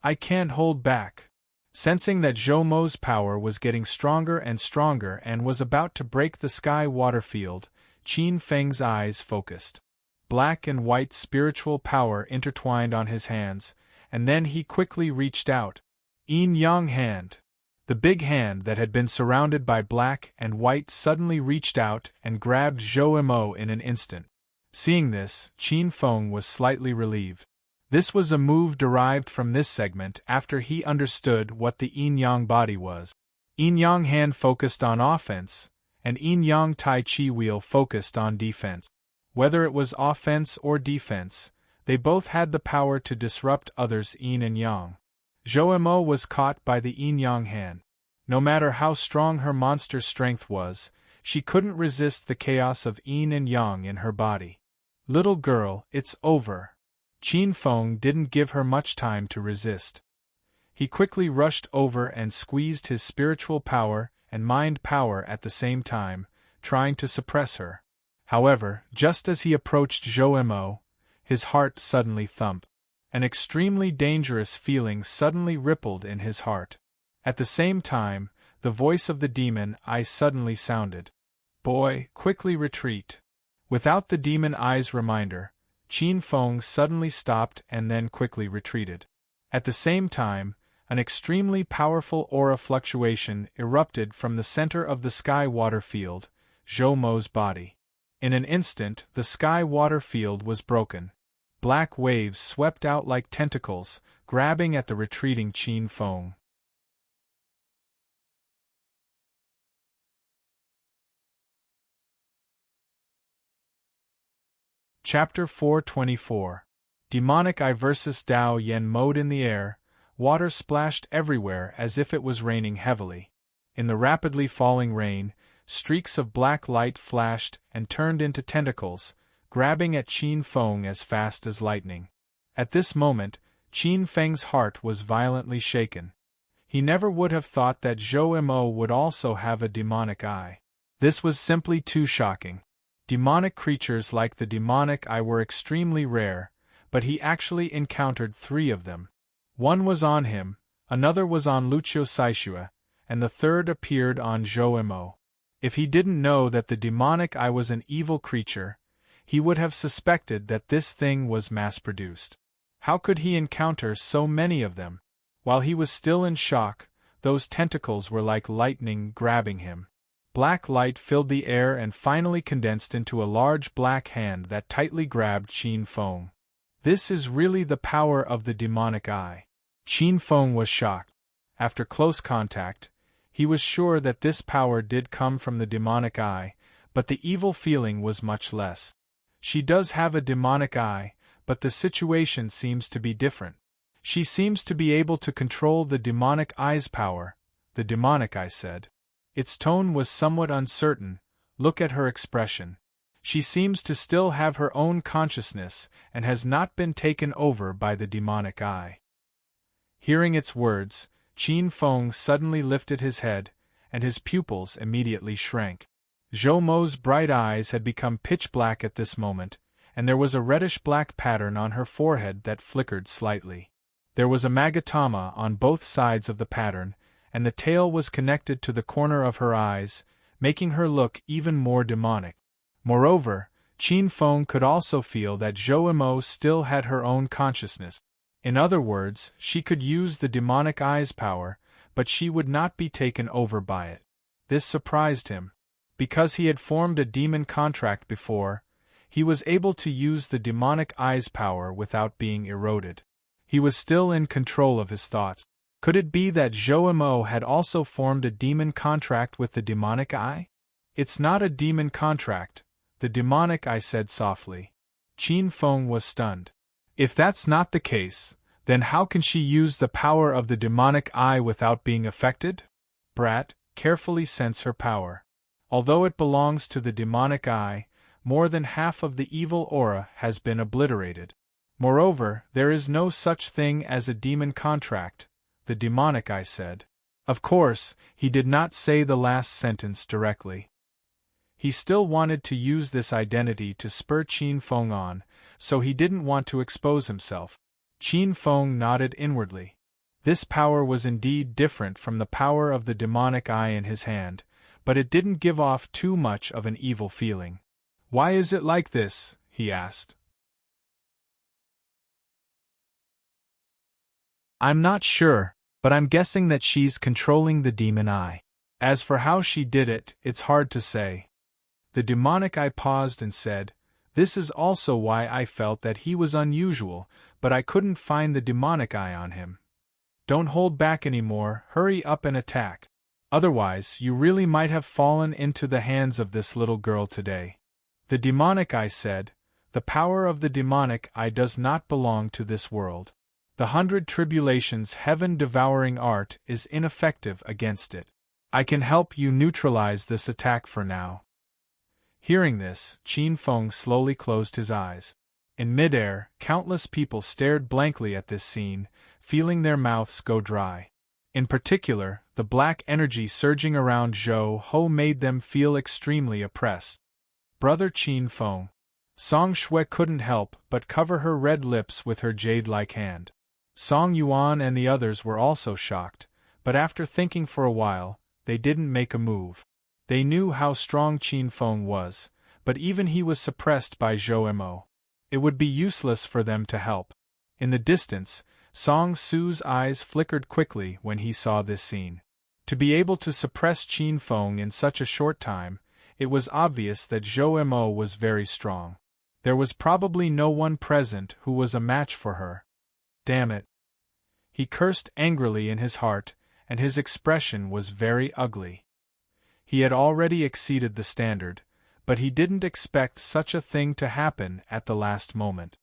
"I can't hold back." Sensing that Zhou Mo's power was getting stronger and stronger and was about to break the sky-water field, Qin Feng's eyes focused. Black and white spiritual power intertwined on his hands, and then he quickly reached out. Yin-yang hand. The big hand that had been surrounded by black and white suddenly reached out and grabbed Zhou Mo in an instant. Seeing this, Qin Feng was slightly relieved. This was a move derived from this segment after he understood what the yin-yang body was. Yin-yang hand focused on offense, and yin-yang tai chi wheel focused on defense. Whether it was offense or defense, they both had the power to disrupt others' yin and yang. Zhou Mo was caught by the yin-yang hand. No matter how strong her monster strength was, she couldn't resist the chaos of yin and yang in her body. "Little girl, it's over." Qin Feng didn't give her much time to resist. He quickly rushed over and squeezed his spiritual power and mind power at the same time, trying to suppress her. However, just as he approached Zhou Mo, his heart suddenly thumped. An extremely dangerous feeling suddenly rippled in his heart. At the same time, the voice of the demon eye suddenly sounded. "Boy, quickly retreat." Without the demon eye's reminder, Qin Feng suddenly stopped and then quickly retreated. At the same time, an extremely powerful aura fluctuation erupted from the center of the sky-water field, Zhou Mo's body. In an instant, the sky-water field was broken. Black waves swept out like tentacles, grabbing at the retreating Qin Feng. Chapter 424. Demonic Eye vs. Dao Yen mode. In the air, water splashed everywhere as if it was raining heavily. In the rapidly falling rain, streaks of black light flashed and turned into tentacles, grabbing at Qin Feng as fast as lightning. At this moment, Qin Feng's heart was violently shaken. He never would have thought that Zhou Mo would also have a demonic eye. This was simply too shocking. Demonic creatures like the demonic eye were extremely rare, but he actually encountered 3 of them. One was on him, another was on Lucio Saishua, and the third appeared on Zhou Mo. If he didn't know that the demonic eye was an evil creature, he would have suspected that this thing was mass-produced. How could he encounter so many of them? While he was still in shock, those tentacles were like lightning grabbing him. Black light filled the air and finally condensed into a large black hand that tightly grabbed Qin Feng. This is really the power of the demonic eye. Qin Feng was shocked. After close contact, he was sure that this power did come from the demonic eye, but the evil feeling was much less. She does have a demonic eye, but the situation seems to be different. She seems to be able to control the demonic eye's power, the demonic eye said. Its tone was somewhat uncertain. Look at her expression. She seems to still have her own consciousness and has not been taken over by the demonic eye. Hearing its words, Qin Feng suddenly lifted his head, and his pupils immediately shrank. Zhou Mo's bright eyes had become pitch black at this moment, and there was a reddish-black pattern on her forehead that flickered slightly. There was a magatama on both sides of the pattern, and the tail was connected to the corner of her eyes, making her look even more demonic. Moreover, Qin Feng could also feel that Zhou Mo still had her own consciousness. In other words, she could use the demonic eye's power, but she would not be taken over by it. This surprised him. Because he had formed a demon contract before, he was able to use the demonic eye's power without being eroded. He was still in control of his thoughts. Could it be that Zhou Mo had also formed a demon contract with the demonic eye? "It's not a demon contract," the demonic eye said softly. Qin Feng was stunned. If that's not the case, then how can she use the power of the demonic eye without being affected? Brat, carefully sense her power. Although it belongs to the demonic eye, more than half of the evil aura has been obliterated. Moreover, there is no such thing as a demon contract, the demonic eye said. Of course, he did not say the last sentence directly. He still wanted to use this identity to spur Qin Feng on, so he didn't want to expose himself. Qin Feng nodded inwardly. This power was indeed different from the power of the demonic eye in his hand, but it didn't give off too much of an evil feeling. Why is it like this? He asked. I'm not sure, but I'm guessing that she's controlling the demon eye. As for how she did it, it's hard to say. The demonic eye paused and said, "This is also why I felt that he was unusual, but I couldn't find the demonic eye on him. Don't hold back anymore, hurry up and attack. Otherwise, you really might have fallen into the hands of this little girl today." The demonic eye said, "The power of the demonic eye does not belong to this world. The 100 tribulations heaven-devouring art is ineffective against it. I can help you neutralize this attack for now." Hearing this, Qin Feng slowly closed his eyes. In midair, countless people stared blankly at this scene, feeling their mouths go dry. In particular, the black energy surging around Zhou Ho made them feel extremely oppressed. Brother Qin Feng. Song Shui couldn't help but cover her red lips with her jade-like hand. Song Yuan and the others were also shocked, but after thinking for a while, they didn't make a move. They knew how strong Qin Feng was, but even he was suppressed by Zhou Mo. It would be useless for them to help. In the distance, Song Su's eyes flickered quickly when he saw this scene. To be able to suppress Qin Feng in such a short time, it was obvious that Zhou Mo was very strong. There was probably no one present who was a match for her. Damn it! He cursed angrily in his heart, and his expression was very ugly. He had already exceeded the standard, but he didn't expect such a thing to happen at the last moment.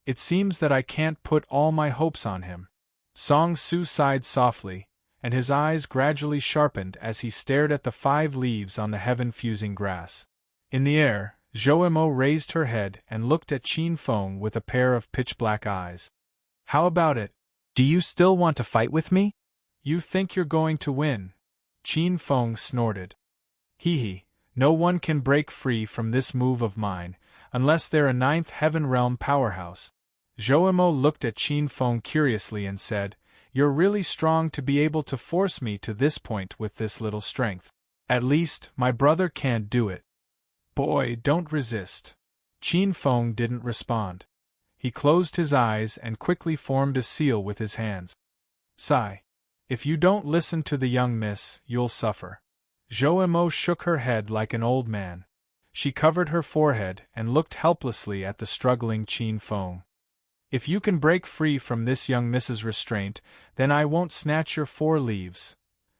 It seems that I can't put all my hopes on him. Song Su sighed softly, and his eyes gradually sharpened as he stared at the 5 leaves on the heaven-fusing grass. In the air, Zhou Mo raised her head and looked at Qin Feng with a pair of pitch-black eyes. "How about it? Do you still want to fight with me? You think you're going to win?" Qin Feng snorted. "Hee, no one can break free from this move of mine, unless they're a 9th heaven realm powerhouse." Zhou Mo looked at Qin Feng curiously and said, "You're really strong to be able to force me to this point with this little strength. At least, my brother can't do it." "Boy, don't resist." Qin Feng didn't respond. He closed his eyes and quickly formed a seal with his hands. "Sigh. If you don't listen to the young miss, you'll suffer." Zhou Mo shook her head like an old man. She covered her forehead and looked helplessly at the struggling Qin Feng. "If you can break free from this young miss's restraint, then I won't snatch your 4 leaves."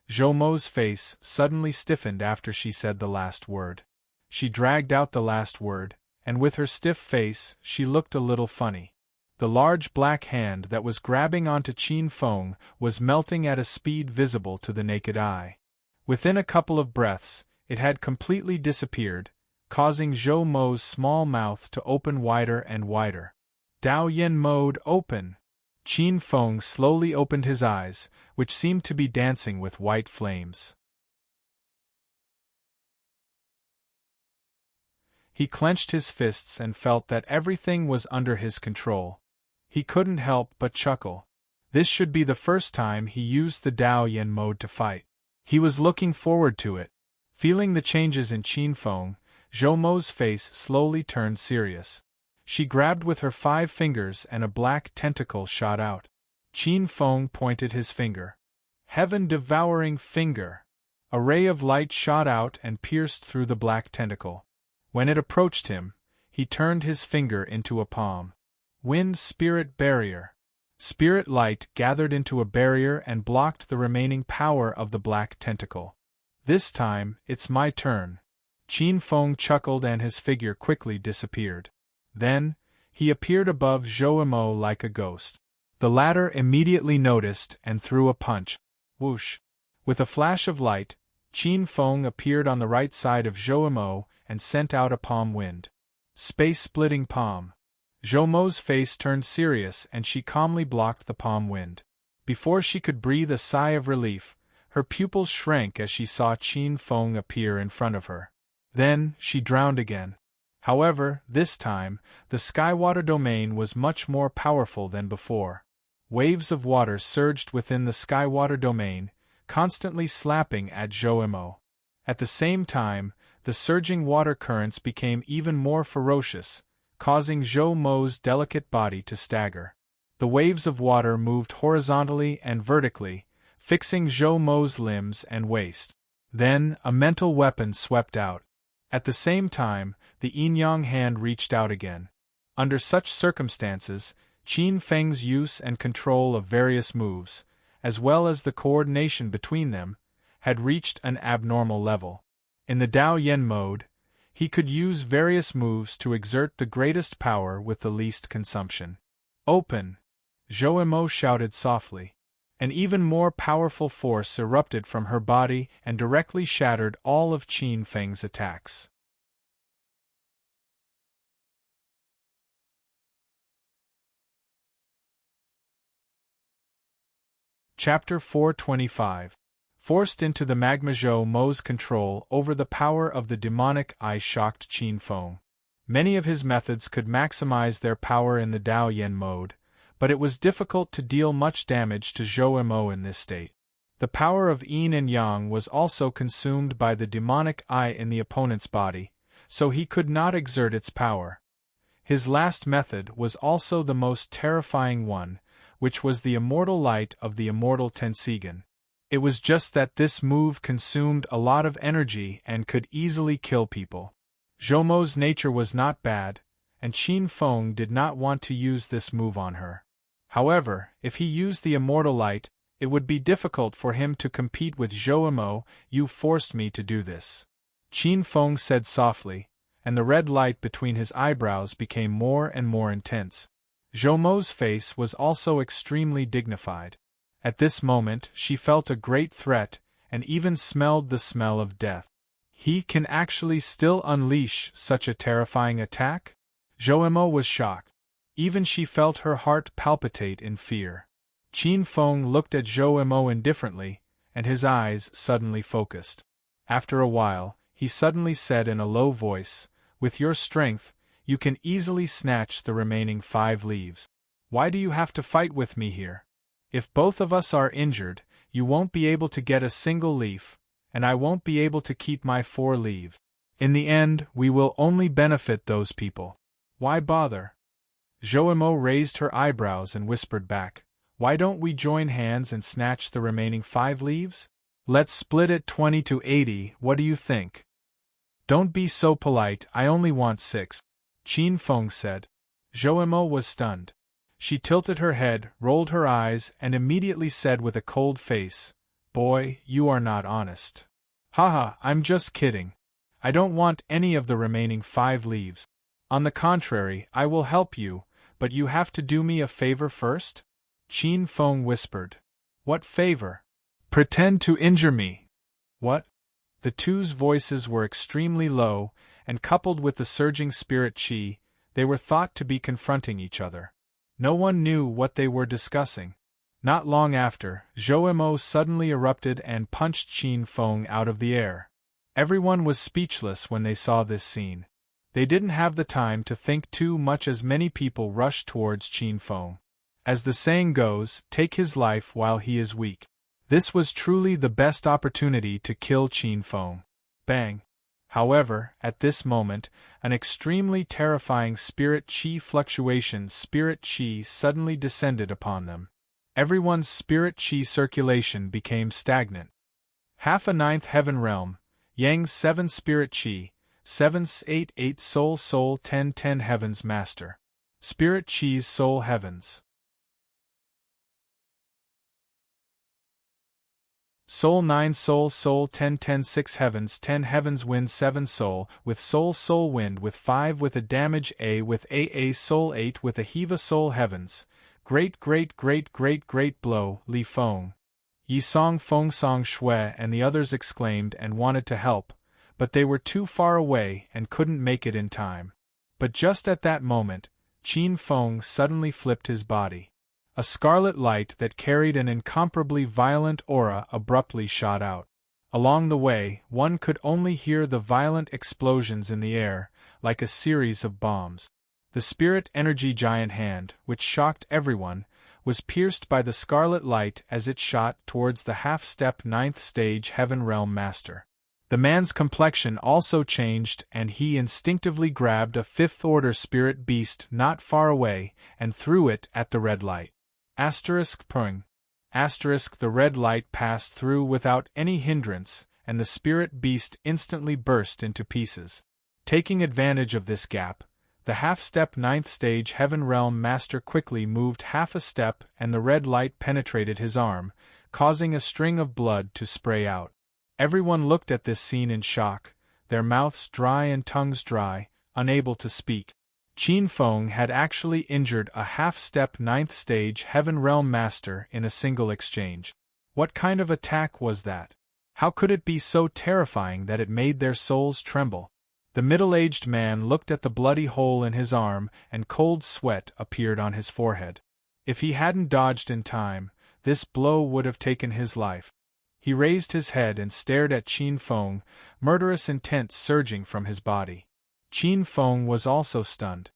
Zhou Mo's face suddenly stiffened after she said the last word. She dragged out the last word, and with her stiff face, she looked a little funny. The large black hand that was grabbing onto Qin Feng was melting at a speed visible to the naked eye. Within a couple of breaths, it had completely disappeared, causing Zhou Mo's small mouth to open wider and wider. Dao Yin mode open! Qin Feng slowly opened his eyes, which seemed to be dancing with white flames. He clenched his fists and felt that everything was under his control. He couldn't help but chuckle. This should be the first time he used the Dao Yin mode to fight. He was looking forward to it. Feeling the changes in Qin Feng, Zhou Mo's face slowly turned serious. She grabbed with her 5 fingers and a black tentacle shot out. Qin Feng pointed his finger. Heaven-devouring finger! A ray of light shot out and pierced through the black tentacle. When it approached him, he turned his finger into a palm. Wind Spirit Barrier. Spirit light gathered into a barrier and blocked the remaining power of the black tentacle. "This time, it's my turn." Qin Feng chuckled and his figure quickly disappeared. Then, he appeared above Zhou Emo like a ghost. The latter immediately noticed and threw a punch. Whoosh! With a flash of light, Qin Feng appeared on the right side of Zhou Emo and sent out a palm wind. Space-splitting palm. Zhou Mo's face turned serious and she calmly blocked the palm wind. Before she could breathe a sigh of relief, her pupils shrank as she saw Qin Feng appear in front of her. Then, she drowned again. However, this time, the Skywater domain was much more powerful than before. Waves of water surged within the Skywater domain, constantly slapping at Zhou Emo. At the same time, the surging water currents became even more ferocious, causing Zhou Mo's delicate body to stagger. The waves of water moved horizontally and vertically, fixing Zhou Mo's limbs and waist. Then, a mental weapon swept out. At the same time, the yin-yang hand reached out again. Under such circumstances, Qin Feng's use and control of various moves, as well as the coordination between them, had reached an abnormal level. In the Dao Yen mode, he could use various moves to exert the greatest power with the least consumption. Open! Zhou Emo shouted softly. An even more powerful force erupted from her body and directly shattered all of Qin Feng's attacks. Chapter 425. Forced into the magma, Zhou Mo's control over the power of the demonic eye shocked Qin Feng. Many of his methods could maximize their power in the Dao Yen mode, but it was difficult to deal much damage to Zhou Emo in this state. The power of yin and yang was also consumed by the demonic eye in the opponent's body, so he could not exert its power. His last method was also the most terrifying one, which was the immortal light of the immortal Tensigen. It was just that this move consumed a lot of energy and could easily kill people. Zhou Mo's nature was not bad, and Qin Feng did not want to use this move on her. However, if he used the immortal light, it would be difficult for him to compete with Zhou Emo. You forced me to do this, Qin Feng said softly, and the red light between his eyebrows became more and more intense. Zhou Mo's face was also extremely dignified. At this moment, she felt a great threat, and even smelled the smell of death. He can actually still unleash such a terrifying attack? Zhou Emo was shocked. Even she felt her heart palpitate in fear. Qin Feng looked at Zhou Emo indifferently, and his eyes suddenly focused. After a while, he suddenly said in a low voice, "With your strength, you can easily snatch the remaining 5 leaves. Why do you have to fight with me here? If both of us are injured, you won't be able to get a single leaf, and I won't be able to keep my 4 leaves. In the end, we will only benefit those people. Why bother?" Zhou Emo raised her eyebrows and whispered back, "Why don't we join hands and snatch the remaining 5 leaves? Let's split it 20 to 80, what do you think?" "Don't be so polite, I only want 6, Qin Feng said. Zhou Emo was stunned. She tilted her head, rolled her eyes, and immediately said with a cold face, "Boy, you are not honest." "Haha, I'm just kidding. I don't want any of the remaining 5 leaves. On the contrary, I will help you, but you have to do me a favor first?" Qin Feng whispered. "What favor?" "Pretend to injure me." "What?" The two's voices were extremely low, and coupled with the surging spirit qi, they were thought to be confronting each other. No one knew what they were discussing. Not long after, Zhou Emo suddenly erupted and punched Qin Feng out of the air. Everyone was speechless when they saw this scene. They didn't have the time to think too much as many people rushed towards Qin Feng. As the saying goes, take his life while he is weak. This was truly the best opportunity to kill Qin Feng. Bang! However, at this moment, an extremely terrifying spirit qi fluctuation suddenly descended upon them. Everyone's spirit qi circulation became stagnant. Half a 9th heaven realm, Yang's 7 spirit qi, 7's 8 soul 10 heavens master. Spirit qi's soul heavens. Soul 9 Soul Soul 10 10 6 Heavens Wind 7 Soul with Soul Wind with 5 with a damage A with A Soul 8 with a Hiva Soul Heavens. Great blow, Li Feng. Yi Song Feng Song Shui and the others exclaimed and wanted to help, but they were too far away and couldn't make it in time. But just at that moment, Qin Feng suddenly flipped his body. A scarlet light that carried an incomparably violent aura abruptly shot out. Along the way, one could only hear the violent explosions in the air, like a series of bombs. The spirit energy giant hand, which shocked everyone, was pierced by the scarlet light as it shot towards the half-step 9th stage Heaven Realm Master. The man's complexion also changed and he instinctively grabbed a 5th-order spirit beast not far away and threw it at the red light. Pung. The red light passed through without any hindrance, and the spirit beast instantly burst into pieces. Taking advantage of this gap, the half-step 9th stage Heaven Realm Master quickly moved half a step and the red light penetrated his arm, causing a string of blood to spray out. Everyone looked at this scene in shock, their mouths dry and tongues dry, unable to speak. Qin Feng had actually injured a half-step 9th stage Heaven Realm Master in a single exchange. What kind of attack was that? How could it be so terrifying that it made their souls tremble? The middle-aged man looked at the bloody hole in his arm and cold sweat appeared on his forehead. If he hadn't dodged in time, this blow would have taken his life. He raised his head and stared at Qin Feng, murderous intent surging from his body. Qin Feng was also stunned.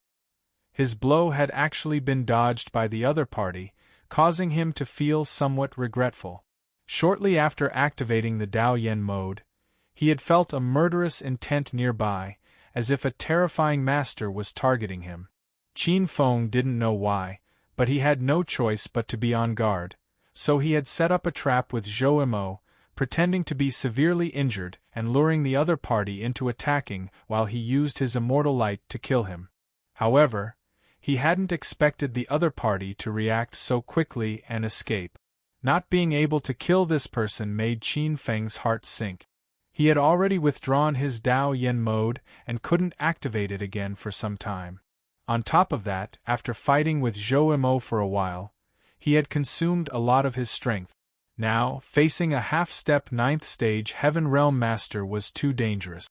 His blow had actually been dodged by the other party, causing him to feel somewhat regretful. Shortly after activating the Dao Yen mode, he had felt a murderous intent nearby, as if a terrifying master was targeting him. Qin Feng didn't know why, but he had no choice but to be on guard, so he had set up a trap with Zhou Mo, pretending to be severely injured and luring the other party into attacking while he used his immortal light to kill him. However, he hadn't expected the other party to react so quickly and escape. Not being able to kill this person made Qin Feng's heart sink. He had already withdrawn his Dao Yen mode and couldn't activate it again for some time. On top of that, after fighting with Zhou Mo for a while, he had consumed a lot of his strength. Now, facing a half-step 9th stage Heaven Realm Master was too dangerous.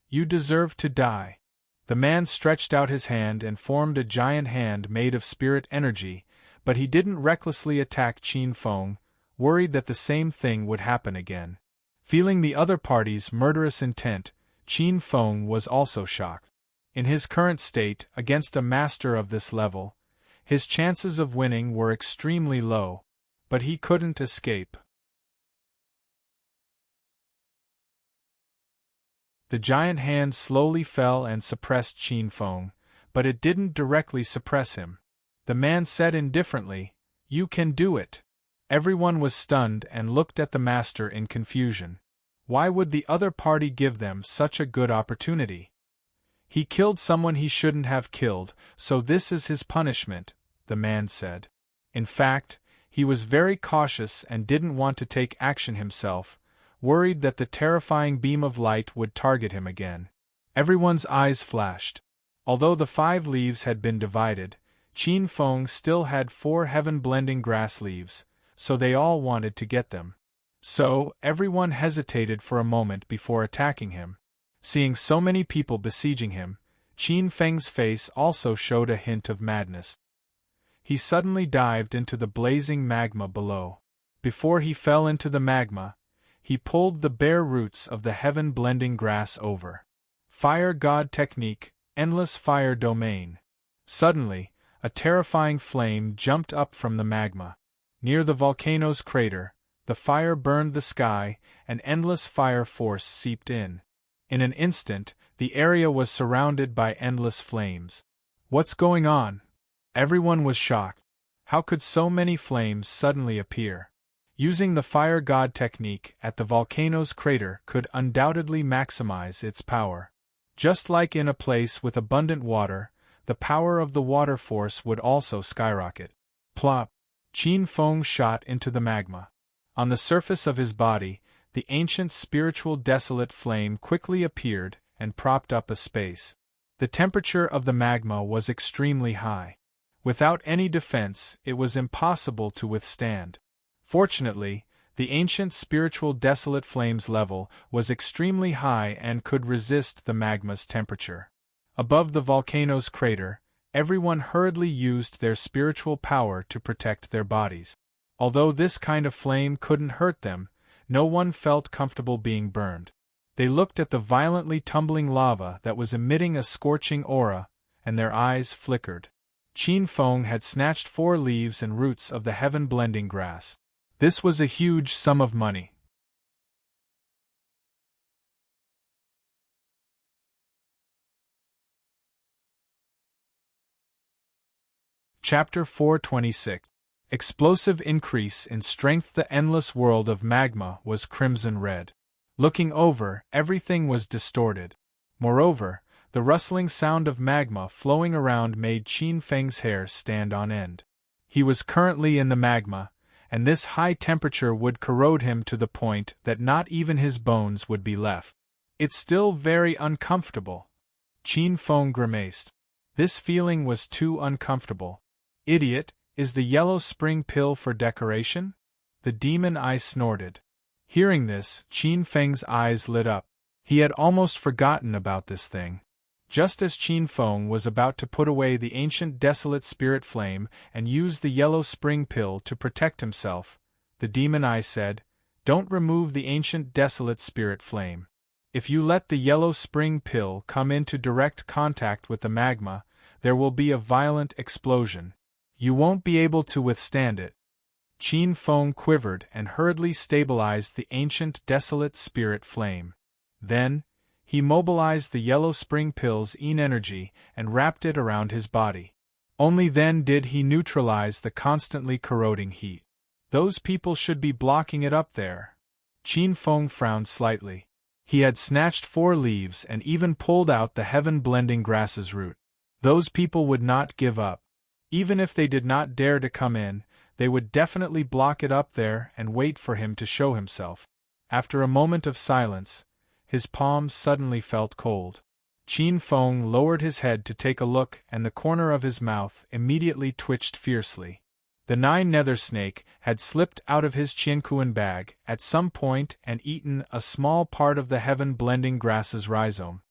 You deserve to die. The man stretched out his hand and formed a giant hand made of spirit energy, but he didn't recklessly attack Qin Feng, worried that the same thing would happen again. Feeling the other party's murderous intent, Qin Feng was also shocked. In his current state, against a master of this level, his chances of winning were extremely low, but he couldn't escape. The giant hand slowly fell and suppressed Qin Feng, but it didn't directly suppress him. The man said indifferently, "You can do it." Everyone was stunned and looked at the master in confusion. Why would the other party give them such a good opportunity? He killed someone he shouldn't have killed, so this is his punishment, the man said. In fact, he was very cautious and didn't want to take action himself, worried that the terrifying beam of light would target him again. Everyone's eyes flashed. Although the 5 leaves had been divided, Qin Feng still had 4 heaven-blending grass leaves, so they all wanted to get them. So, everyone hesitated for a moment before attacking him. Seeing so many people besieging him, Qin Feng's face also showed a hint of madness. He suddenly dived into the blazing magma below. Before he fell into the magma, he pulled the bare roots of the heaven-blending grass over. Fire God Technique, Endless Fire Domain. Suddenly, a terrifying flame jumped up from the magma. Near the volcano's crater, the fire burned the sky, and endless fire force seeped in. In an instant, the area was surrounded by endless flames. What's going on? Everyone was shocked. How could so many flames suddenly appear? Using the Fire God technique at the volcano's crater could undoubtedly maximize its power. Just like in a place with abundant water, the power of the water force would also skyrocket. Plop! Qin Feng shot into the magma. On the surface of his body, the ancient spiritual desolate flame quickly appeared and propped up a space. The temperature of the magma was extremely high. Without any defense, it was impossible to withstand. Fortunately, the ancient spiritual desolate flame's level was extremely high and could resist the magma's temperature. Above the volcano's crater, everyone hurriedly used their spiritual power to protect their bodies. Although this kind of flame couldn't hurt them, no one felt comfortable being burned. They looked at the violently tumbling lava that was emitting a scorching aura, and their eyes flickered. Qin Feng had snatched 4 leaves and roots of the heaven-blending grass. This was a huge sum of money. Chapter 426. Explosive increase in strength. The endless world of magma was crimson red. Looking over, everything was distorted. Moreover, the rustling sound of magma flowing around made Qin Feng's hair stand on end. He was currently in the magma, and this high temperature would corrode him to the point that not even his bones would be left. It's still very uncomfortable. Qin Feng grimaced. This feeling was too uncomfortable. Idiot, is the yellow spring pill for decoration? The demon eye snorted. Hearing this, Qin Feng's eyes lit up. He had almost forgotten about this thing. Just as Qin Feng was about to put away the ancient desolate spirit flame and use the yellow spring pill to protect himself, the demon eye said, "Don't remove the ancient desolate spirit flame. If you let the yellow spring pill come into direct contact with the magma, there will be a violent explosion. You won't be able to withstand it." Qin Feng quivered and hurriedly stabilized the ancient desolate spirit flame. Then, he mobilized the yellow spring pill's energy and wrapped it around his body. Only then did he neutralize the constantly corroding heat. Those people should be blocking it up there. Qin Feng frowned slightly. He had snatched 4 leaves and even pulled out the heaven-blending grass's root. Those people would not give up. Even if they did not dare to come in, they would definitely block it up there and wait for him to show himself. After a moment of silence, his palms suddenly felt cold. Qin Feng lowered his head to take a look, and the corner of his mouth immediately twitched fiercely. The 9 nether snake had slipped out of his Qiankuan bag at some point and eaten a small part of the heaven-blending grass's rhizome.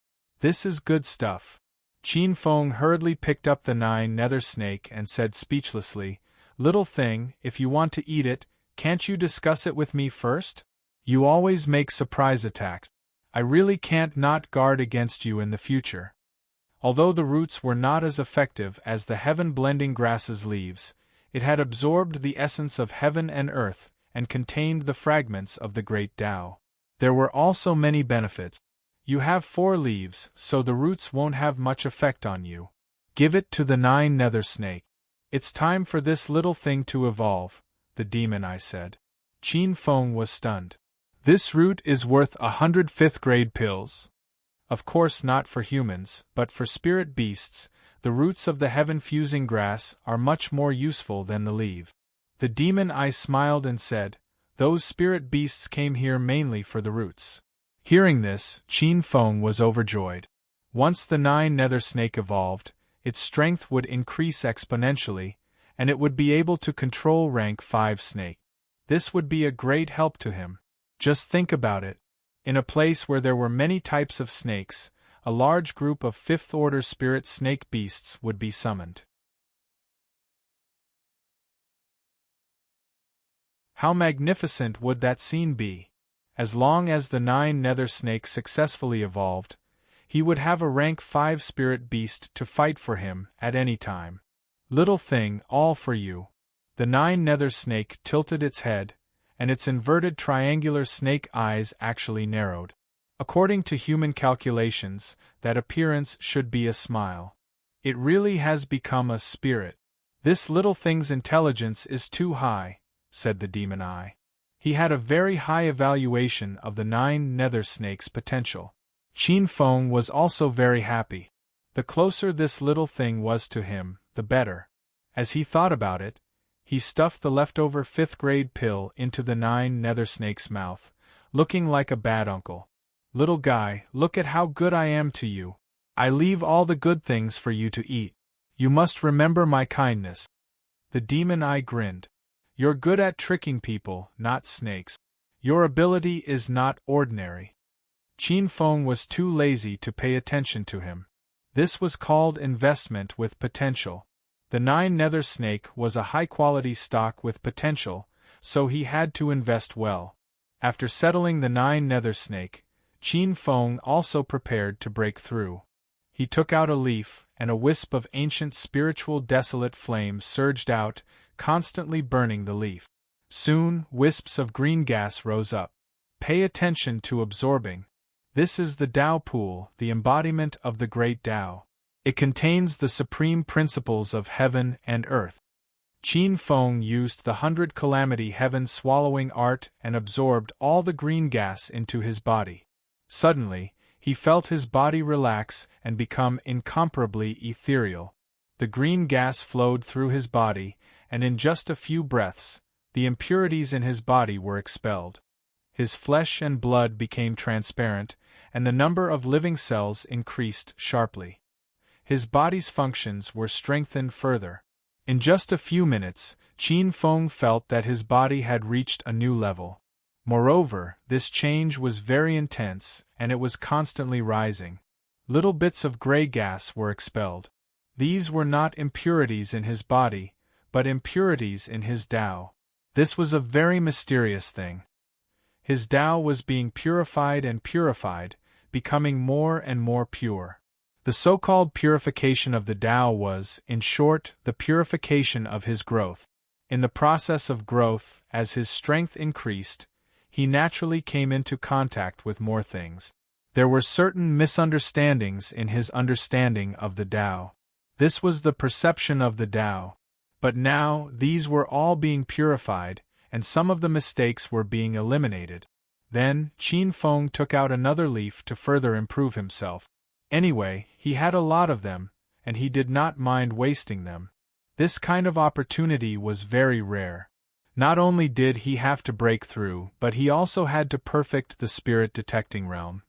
This is good stuff. Qin Feng hurriedly picked up the 9 nether snake and said speechlessly, "Little thing, if you want to eat it, can't you discuss it with me first? You always make surprise attacks. I really can't not guard against you in the future." Although the roots were not as effective as the heaven-blending grass's leaves, it had absorbed the essence of heaven and earth and contained the fragments of the great Tao. There were also many benefits. You have 4 leaves, so the roots won't have much effect on you. Give it to the 9 nether snake. It's time for this little thing to evolve, the demon eye said. Qin Feng was stunned. This root is worth 100 5th-grade pills. Of course not for humans, but for spirit beasts, the roots of the heaven-fusing grass are much more useful than the leaf. The demon eye smiled and said, "Those spirit beasts came here mainly for the roots." Hearing this, Qin Feng was overjoyed. Once the 9 nether snake evolved, its strength would increase exponentially, and it would be able to control rank 5 snake. This would be a great help to him. Just think about it. In a place where there were many types of snakes, a large group of 5th-order spirit snake beasts would be summoned. How magnificent would that scene be? As long as the 9 nether snakes successfully evolved, he would have a rank 5 spirit beast to fight for him at any time. Little thing, all for you. The 9 nether snake tilted its head, and its inverted triangular snake eyes actually narrowed. According to human calculations, that appearance should be a smile. It really has become a spirit. This little thing's intelligence is too high, said the demon eye. He had a very high evaluation of the 9 nether snake's potential. Qin Feng was also very happy. The closer this little thing was to him, the better. As he thought about it, He stuffed the leftover 5th-grade pill into the 9 nether snake's mouth, looking like a bad uncle. "Little guy, look at how good I am to you. I leave all the good things for you to eat. You must remember my kindness." The demon eye grinned. "You're good at tricking people, not snakes. Your ability is not ordinary." Qin Feng was too lazy to pay attention to him. This was called investment with potential. The 9 nether snake was a high-quality stock with potential, so he had to invest well. After settling the 9 nether snake, Qin Feng also prepared to break through. He took out a leaf, and a wisp of ancient spiritual desolate flame surged out, constantly burning the leaf. Soon, wisps of green gas rose up. Pay attention to absorbing. This is the Tao pool, the embodiment of the great Tao. It contains the supreme principles of heaven and earth. Qin Feng used the 100 calamity heaven swallowing art and absorbed all the green gas into his body. Suddenly, he felt his body relax and become incomparably ethereal. The green gas flowed through his body, and in just a few breaths, the impurities in his body were expelled. His flesh and blood became transparent, and the number of living cells increased sharply. His body's functions were strengthened further. In just a few minutes, Qin Feng felt that his body had reached a new level. Moreover, this change was very intense, and it was constantly rising. Little bits of gray gas were expelled. These were not impurities in his body, but impurities in his Tao. This was a very mysterious thing. His Tao was being purified and purified, becoming more and more pure. The so-called purification of the Tao was, in short, the purification of his growth. In the process of growth, as his strength increased, he naturally came into contact with more things. There were certain misunderstandings in his understanding of the Tao. This was the perception of the Tao. But now, these were all being purified, and some of the mistakes were being eliminated. Then, Qin Feng took out another leaf to further improve himself. Anyway, he had a lot of them, and he did not mind wasting them. This kind of opportunity was very rare. Not only did he have to break through, but he also had to perfect the spirit detecting realm.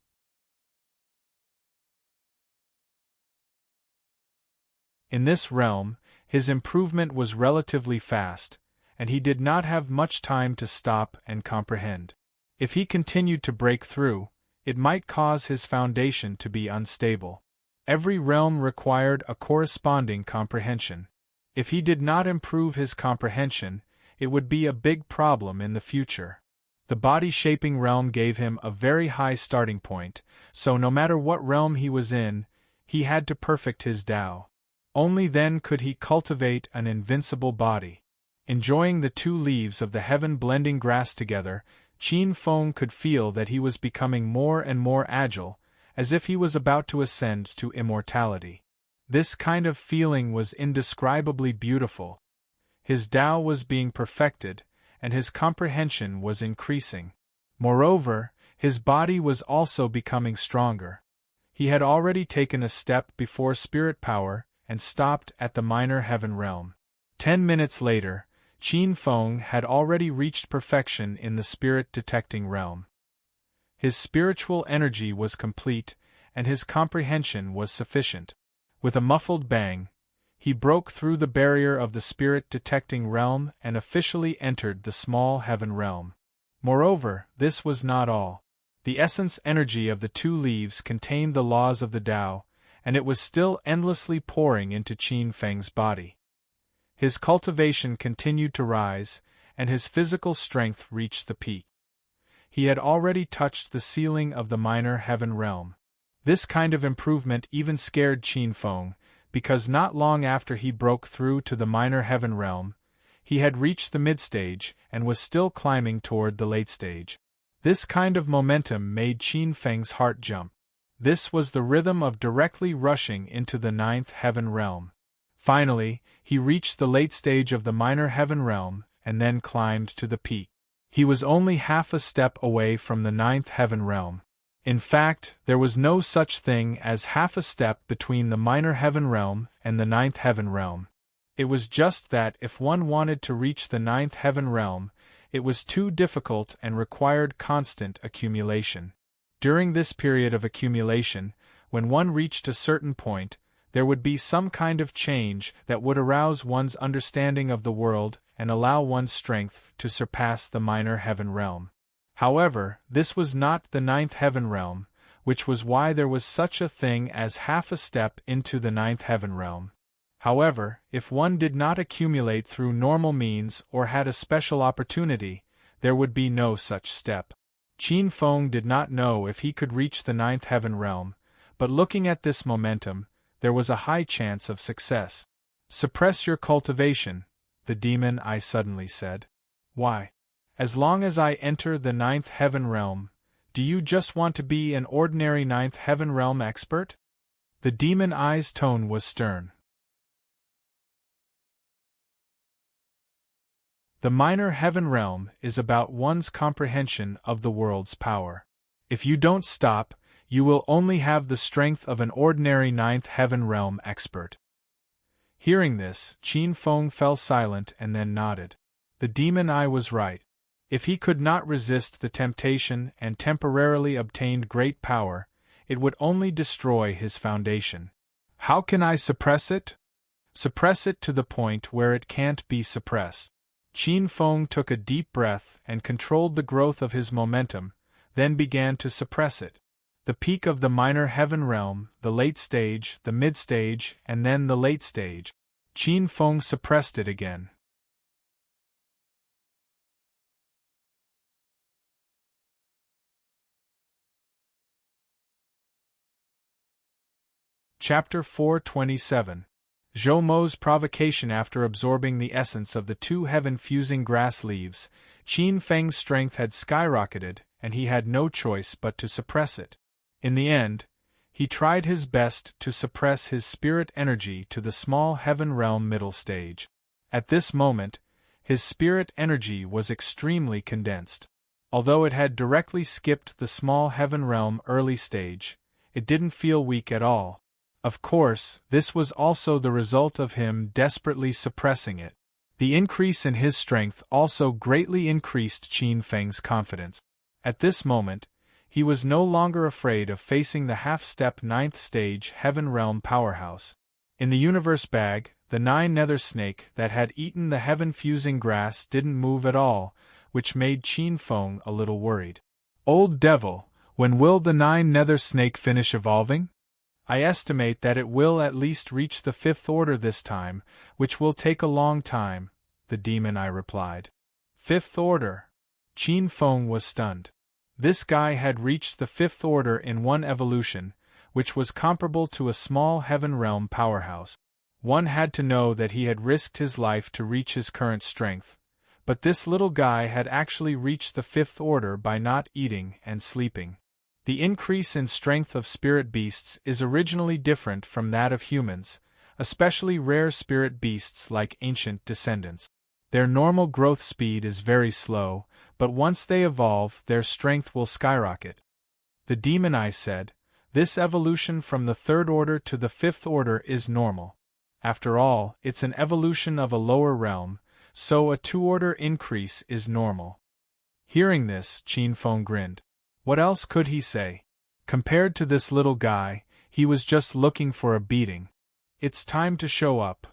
In this realm, his improvement was relatively fast, and he did not have much time to stop and comprehend. If he continued to break through, it might cause his foundation to be unstable. Every realm required a corresponding comprehension. If he did not improve his comprehension, it would be a big problem in the future. The body-shaping realm gave him a very high starting point, so no matter what realm he was in, he had to perfect his Tao. Only then could he cultivate an invincible body. Enjoying the 2 leaves of the heaven-blending grass together, Qin Feng could feel that he was becoming more and more agile, as if he was about to ascend to immortality. This kind of feeling was indescribably beautiful. His Tao was being perfected, and his comprehension was increasing. Moreover, his body was also becoming stronger. He had already taken a step before spirit power and stopped at the minor heaven realm. 10 minutes later, Qin Feng had already reached perfection in the spirit-detecting realm. His spiritual energy was complete, and his comprehension was sufficient. With a muffled bang, he broke through the barrier of the spirit-detecting realm and officially entered the small heaven realm. Moreover, this was not all. The essence energy of the 2 leaves contained the laws of the Tao, and it was still endlessly pouring into Qin Feng's body. His cultivation continued to rise, and his physical strength reached the peak. He had already touched the ceiling of the minor heaven realm. This kind of improvement even scared Qin Feng, because not long after he broke through to the minor heaven realm, he had reached the mid-stage and was still climbing toward the late stage. This kind of momentum made Qin Feng's heart jump. This was the rhythm of directly rushing into the 9th heaven realm. Finally, he reached the late stage of the minor heaven realm, and then climbed to the peak. He was only half a step away from the 9th heaven realm. In fact, there was no such thing as half a step between the minor heaven realm and the 9th heaven realm. It was just that if one wanted to reach the ninth heaven realm, it was too difficult and required constant accumulation. During this period of accumulation, when one reached a certain point, there would be some kind of change that would arouse one's understanding of the world and allow one's strength to surpass the minor heaven realm. However, this was not the ninth heaven realm, which was why there was such a thing as half a step into the ninth heaven realm. However, if one did not accumulate through normal means or had a special opportunity, there would be no such step. Qin Feng did not know if he could reach the ninth heaven realm, but looking at this momentum, there was a high chance of success. Suppress your cultivation, the demon I suddenly said. Why? As long as I enter the ninth heaven realm, do you just want to be an ordinary ninth heaven realm expert? The demon I's tone was stern. The minor heaven realm is about one's comprehension of the world's power. If you don't stop, you will only have the strength of an ordinary ninth heaven realm expert. Hearing this, Qin Feng fell silent and then nodded. The demon I was right. If he could not resist the temptation and temporarily obtained great power, it would only destroy his foundation. How can I suppress it? Suppress it to the point where it can't be suppressed. Qin Feng took a deep breath and controlled the growth of his momentum, then began to suppress it. The peak of the minor heaven realm, the late stage, the mid-stage, and then the late stage. Qin Feng suppressed it again. Chapter 427. Zhou Mo's provocation. After absorbing the essence of the two heaven-fusing grass leaves, Qin Feng's strength had skyrocketed, and he had no choice but to suppress it. In the end, he tried his best to suppress his spirit energy to the small heaven realm middle stage. At this moment, his spirit energy was extremely condensed. Although it had directly skipped the small heaven realm early stage, it didn't feel weak at all. Of course, this was also the result of him desperately suppressing it. The increase in his strength also greatly increased Qin Feng's confidence. At this moment, he was no longer afraid of facing the half-step ninth stage heaven realm powerhouse. In the universe bag, the 9 nether snake that had eaten the heaven-fusing grass didn't move at all, which made Qin Feng a little worried. Old devil, when will the 9 nether snake finish evolving? I estimate that it will at least reach the 5th order this time, which will take a long time, the demon I replied. 5th order? Qin Feng was stunned. This guy had reached the 5th order in one evolution, which was comparable to a small heaven realm powerhouse. One had to know that he had risked his life to reach his current strength, but this little guy had actually reached the 5th order by not eating and sleeping. The increase in strength of spirit beasts is originally different from that of humans, especially rare spirit beasts like ancient descendants. Their normal growth speed is very slow, but once they evolve, their strength will skyrocket. The demon I said, this evolution from the 3rd order to the 5th order is normal. After all, it's an evolution of a lower realm, so a 2-order increase is normal. Hearing this, Qin Feng grinned. What else could he say? Compared to this little guy, he was just looking for a beating. It's time to show up.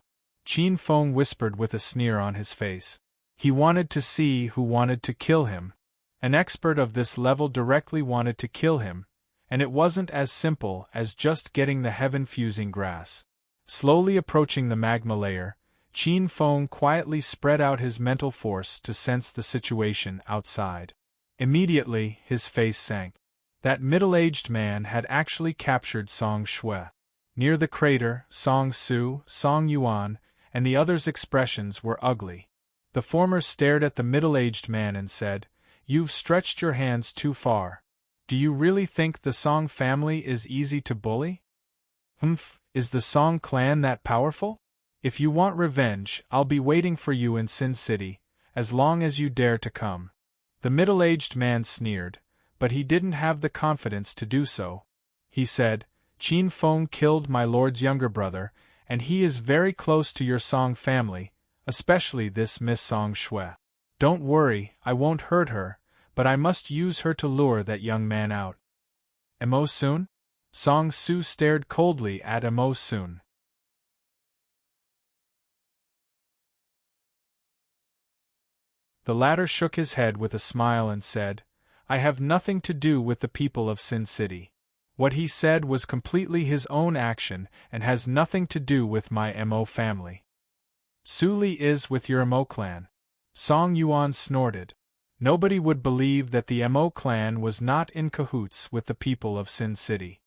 Qin Feng whispered with a sneer on his face. He wanted to see who wanted to kill him. An expert of this level directly wanted to kill him, and it wasn't as simple as just getting the heaven-fusing grass. Slowly approaching the magma layer, Qin Feng quietly spread out his mental force to sense the situation outside. Immediately, his face sank. That middle-aged man had actually captured Song Shui. Near the crater, Song Su, Song Yuan, and the others' expressions were ugly. The former stared at the middle-aged man and said, "You've stretched your hands too far. Do you really think the Song family is easy to bully? Is the Song clan that powerful? If you want revenge, I'll be waiting for you in Sin City, as long as you dare to come." The middle-aged man sneered, but he didn't have the confidence to do so. He said, "Qin Feng killed my lord's younger brother, and he is very close to your Song family, especially this Miss Song Shui. Don't worry, I won't hurt her, but I must use her to lure that young man out. Emo Soon? Song Su stared coldly at Emo Soon. The latter shook his head with a smile and said, I have nothing to do with the people of Sin City. What he said was completely his own action and has nothing to do with my Mo family. Su Li is with your Mo clan. Song Yuan snorted. Nobody would believe that the Mo clan was not in cahoots with the people of Sin City.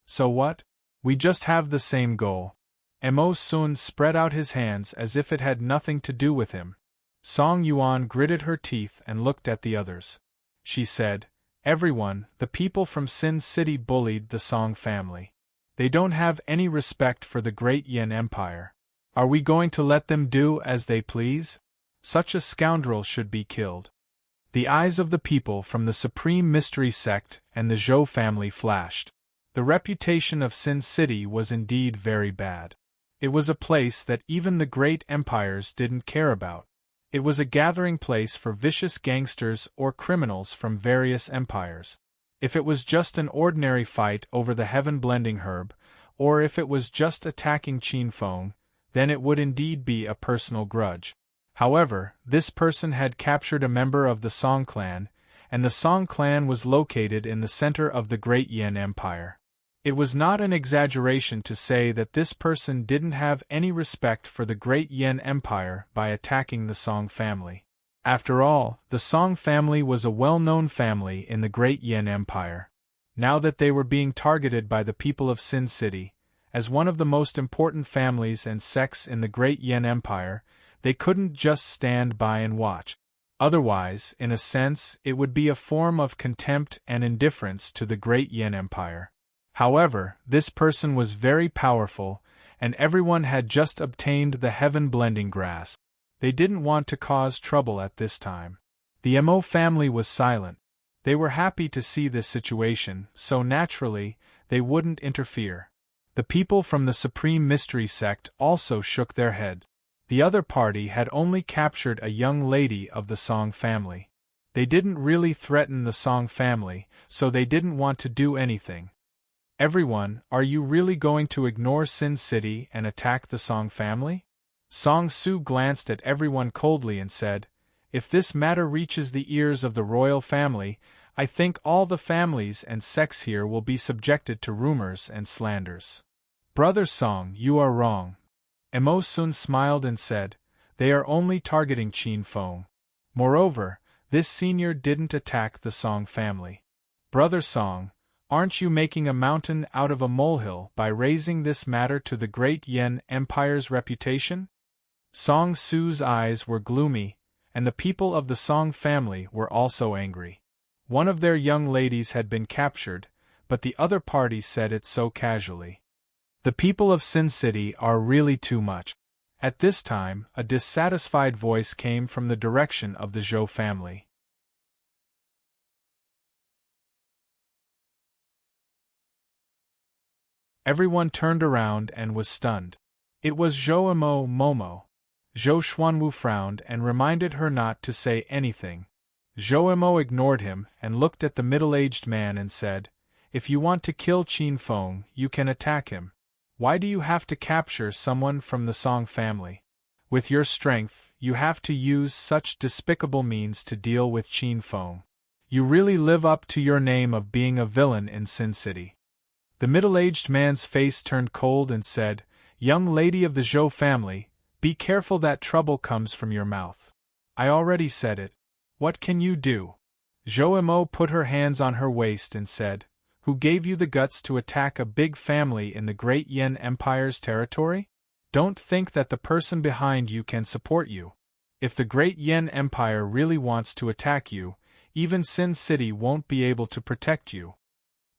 So what? We just have the same goal. Mo Sun spread out his hands as if it had nothing to do with him. Song Yuan gritted her teeth and looked at the others. She said, Everyone, the people from Sin City bullied the Song family. They don't have any respect for the great Yin Empire. Are we going to let them do as they please? Such a scoundrel should be killed. The eyes of the people from the Supreme Mystery Sect and the Zhou family flashed. The reputation of Sin City was indeed very bad. It was a place that even the great empires didn't care about. It was a gathering place for vicious gangsters or criminals from various empires. If it was just an ordinary fight over the heaven-blending herb, or if it was just attacking Qin Feng, then it would indeed be a personal grudge. However, this person had captured a member of the Song clan, and the Song clan was located in the center of the Great Yin Empire. It was not an exaggeration to say that this person didn't have any respect for the Great Yin Empire by attacking the Song family. After all, the Song family was a well-known family in the Great Yin Empire. Now that they were being targeted by the people of Sin City, as one of the most important families and sects in the Great Yin Empire, they couldn't just stand by and watch. Otherwise, in a sense, it would be a form of contempt and indifference to the Great Yin Empire. However, this person was very powerful, and everyone had just obtained the heaven-blending grass. They didn't want to cause trouble at this time. The Mo family was silent. They were happy to see this situation, so naturally, they wouldn't interfere. The people from the Supreme Mystery Sect also shook their heads. The other party had only captured a young lady of the Song family. They didn't really threaten the Song family, so they didn't want to do anything. Everyone, are you really going to ignore Sin City and attack the Song family? Song Su glanced at everyone coldly and said, If this matter reaches the ears of the royal family, I think all the families and sects here will be subjected to rumors and slanders. Brother Song, you are wrong. Mo Sun smiled and said, They are only targeting Qin Feng. Moreover, this senior didn't attack the Song family. Brother Song, aren't you making a mountain out of a molehill by raising this matter to the Great Yin Empire's reputation? Song Su's eyes were gloomy, and the people of the Song family were also angry. One of their young ladies had been captured, but the other party said it so casually. The people of Sin City are really too much. At this time, a dissatisfied voice came from the direction of the Zhou family. Everyone turned around and was stunned. It was Zhou Momo. Zhou Xuanwu frowned and reminded her not to say anything. Zhou Mo ignored him and looked at the middle-aged man and said, If you want to kill Qin Feng, you can attack him. Why do you have to capture someone from the Song family? With your strength, you have to use such despicable means to deal with Qin Feng. You really live up to your name of being a villain in Sin City. The middle-aged man's face turned cold and said, Young lady of the Zhou family, be careful that trouble comes from your mouth. I already said it. What can you do? Zhou Mo put her hands on her waist and said, Who gave you the guts to attack a big family in the Great Yin Empire's territory? Don't think that the person behind you can support you. If the Great Yin Empire really wants to attack you, even Sin City won't be able to protect you.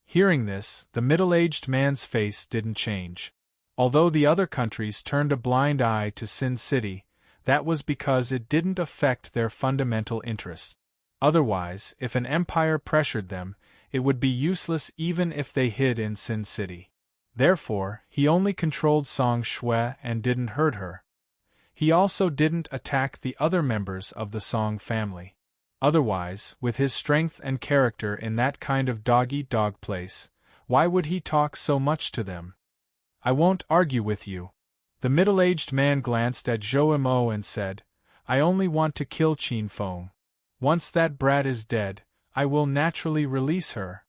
Hearing this, the middle-aged man's face didn't change. Although the other countries turned a blind eye to Sin City, that was because it didn't affect their fundamental interests. Otherwise, if an empire pressured them, it would be useless even if they hid in Sin City. Therefore, he only controlled Song Shui and didn't hurt her. He also didn't attack the other members of the Song family. Otherwise, with his strength and character in that kind of dog-eat-dog place, why would he talk so much to them? I won't argue with you. The middle-aged man glanced at Zhou Mo and said, I only want to kill Qin Feng. Once that brat is dead, I will naturally release her.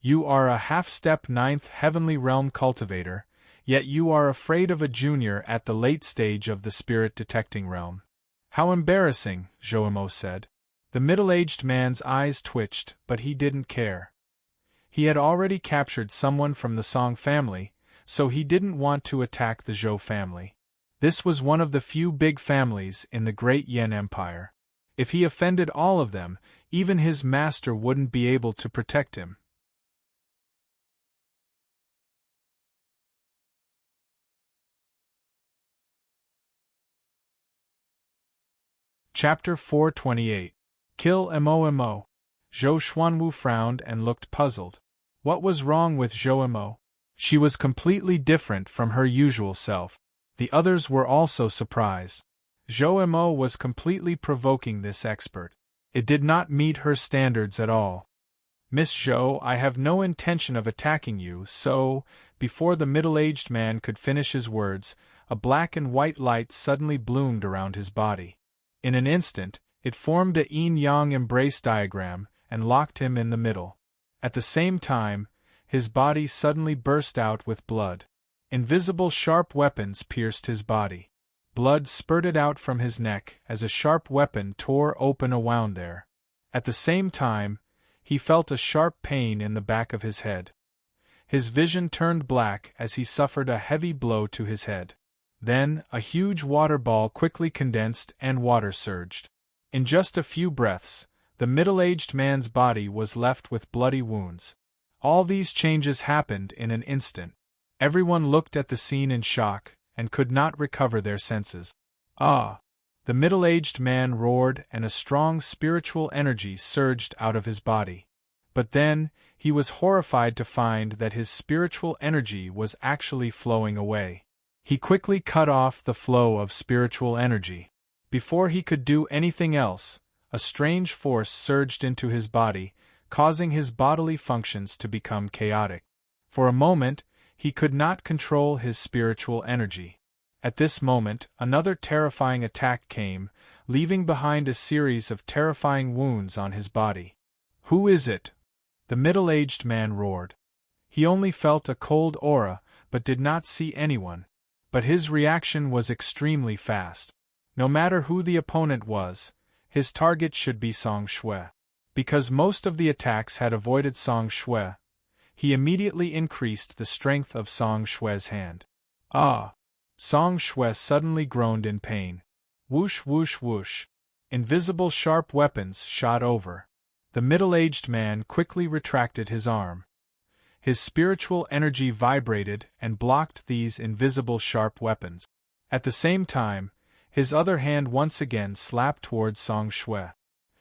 You are a half-step ninth heavenly realm cultivator, yet you are afraid of a junior at the late stage of the spirit detecting realm. How embarrassing, Zhou Mo said. The middle-aged man's eyes twitched, but he didn't care. He had already captured someone from the Song family, so he didn't want to attack the Zhou family. This was one of the few big families in the Great Yan Empire. If he offended all of them, even his master wouldn't be able to protect him. Chapter 428. Kill Mo. Zhou Xuanwu frowned and looked puzzled. What was wrong with Zhou Mo? She was completely different from her usual self. The others were also surprised. Zhou Mo was completely provoking this expert. It did not meet her standards at all. Miss Zhou, I have no intention of attacking you, so, before the middle-aged man could finish his words, a black and white light suddenly bloomed around his body. In an instant, it formed a yin-yang embrace diagram and locked him in the middle. At the same time, his body suddenly burst out with blood. Invisible sharp weapons pierced his body. Blood spurted out from his neck as a sharp weapon tore open a wound there. At the same time, he felt a sharp pain in the back of his head. His vision turned black as he suffered a heavy blow to his head. Then, a huge water ball quickly condensed and water surged. In just a few breaths, the middle-aged man's body was left with bloody wounds. All these changes happened in an instant. Everyone looked at the scene in shock, and could not recover their senses. Ah! The middle-aged man roared and a strong spiritual energy surged out of his body. But then, he was horrified to find that his spiritual energy was actually flowing away. He quickly cut off the flow of spiritual energy. Before he could do anything else, a strange force surged into his body, causing his bodily functions to become chaotic. For a moment, he could not control his spiritual energy. At this moment, another terrifying attack came, leaving behind a series of terrifying wounds on his body. Who is it? The middle-aged man roared. He only felt a cold aura, but did not see anyone. But his reaction was extremely fast. No matter who the opponent was, his target should be Song Shui. Because most of the attacks had avoided Song Shui, he immediately increased the strength of Song Shui's hand. Ah! Song Shui suddenly groaned in pain. Whoosh whoosh whoosh. Invisible sharp weapons shot over. The middle-aged man quickly retracted his arm. His spiritual energy vibrated and blocked these invisible sharp weapons. At the same time, his other hand once again slapped towards Song Shui.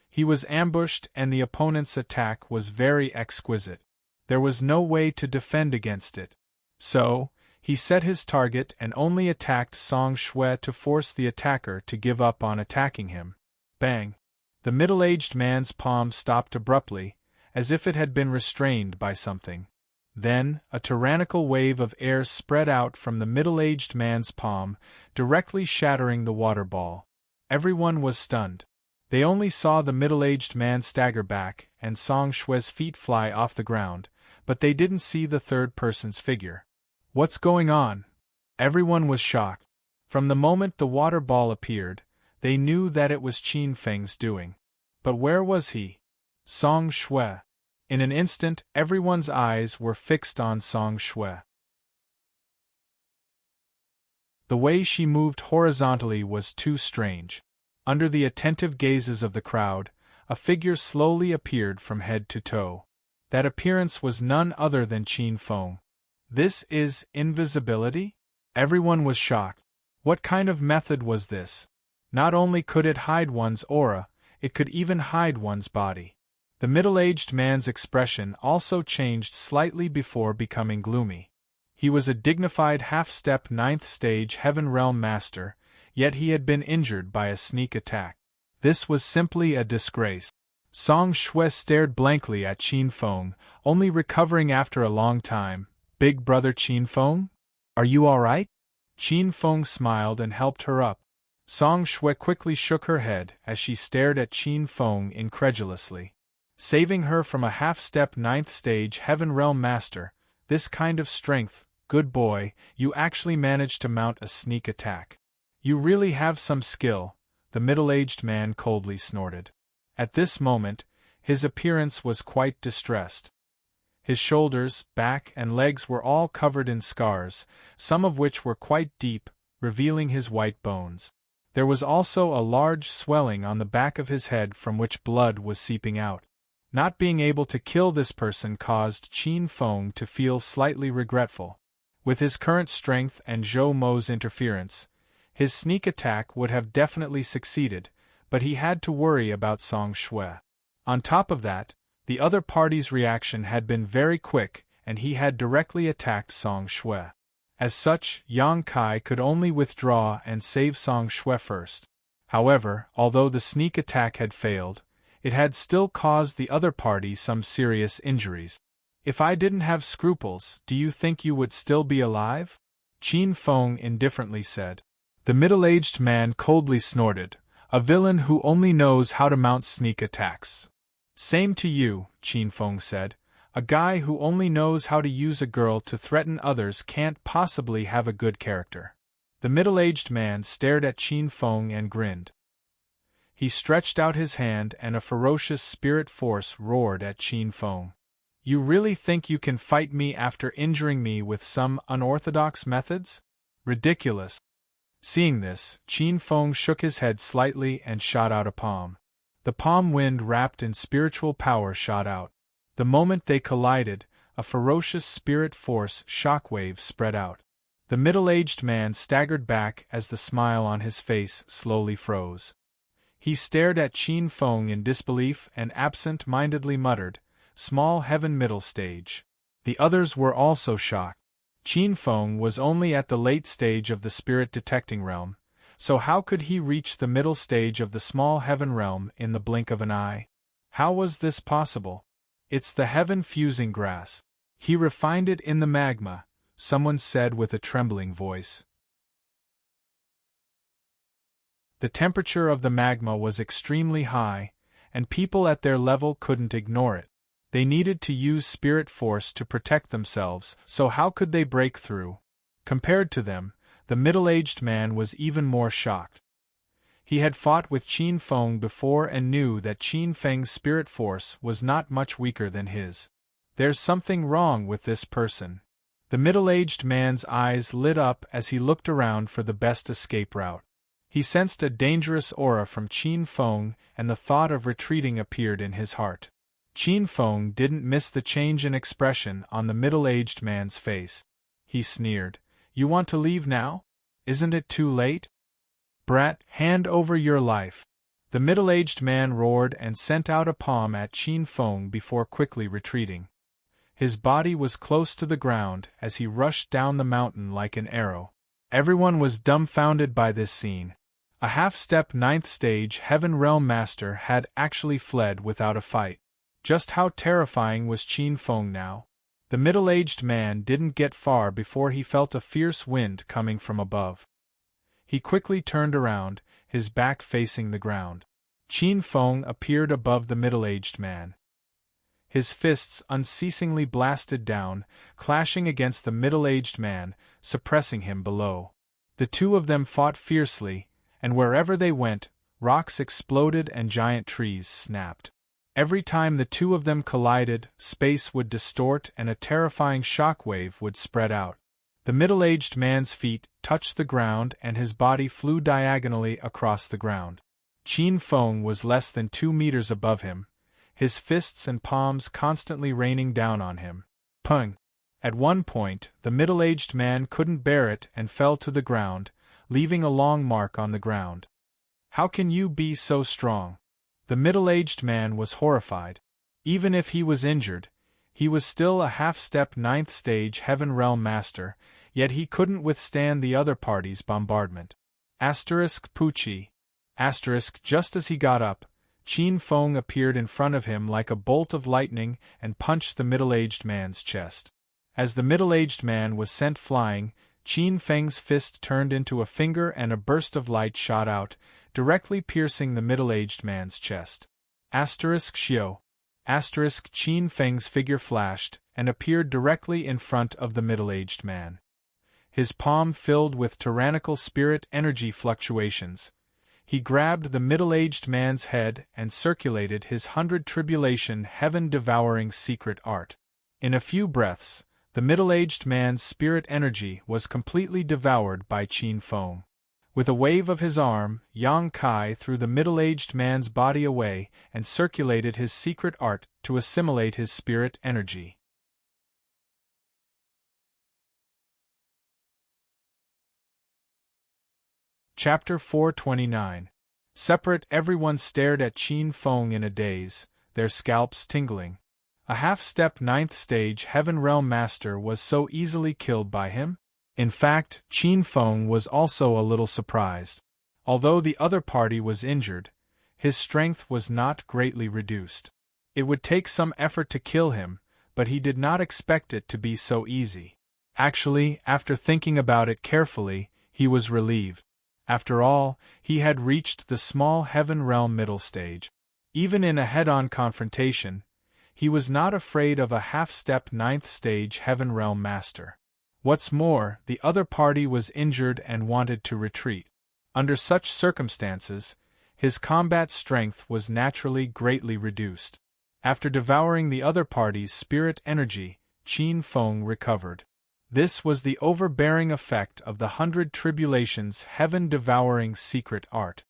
He was ambushed and the opponent's attack was very exquisite. There was no way to defend against it. So, he set his target and only attacked Song Shui to force the attacker to give up on attacking him. Bang! The middle-aged man's palm stopped abruptly, as if it had been restrained by something. Then, a tyrannical wave of air spread out from the middle-aged man's palm, directly shattering the water ball. Everyone was stunned. They only saw the middle-aged man stagger back and Song Shui's feet fly off the ground, but they didn't see the third person's figure. What's going on? Everyone was shocked. From the moment the water ball appeared, they knew that it was Qin Feng's doing. But where was he? Song Shui. In an instant, everyone's eyes were fixed on Song Shui. The way she moved horizontally was too strange. Under the attentive gazes of the crowd, a figure slowly appeared from head to toe. That appearance was none other than Qin Feng. This is invisibility? Everyone was shocked. What kind of method was this? Not only could it hide one's aura, it could even hide one's body. The middle-aged man's expression also changed slightly before becoming gloomy. He was a dignified half-step 9th stage Heaven Realm Master, yet he had been injured by a sneak attack. This was simply a disgrace. Song Shui stared blankly at Qin Feng, only recovering after a long time. Big brother Qin Feng? Are you alright? Qin Feng smiled and helped her up. Song Shui quickly shook her head as she stared at Qin Feng incredulously. Saving her from a half-step 9th stage Heaven Realm Master, this kind of strength, good boy, you actually managed to mount a sneak attack. You really have some skill, the middle-aged man coldly snorted. At this moment, his appearance was quite distressed. His shoulders, back, and legs were all covered in scars, some of which were quite deep, revealing his white bones. There was also a large swelling on the back of his head from which blood was seeping out. Not being able to kill this person caused Qin Feng to feel slightly regretful. With his current strength and Zhou Mo's interference, his sneak attack would have definitely succeeded, but he had to worry about Song Shui. On top of that, the other party's reaction had been very quick, and he had directly attacked Song Shui. As such, Yang Kai could only withdraw and save Song Shui first. However, although the sneak attack had failed, it had still caused the other party some serious injuries. If I didn't have scruples, do you think you would still be alive? Qin Feng indifferently said. The middle-aged man coldly snorted, a villain who only knows how to mount sneak attacks. Same to you, Qin Feng said. A guy who only knows how to use a girl to threaten others can't possibly have a good character. The middle-aged man stared at Qin Feng and grinned. He stretched out his hand and a ferocious spirit force roared at Qin Feng. You really think you can fight me after injuring me with some unorthodox methods? Ridiculous. Seeing this, Qin Feng shook his head slightly and shot out a palm. The palm wind wrapped in spiritual power shot out. The moment they collided, a ferocious spirit force shockwave spread out. The middle-aged man staggered back as the smile on his face slowly froze. He stared at Qin Feng in disbelief and absent-mindedly muttered, "Small heaven middle stage." The others were also shocked. Qin Feng was only at the late stage of the spirit detecting realm, so how could he reach the middle stage of the small heaven realm in the blink of an eye? How was this possible? It's the heaven fusing grass. He refined it in the magma, someone said with a trembling voice. The temperature of the magma was extremely high, and people at their level couldn't ignore it. They needed to use spirit force to protect themselves, so how could they break through? Compared to them, the middle-aged man was even more shocked. He had fought with Qin Feng before and knew that Qin Feng's spirit force was not much weaker than his. There's something wrong with this person. The middle-aged man's eyes lit up as he looked around for the best escape route. He sensed a dangerous aura from Qin Feng, and the thought of retreating appeared in his heart. Qin Feng didn't miss the change in expression on the middle-aged man's face. He sneered, "You want to leave now? Isn't it too late? Brat, hand over your life." The middle-aged man roared and sent out a palm at Qin Feng before quickly retreating. His body was close to the ground as he rushed down the mountain like an arrow. Everyone was dumbfounded by this scene. A half-step 9th stage Heaven Realm Master had actually fled without a fight. Just how terrifying was Qin Feng now? The middle-aged man didn't get far before he felt a fierce wind coming from above. He quickly turned around, his back facing the ground. Qin Feng appeared above the middle-aged man. His fists unceasingly blasted down, clashing against the middle-aged man, suppressing him below. The two of them fought fiercely, and wherever they went, rocks exploded and giant trees snapped. Every time the two of them collided, space would distort and a terrifying shockwave would spread out. The middle-aged man's feet touched the ground and his body flew diagonally across the ground. Qin Feng was less than 2 meters above him, his fists and palms constantly raining down on him. Pung! At one point, the middle-aged man couldn't bear it and fell to the ground, leaving a long mark on the ground. "How can you be so strong?" The middle-aged man was horrified. Even if he was injured, He was still a half-step 9th stage Heaven Realm Master, yet he couldn't withstand the other party's bombardment. Pucci. Just as he got up, Qin Feng appeared in front of him like a bolt of lightning and punched the middle-aged man's chest. As the middle-aged man was sent flying, Qin Feng's fist turned into a finger and a burst of light shot out, directly piercing the middle-aged man's chest. Xiao. Qin Feng's figure flashed and appeared directly in front of the middle-aged man. His palm filled with tyrannical spirit energy fluctuations. He grabbed the middle-aged man's head and circulated his 100 tribulation heaven-devouring secret art. In a few breaths, the middle-aged man's spirit energy was completely devoured by Qin Feng. With a wave of his arm, Yang Kai threw the middle-aged man's body away and circulated his secret art to assimilate his spirit energy. Chapter 429. Separate. Everyone stared at Qin Feng in a daze, their scalps tingling. A half-step 9th stage Heaven Realm Master was so easily killed by him? In fact, Qin Feng was also a little surprised. Although the other party was injured, his strength was not greatly reduced. It would take some effort to kill him, but he did not expect it to be so easy. Actually, after thinking about it carefully, he was relieved. After all, he had reached the small Heaven Realm middle stage. Even in a head-on confrontation, he was not afraid of a half-step 9th stage Heaven Realm Master. What's more, the other party was injured and wanted to retreat. Under such circumstances, his combat strength was naturally greatly reduced. After devouring the other party's spirit energy, Qin Feng recovered. This was the overbearing effect of the 100 tribulations heaven-devouring secret art.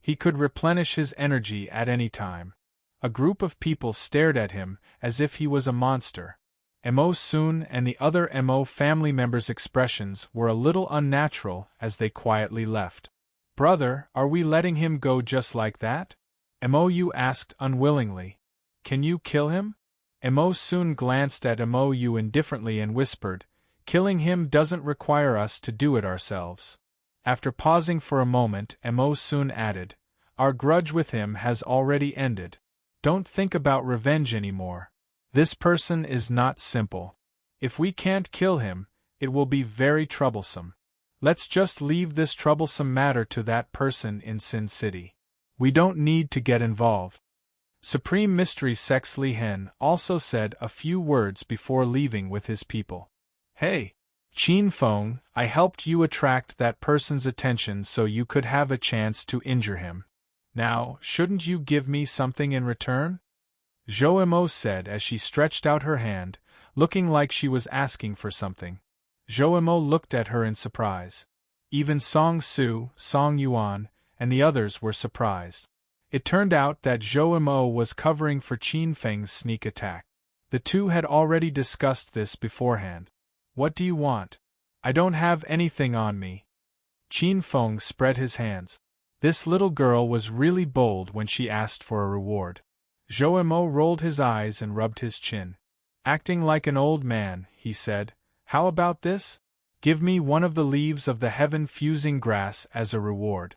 He could replenish his energy at any time. A group of people stared at him as if he was a monster. Mo Sun and the other Mo family members' expressions were a little unnatural as they quietly left. "Brother, are we letting him go just like that?" Mou asked unwillingly. "Can you kill him?" Mo Sun glanced at Mou indifferently and whispered, "Killing him doesn't require us to do it ourselves." After pausing for a moment, Mo Sun added, "Our grudge with him has already ended. Don't think about revenge anymore. This person is not simple. If we can't kill him, it will be very troublesome. Let's just leave this troublesome matter to that person in Sin City. We don't need to get involved." Supreme Mystery Sex Li Hen also said a few words before leaving with his people. "Hey, Qin Feng, I helped you attract that person's attention so you could have a chance to injure him. Now, shouldn't you give me something in return?" Zhou Mo said as she stretched out her hand, looking like she was asking for something. Zhou Mo looked at her in surprise. Even Song Su, Song Yuan, and the others were surprised. It turned out that Zhou Mo was covering for Qin Feng's sneak attack. The two had already discussed this beforehand. "What do you want?" "I don't have anything on me." Qin Feng spread his hands. This little girl was really bold when she asked for a reward. Zhou Mo rolled his eyes and rubbed his chin. Acting like an old man, he said, "How about this? Give me one of the leaves of the heaven-fusing grass as a reward."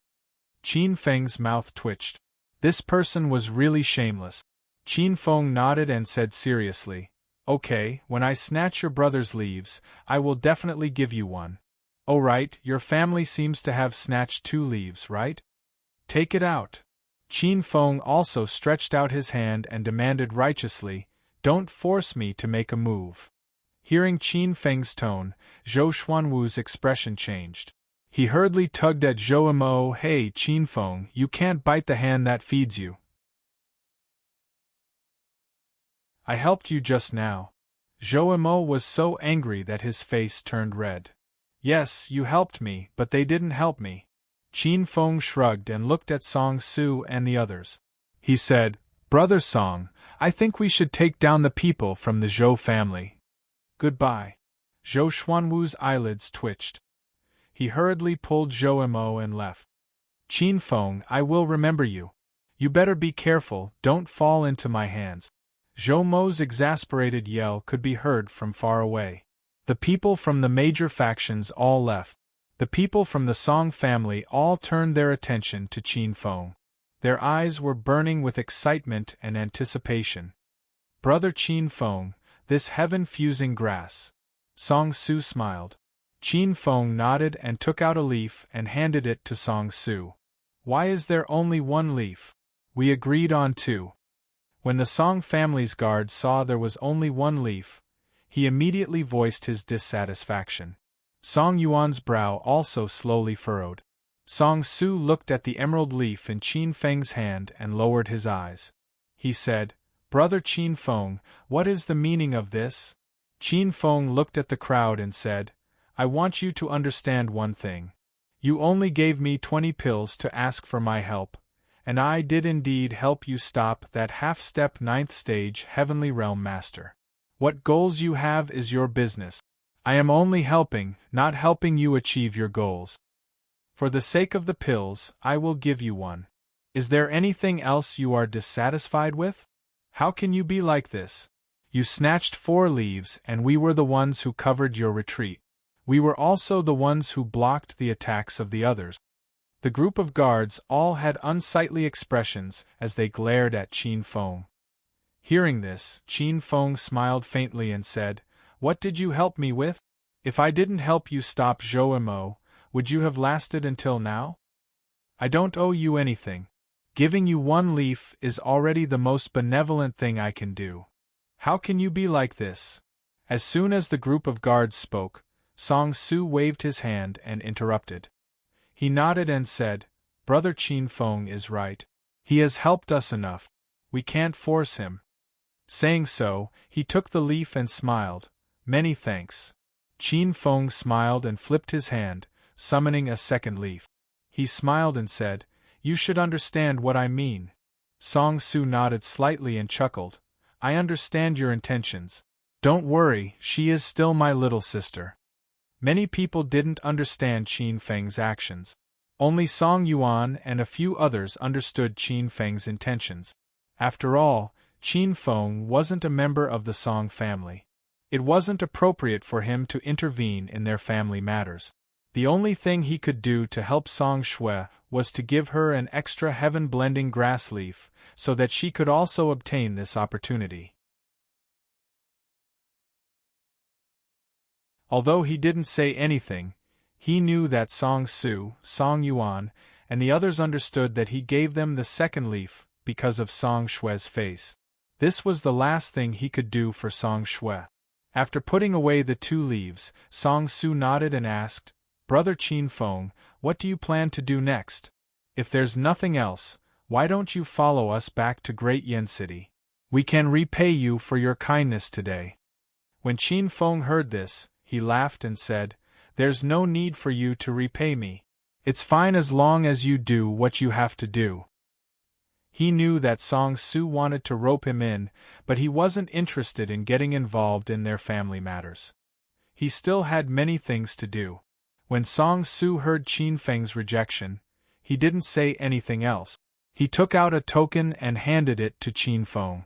Qin Feng's mouth twitched. This person was really shameless. Qin Feng nodded and said seriously, "Okay, when I snatch your brother's leaves, I will definitely give you one." "Oh right, your family seems to have snatched 2 leaves, right? Take it out." Qin Feng also stretched out his hand and demanded righteously, "Don't force me to make a move." Hearing Qin Feng's tone, Zhou Xuanwu's expression changed. He hurriedly tugged at Zhou Mo. "Hey, Qin Feng, you can't bite the hand that feeds you. I helped you just now." Zhou Mo was so angry that his face turned red. "Yes, you helped me, but they didn't help me." Qin Feng shrugged and looked at Song Su and the others. He said, "Brother Song, I think we should take down the people from the Zhou family. Goodbye." Zhou Xuanwu's eyelids twitched. He hurriedly pulled Zhou Mo and left. "Qin Feng, I will remember you. You better be careful, don't fall into my hands." Zhou Mo's exasperated yell could be heard from far away. The people from the major factions all left. The people from the Song family all turned their attention to Qin Feng. Their eyes were burning with excitement and anticipation. Brother Qin Feng, this heaven-fusing grass. Song Su smiled. Qin Feng nodded and took out a leaf and handed it to Song Su. Why is there only one leaf? We agreed on two. When the Song family's guard saw there was only one leaf, he immediately voiced his dissatisfaction. Song Yuan's brow also slowly furrowed. Song Su looked at the emerald leaf in Qin Feng's hand and lowered his eyes. He said, Brother Qin Feng, what is the meaning of this? Qin Feng looked at the crowd and said, I want you to understand one thing. You only gave me 20 pills to ask for my help, and I did indeed help you stop that half-step 9th stage heavenly realm master. What goals you have is your business. I am only helping, not helping you achieve your goals. For the sake of the pills, I will give you one. Is there anything else you are dissatisfied with? How can you be like this? You snatched 4 leaves and we were the ones who covered your retreat. We were also the ones who blocked the attacks of the others. The group of guards all had unsightly expressions as they glared at Qin Feng. Hearing this, Qin Feng smiled faintly and said, What did you help me with? If I didn't help you stop Zhou Mo, would you have lasted until now? I don't owe you anything. Giving you 1 leaf is already the most benevolent thing I can do. How can you be like this? As soon as the group of guards spoke, Song Su waved his hand and interrupted. He nodded and said, Brother Qin Feng is right. He has helped us enough. We can't force him. Saying so, he took the leaf and smiled. Many thanks. Qin Feng smiled and flipped his hand, summoning a second leaf. He smiled and said, You should understand what I mean. Song Su nodded slightly and chuckled. I understand your intentions. Don't worry, she is still my little sister. Many people didn't understand Qin Feng's actions. Only Song Yuan and a few others understood Qin Feng's intentions. After all, Qin Feng wasn't a member of the Song family. It wasn't appropriate for him to intervene in their family matters. The only thing he could do to help Song Shui was to give her an extra heaven-blending grass leaf, so that she could also obtain this opportunity. Although he didn't say anything, he knew that Song Su, Song Yuan, and the others understood that he gave them the second leaf because of Song Shui's face. This was the last thing he could do for Song Shui. After putting away the 2 leaves, Song Su nodded and asked, Brother Qin Feng, what do you plan to do next? If there's nothing else, why don't you follow us back to Great Yen City? We can repay you for your kindness today. When Qin Feng heard this, he laughed and said, There's no need for you to repay me. It's fine as long as you do what you have to do. He knew that Song Su wanted to rope him in, but he wasn't interested in getting involved in their family matters. He still had many things to do. When Song Su heard Qin Feng's rejection, he didn't say anything else. He took out a token and handed it to Qin Feng.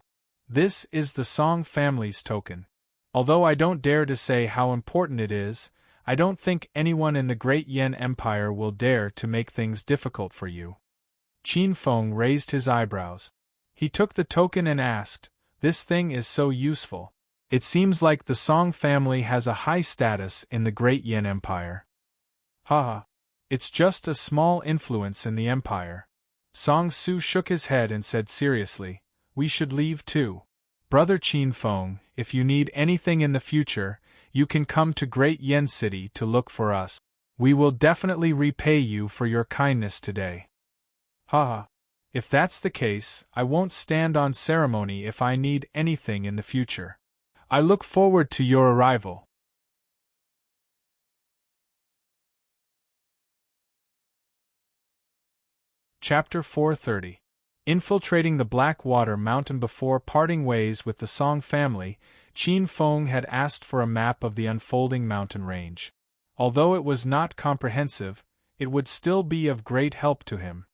This is the Song family's token. Although I don't dare to say how important it is, I don't think anyone in the Great Yen Empire will dare to make things difficult for you. Qin Feng raised his eyebrows. He took the token and asked, This thing is so useful. It seems like the Song family has a high status in the Great Yen Empire. Haha. It's just a small influence in the empire. Song Su shook his head and said seriously, We should leave too. Brother Qin Feng, if you need anything in the future, you can come to Great Yen City to look for us. We will definitely repay you for your kindness today. Haha. If that's the case, I won't stand on ceremony if I need anything in the future. I look forward to your arrival. Chapter 430. Infiltrating the Blackwater Mountain. Before parting ways with the Song family, Qin Feng had asked for a map of the unfolding mountain range. Although it was not comprehensive, it would still be of great help to him.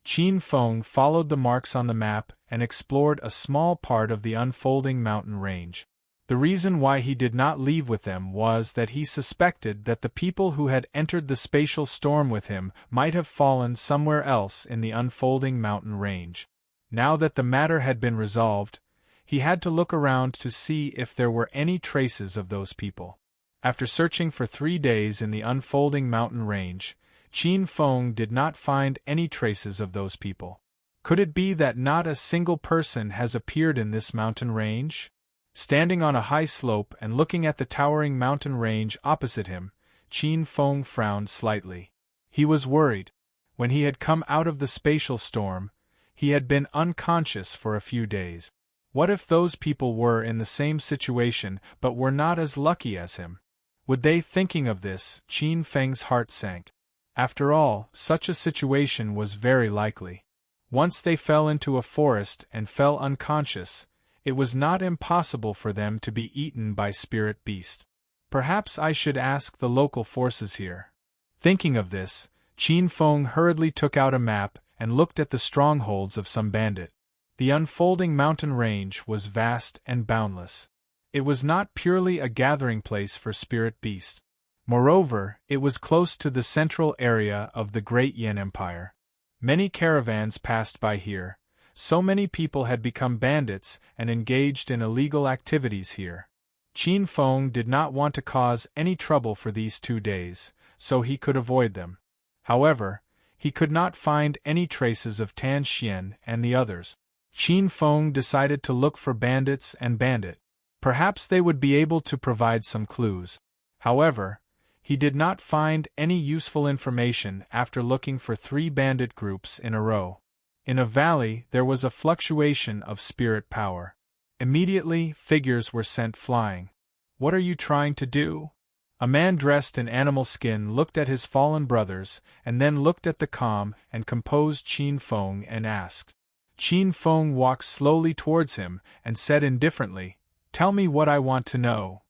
Qin Feng followed the marks on the map and explored a small part of the unfolding mountain range. The reason why he did not leave with them was that he suspected that the people who had entered the spatial storm with him might have fallen somewhere else in the unfolding mountain range. Now that the matter had been resolved, he had to look around to see if there were any traces of those people. After searching for 3 days in the unfolding mountain range, Qin Feng did not find any traces of those people. Could it be that not a single person has appeared in this mountain range? Standing on a high slope and looking at the towering mountain range opposite him, Qin Feng frowned slightly. He was worried. When he had come out of the spatial storm, he had been unconscious for a few days. What if those people were in the same situation but were not as lucky as him? Would they? Thinking of this, Qin Feng's heart sank. After all, such a situation was very likely. Once they fell into a forest and fell unconscious, it was not impossible for them to be eaten by spirit beasts. Perhaps I should ask the local forces here. Thinking of this, Qin Feng hurriedly took out a map and looked at the strongholds of some bandit. The unfolding mountain range was vast and boundless. It was not purely a gathering place for spirit beasts. Moreover, it was close to the central area of the Great Yin Empire. Many caravans passed by here. So many people had become bandits and engaged in illegal activities here. Qin Feng did not want to cause any trouble for these 2 days, so he could avoid them. However, he could not find any traces of Tan Xian and the others. Qin Feng decided to look for bandits and bandit. Perhaps they would be able to provide some clues. However, he did not find any useful information after looking for 3 bandit groups in a row. In a valley, there was a fluctuation of spirit power. Immediately, figures were sent flying. What are you trying to do? A man dressed in animal skin looked at his fallen brothers and then looked at the calm and composed Qin Feng and asked. Qin Feng walked slowly towards him and said indifferently, "Tell me what I want to know."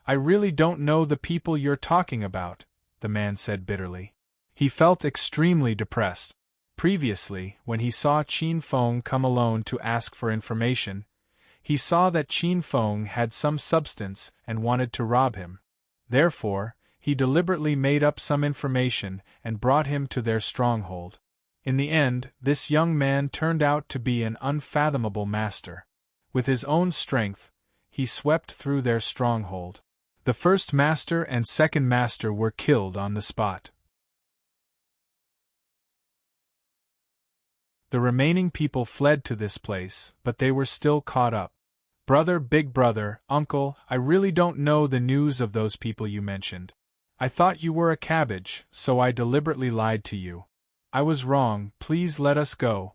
"I really don't know the people you're talking about," the man said bitterly. He felt extremely depressed. Previously, when he saw Qin Feng come alone to ask for information, he saw that Qin Feng had some substance and wanted to rob him. Therefore, he deliberately made up some information and brought him to their stronghold. In the end, this young man turned out to be an unfathomable master. With his own strength, he swept through their stronghold. The first master and second master were killed on the spot. The remaining people fled to this place, but they were still caught up. "Brother, big brother, uncle, I really don't know the news of those people you mentioned. I thought you were a cabbage, so I deliberately lied to you. I was wrong, please let us go."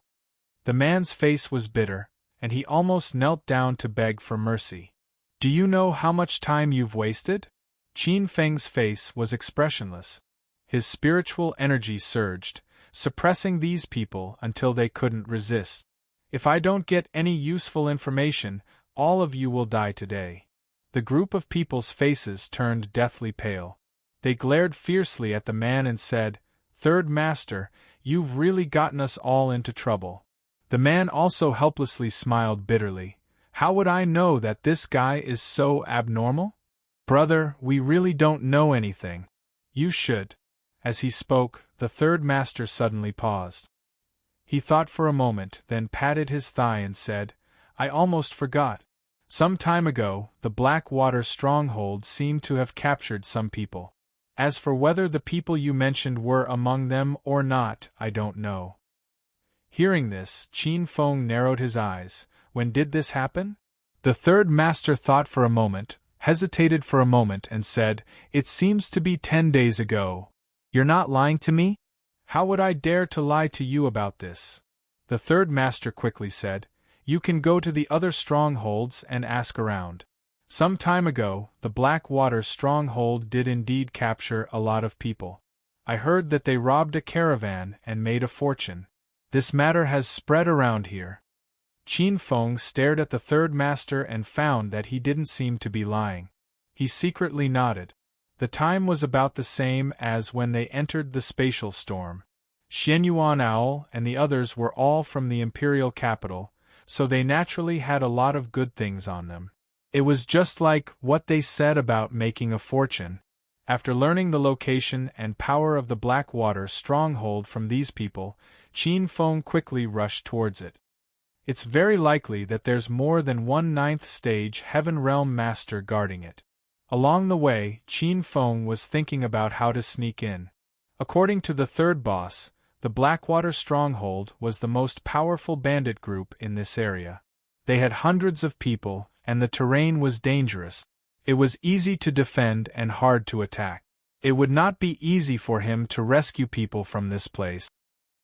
The man's face was bitter, and he almost knelt down to beg for mercy. "Do you know how much time you've wasted?" Qin Feng's face was expressionless. His spiritual energy surged, suppressing these people until they couldn't resist. "If I don't get any useful information, all of you will die today." The group of people's faces turned deathly pale. They glared fiercely at the man and said, "Third Master, you've really gotten us all into trouble." The man also helplessly smiled bitterly. "How would I know that this guy is so abnormal?" "Brother, we really don't know anything. You should." As he spoke, the third master suddenly paused. He thought for a moment, then patted his thigh and said, "I almost forgot. Some time ago, the Blackwater stronghold seemed to have captured some people. As for whether the people you mentioned were among them or not, I don't know." Hearing this, Qin Feng narrowed his eyes. "When did this happen?" The third master thought for a moment, hesitated for a moment and said, "It seems to be 10 days ago." "You're not lying to me?" "How would I dare to lie to you about this?" The third master quickly said, "You can go to the other strongholds and ask around. Some time ago, the Blackwater stronghold did indeed capture a lot of people. I heard that they robbed a caravan and made a fortune. This matter has spread around here." Qin Feng stared at the third master and found that he didn't seem to be lying. He secretly nodded. The time was about the same as when they entered the spatial storm. Xianyuan Owl and the others were all from the imperial capital, so they naturally had a lot of good things on them. It was just like what they said about making a fortune. After learning the location and power of the Blackwater stronghold from these people, Qin Feng quickly rushed towards it. It's very likely that there's more than one ninth stage Heaven Realm Master guarding it. Along the way, Qin Feng was thinking about how to sneak in. According to the third boss, the Blackwater Stronghold was the most powerful bandit group in this area. They had hundreds of people, and the terrain was dangerous. It was easy to defend and hard to attack. It would not be easy for him to rescue people from this place.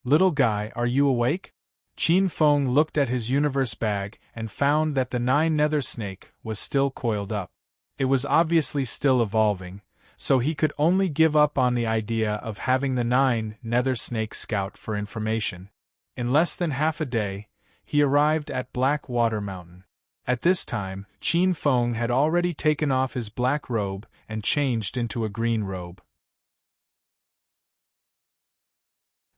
Little guy, are you awake? Qin Feng looked at his universe bag and found that the 9 nether snake was still coiled up. It was obviously still evolving, so he could only give up on the idea of having the 9 nether snake scout for information. In less than half a day, he arrived at Blackwater Mountain. At this time, Qin Feng had already taken off his black robe and changed into a green robe.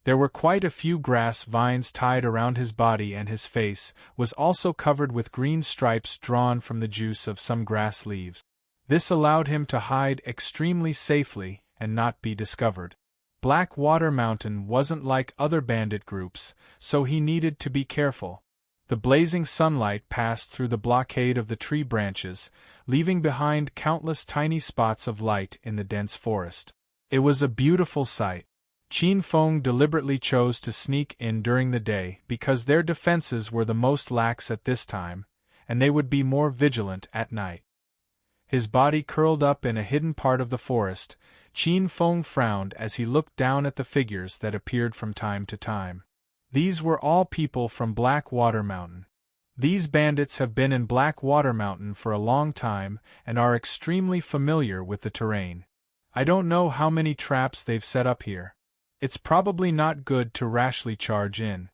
There were quite a few grass vines tied around his body, and his face was also covered with green stripes drawn from the juice of some grass leaves. This allowed him to hide extremely safely and not be discovered. Blackwater Mountain wasn't like other bandit groups, so he needed to be careful. The blazing sunlight passed through the blockade of the tree branches, leaving behind countless tiny spots of light in the dense forest. It was a beautiful sight. Qin Feng deliberately chose to sneak in during the day because their defenses were the most lax at this time, and they would be more vigilant at night. His body curled up in a hidden part of the forest, Qin Feng frowned as he looked down at the figures that appeared from time to time. These were all people from Blackwater Mountain. These bandits have been in Blackwater Mountain for a long time and are extremely familiar with the terrain. I don't know how many traps they've set up here. It's probably not good to rashly charge in.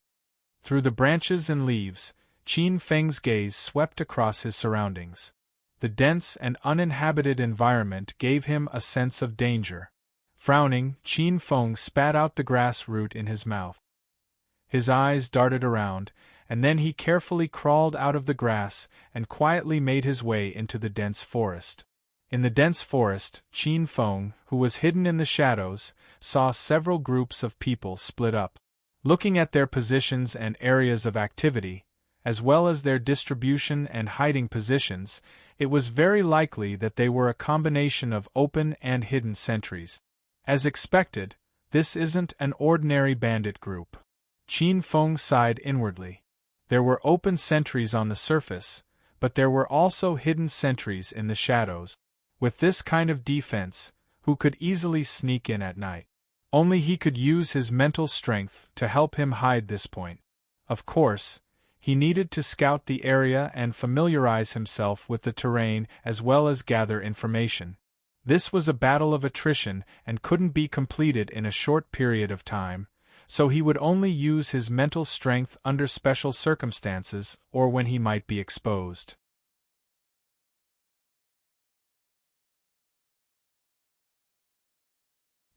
Through the branches and leaves, Qin Feng's gaze swept across his surroundings. The dense and uninhabited environment gave him a sense of danger. Frowning, Qin Feng spat out the grass root in his mouth. His eyes darted around, and then he carefully crawled out of the grass and quietly made his way into the dense forest. In the dense forest, Qin Feng, who was hidden in the shadows, saw several groups of people split up. Looking at their positions and areas of activity, as well as their distribution and hiding positions, it was very likely that they were a combination of open and hidden sentries. As expected, this isn't an ordinary bandit group. Qin Feng sighed inwardly. There were open sentries on the surface, but there were also hidden sentries in the shadows. With this kind of defense, who could easily sneak in at night? Only he could use his mental strength to help him hide this point. Of course, he needed to scout the area and familiarize himself with the terrain as well as gather information. This was a battle of attrition and couldn't be completed in a short period of time, so he would only use his mental strength under special circumstances or when he might be exposed.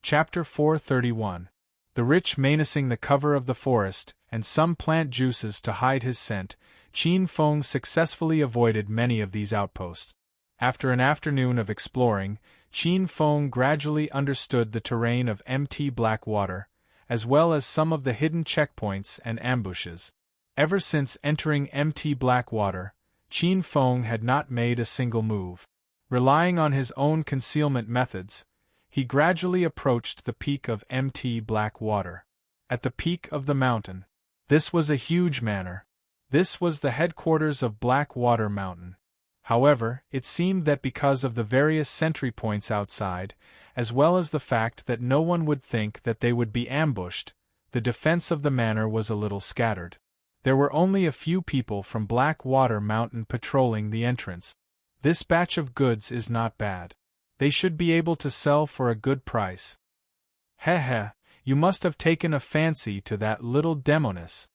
Chapter 431. The rich menacing the cover of the forest, and some plant juices to hide his scent, Qin Feng successfully avoided many of these outposts. After an afternoon of exploring, Qin Feng gradually understood the terrain of MT Blackwater, as well as some of the hidden checkpoints and ambushes. Ever since entering MT Blackwater, Qin Feng had not made a single move. Relying on his own concealment methods, he gradually approached the peak of MT Blackwater. At the peak of the mountain, this was a huge manor. This was the headquarters of Blackwater Mountain. However, it seemed that because of the various sentry points outside, as well as the fact that no one would think that they would be ambushed, the defense of the manor was a little scattered. There were only a few people from Blackwater Mountain patrolling the entrance. This batch of goods is not bad. They should be able to sell for a good price. Heh, you must have taken a fancy to that little demoness.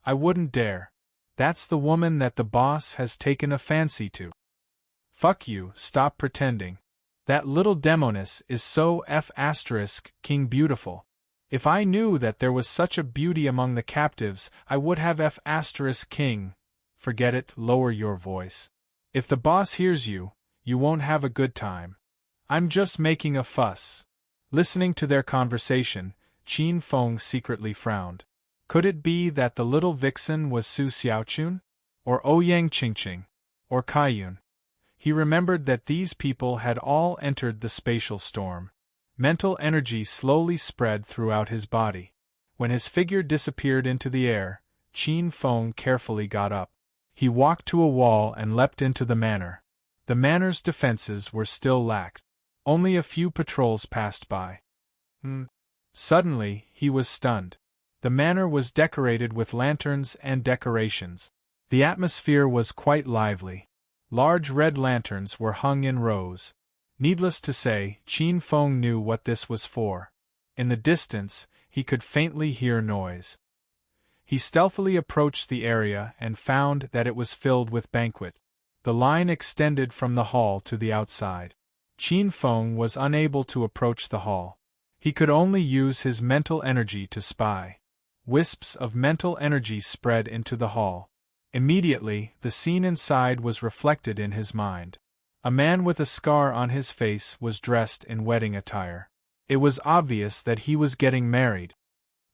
I wouldn't dare. That's the woman that the boss has taken a fancy to. Fuck you, stop pretending. That little demoness is so King beautiful. If I knew that there was such a beauty among the captives, I would have King. Forget it, lower your voice. If the boss hears you, you won't have a good time. I'm just making a fuss. Listening to their conversation, Qin Feng secretly frowned. Could it be that the little vixen was Su Xiaochun? Or Ouyang Qingqing? Or Kaiyun? He remembered that these people had all entered the spatial storm. Mental energy slowly spread throughout his body. When his figure disappeared into the air, Qin Feng carefully got up. He walked to a wall and leapt into the manor. The manor's defenses were still lax. Only a few patrols passed by. Suddenly, he was stunned. The manor was decorated with lanterns and decorations. The atmosphere was quite lively. Large red lanterns were hung in rows. Needless to say, Qin Feng knew what this was for. In the distance, he could faintly hear noise. He stealthily approached the area and found that it was filled with banquet. The line extended from the hall to the outside. Qin Feng was unable to approach the hall. He could only use his mental energy to spy. Wisps of mental energy spread into the hall. Immediately, the scene inside was reflected in his mind. A man with a scar on his face was dressed in wedding attire. It was obvious that he was getting married.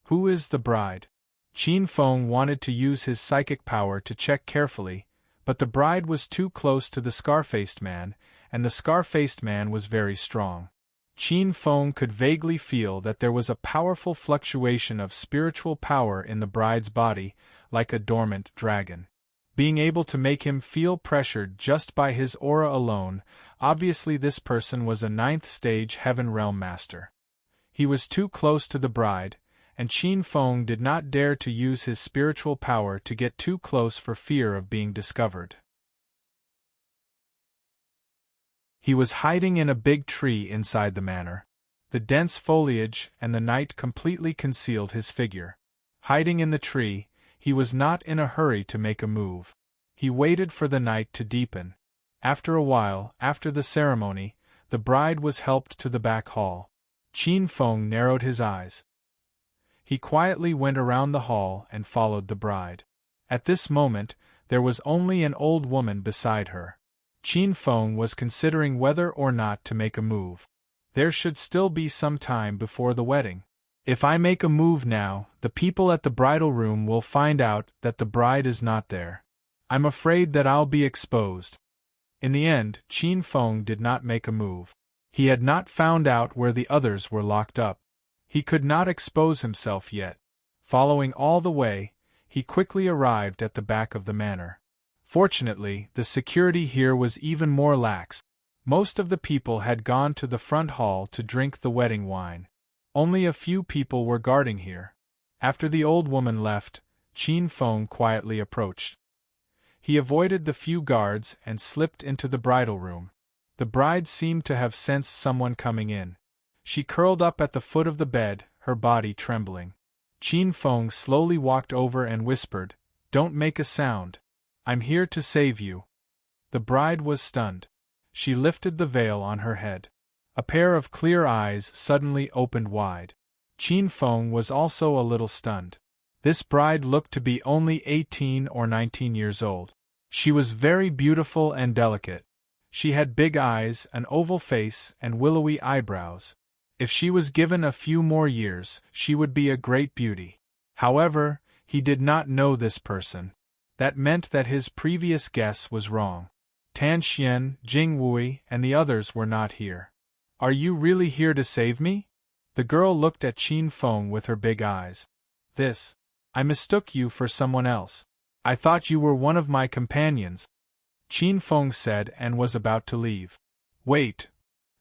Who is the bride? Qin Feng wanted to use his psychic power to check carefully, but the bride was too close to the scar-faced man, and the scar-faced man was very strong. Qin Feng could vaguely feel that there was a powerful fluctuation of spiritual power in the bride's body, like a dormant dragon. Being able to make him feel pressured just by his aura alone, obviously this person was a 9th stage Heaven Realm master. He was too close to the bride, and Qin Feng did not dare to use his spiritual power to get too close for fear of being discovered. He was hiding in a big tree inside the manor. The dense foliage and the night completely concealed his figure. Hiding in the tree, he was not in a hurry to make a move. He waited for the night to deepen. After a while, after the ceremony, the bride was helped to the back hall. Qin Feng narrowed his eyes. He quietly went around the hall and followed the bride. At this moment, there was only an old woman beside her. Qin Feng was considering whether or not to make a move. There should still be some time before the wedding. If I make a move now, the people at the bridal room will find out that the bride is not there. I'm afraid that I'll be exposed. In the end, Qin Feng did not make a move. He had not found out where the others were locked up. He could not expose himself yet. Following all the way, he quickly arrived at the back of the manor. Fortunately, the security here was even more lax. Most of the people had gone to the front hall to drink the wedding wine. Only a few people were guarding here. After the old woman left, Qin Feng quietly approached. He avoided the few guards and slipped into the bridal room. The bride seemed to have sensed someone coming in. She curled up at the foot of the bed, her body trembling. Qin Feng slowly walked over and whispered, "Don't make a sound. I'm here to save you." The bride was stunned. She lifted the veil on her head. A pair of clear eyes suddenly opened wide. Qin Feng was also a little stunned. This bride looked to be only 18 or 19 years old. She was very beautiful and delicate. She had big eyes, an oval face, and willowy eyebrows. If she was given a few more years, she would be a great beauty. However, he did not know this person. That meant that his previous guess was wrong. Tan Xian, Jing Wui, and the others were not here. "Are you really here to save me?" The girl looked at Qin Feng with her big eyes. I mistook you for someone else. I thought you were one of my companions," Qin Feng said and was about to leave. "Wait."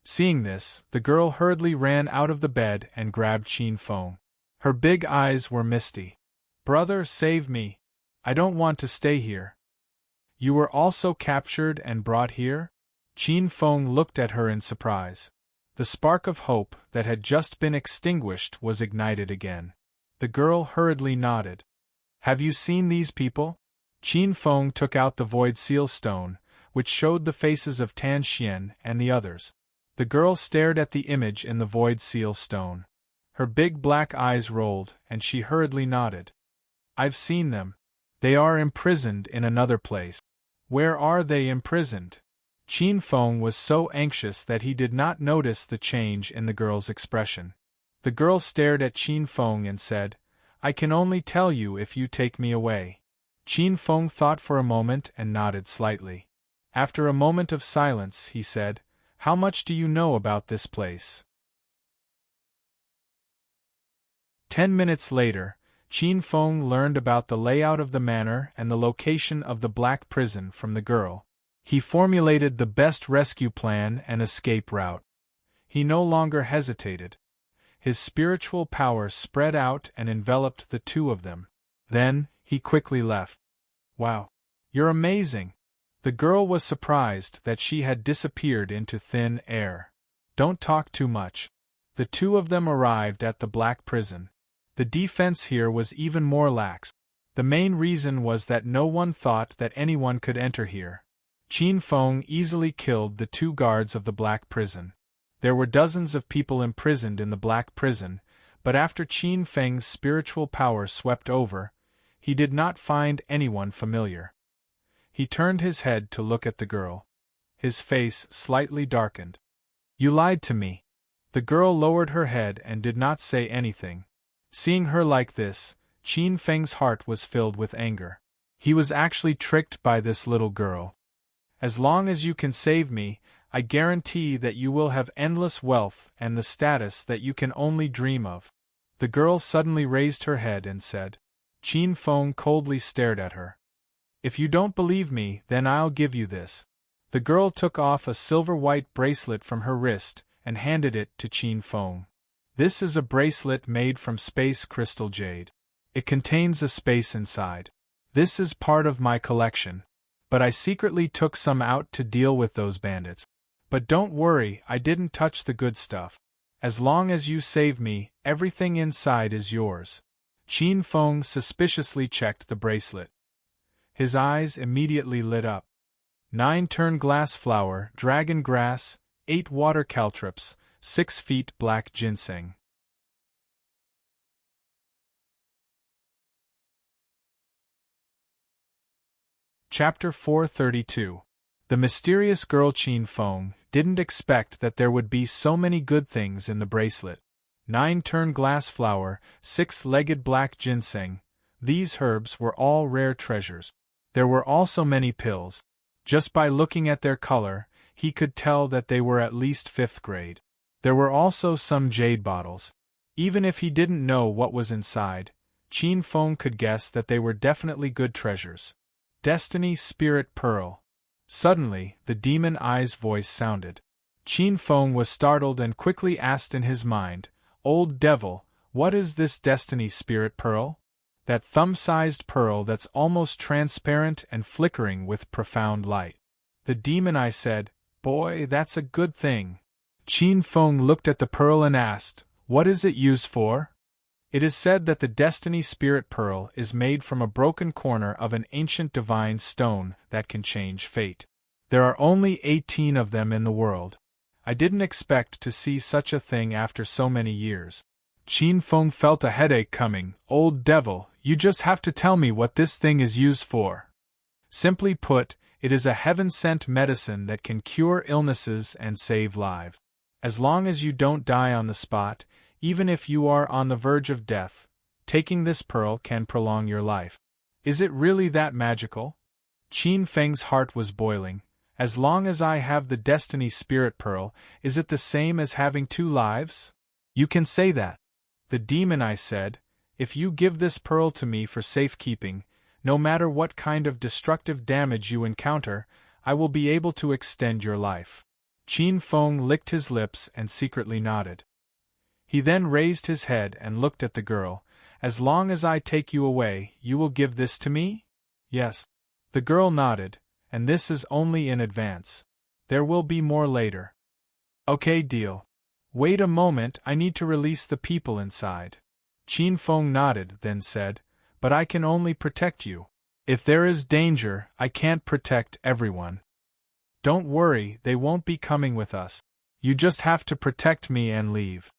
Seeing this, the girl hurriedly ran out of the bed and grabbed Qin Feng. Her big eyes were misty. "Brother, save me. I don't want to stay here." "You were also captured and brought here?" Qin Feng looked at her in surprise. The spark of hope that had just been extinguished was ignited again. The girl hurriedly nodded. "Have you seen these people?" Qin Feng took out the void seal stone, which showed the faces of Tan Xian and the others. The girl stared at the image in the void seal stone. Her big black eyes rolled, and she hurriedly nodded. I've seen them. They are imprisoned in another place. Where are they imprisoned? Qin Feng was so anxious that he did not notice the change in the girl's expression. The girl stared at Qin Feng and said, I can only tell you if you take me away. Qin Feng thought for a moment and nodded slightly. After a moment of silence, he said, How much do you know about this place? 10 minutes later, Qin Feng learned about the layout of the manor and the location of the black prison from the girl. He formulated the best rescue plan and escape route. He no longer hesitated. His spiritual power spread out and enveloped the two of them. Then, he quickly left. Wow. You're amazing. The girl was surprised that she had disappeared into thin air. Don't talk too much. The two of them arrived at the black prison. The defense here was even more lax. The main reason was that no one thought that anyone could enter here. Qin Feng easily killed the two guards of the black prison. There were dozens of people imprisoned in the black prison, but after Qin Feng's spiritual power swept over, he did not find anyone familiar. He turned his head to look at the girl. His face slightly darkened. You lied to me. The girl lowered her head and did not say anything. Seeing her like this, Qin Feng's heart was filled with anger. He was actually tricked by this little girl. As long as you can save me, I guarantee that you will have endless wealth and the status that you can only dream of. The girl suddenly raised her head and said. Qin Feng coldly stared at her. If you don't believe me, then I'll give you this. The girl took off a silver-white bracelet from her wrist and handed it to Qin Feng. This is a bracelet made from space crystal jade. It contains a space inside. This is part of my collection. But I secretly took some out to deal with those bandits. But don't worry, I didn't touch the good stuff. As long as you save me, everything inside is yours. Qin Feng suspiciously checked the bracelet. His eyes immediately lit up. 9 turn glass flower, dragon grass, 8 water caltrops, 6 feet black ginseng. Chapter 432. The mysterious girl. Qin Feng didn't expect that there would be so many good things in the bracelet. 9 turn glass flower, 6-legged black ginseng. These herbs were all rare treasures. There were also many pills. Just by looking at their color, he could tell that they were at least 5th grade. There were also some jade bottles. Even if he didn't know what was inside, Qin Feng could guess that they were definitely good treasures. Destiny Spirit Pearl. Suddenly, the demon eye's voice sounded. Qin Feng was startled and quickly asked in his mind, Old devil, what is this Destiny Spirit Pearl? That thumb-sized pearl that's almost transparent and flickering with profound light. The demon eye said, Boy, that's a good thing. Qin Feng looked at the pearl and asked, What is it used for? It is said that the Destiny Spirit Pearl is made from a broken corner of an ancient divine stone that can change fate. There are only 18 of them in the world. I didn't expect to see such a thing after so many years. Qin Feng felt a headache coming. Old devil, you just have to tell me what this thing is used for. Simply put, it is a heaven-sent medicine that can cure illnesses and save lives. As long as you don't die on the spot, even if you are on the verge of death, taking this pearl can prolong your life. Is it really that magical? Qin Feng's heart was boiling. As long as I have the Destiny Spirit Pearl, is it the same as having 2 lives? You can say that. The demon eye said, If you give this pearl to me for safekeeping, no matter what kind of destructive damage you encounter, I will be able to extend your life. Qin Feng licked his lips and secretly nodded. He then raised his head and looked at the girl. As long as I take you away, you will give this to me? Yes. The girl nodded, and this is only in advance. There will be more later. Okay, deal. Wait a moment, I need to release the people inside. Qin Feng nodded, then said, But I can only protect you. If there is danger, I can't protect everyone. Don't worry, they won't be coming with us. You just have to protect me and leave.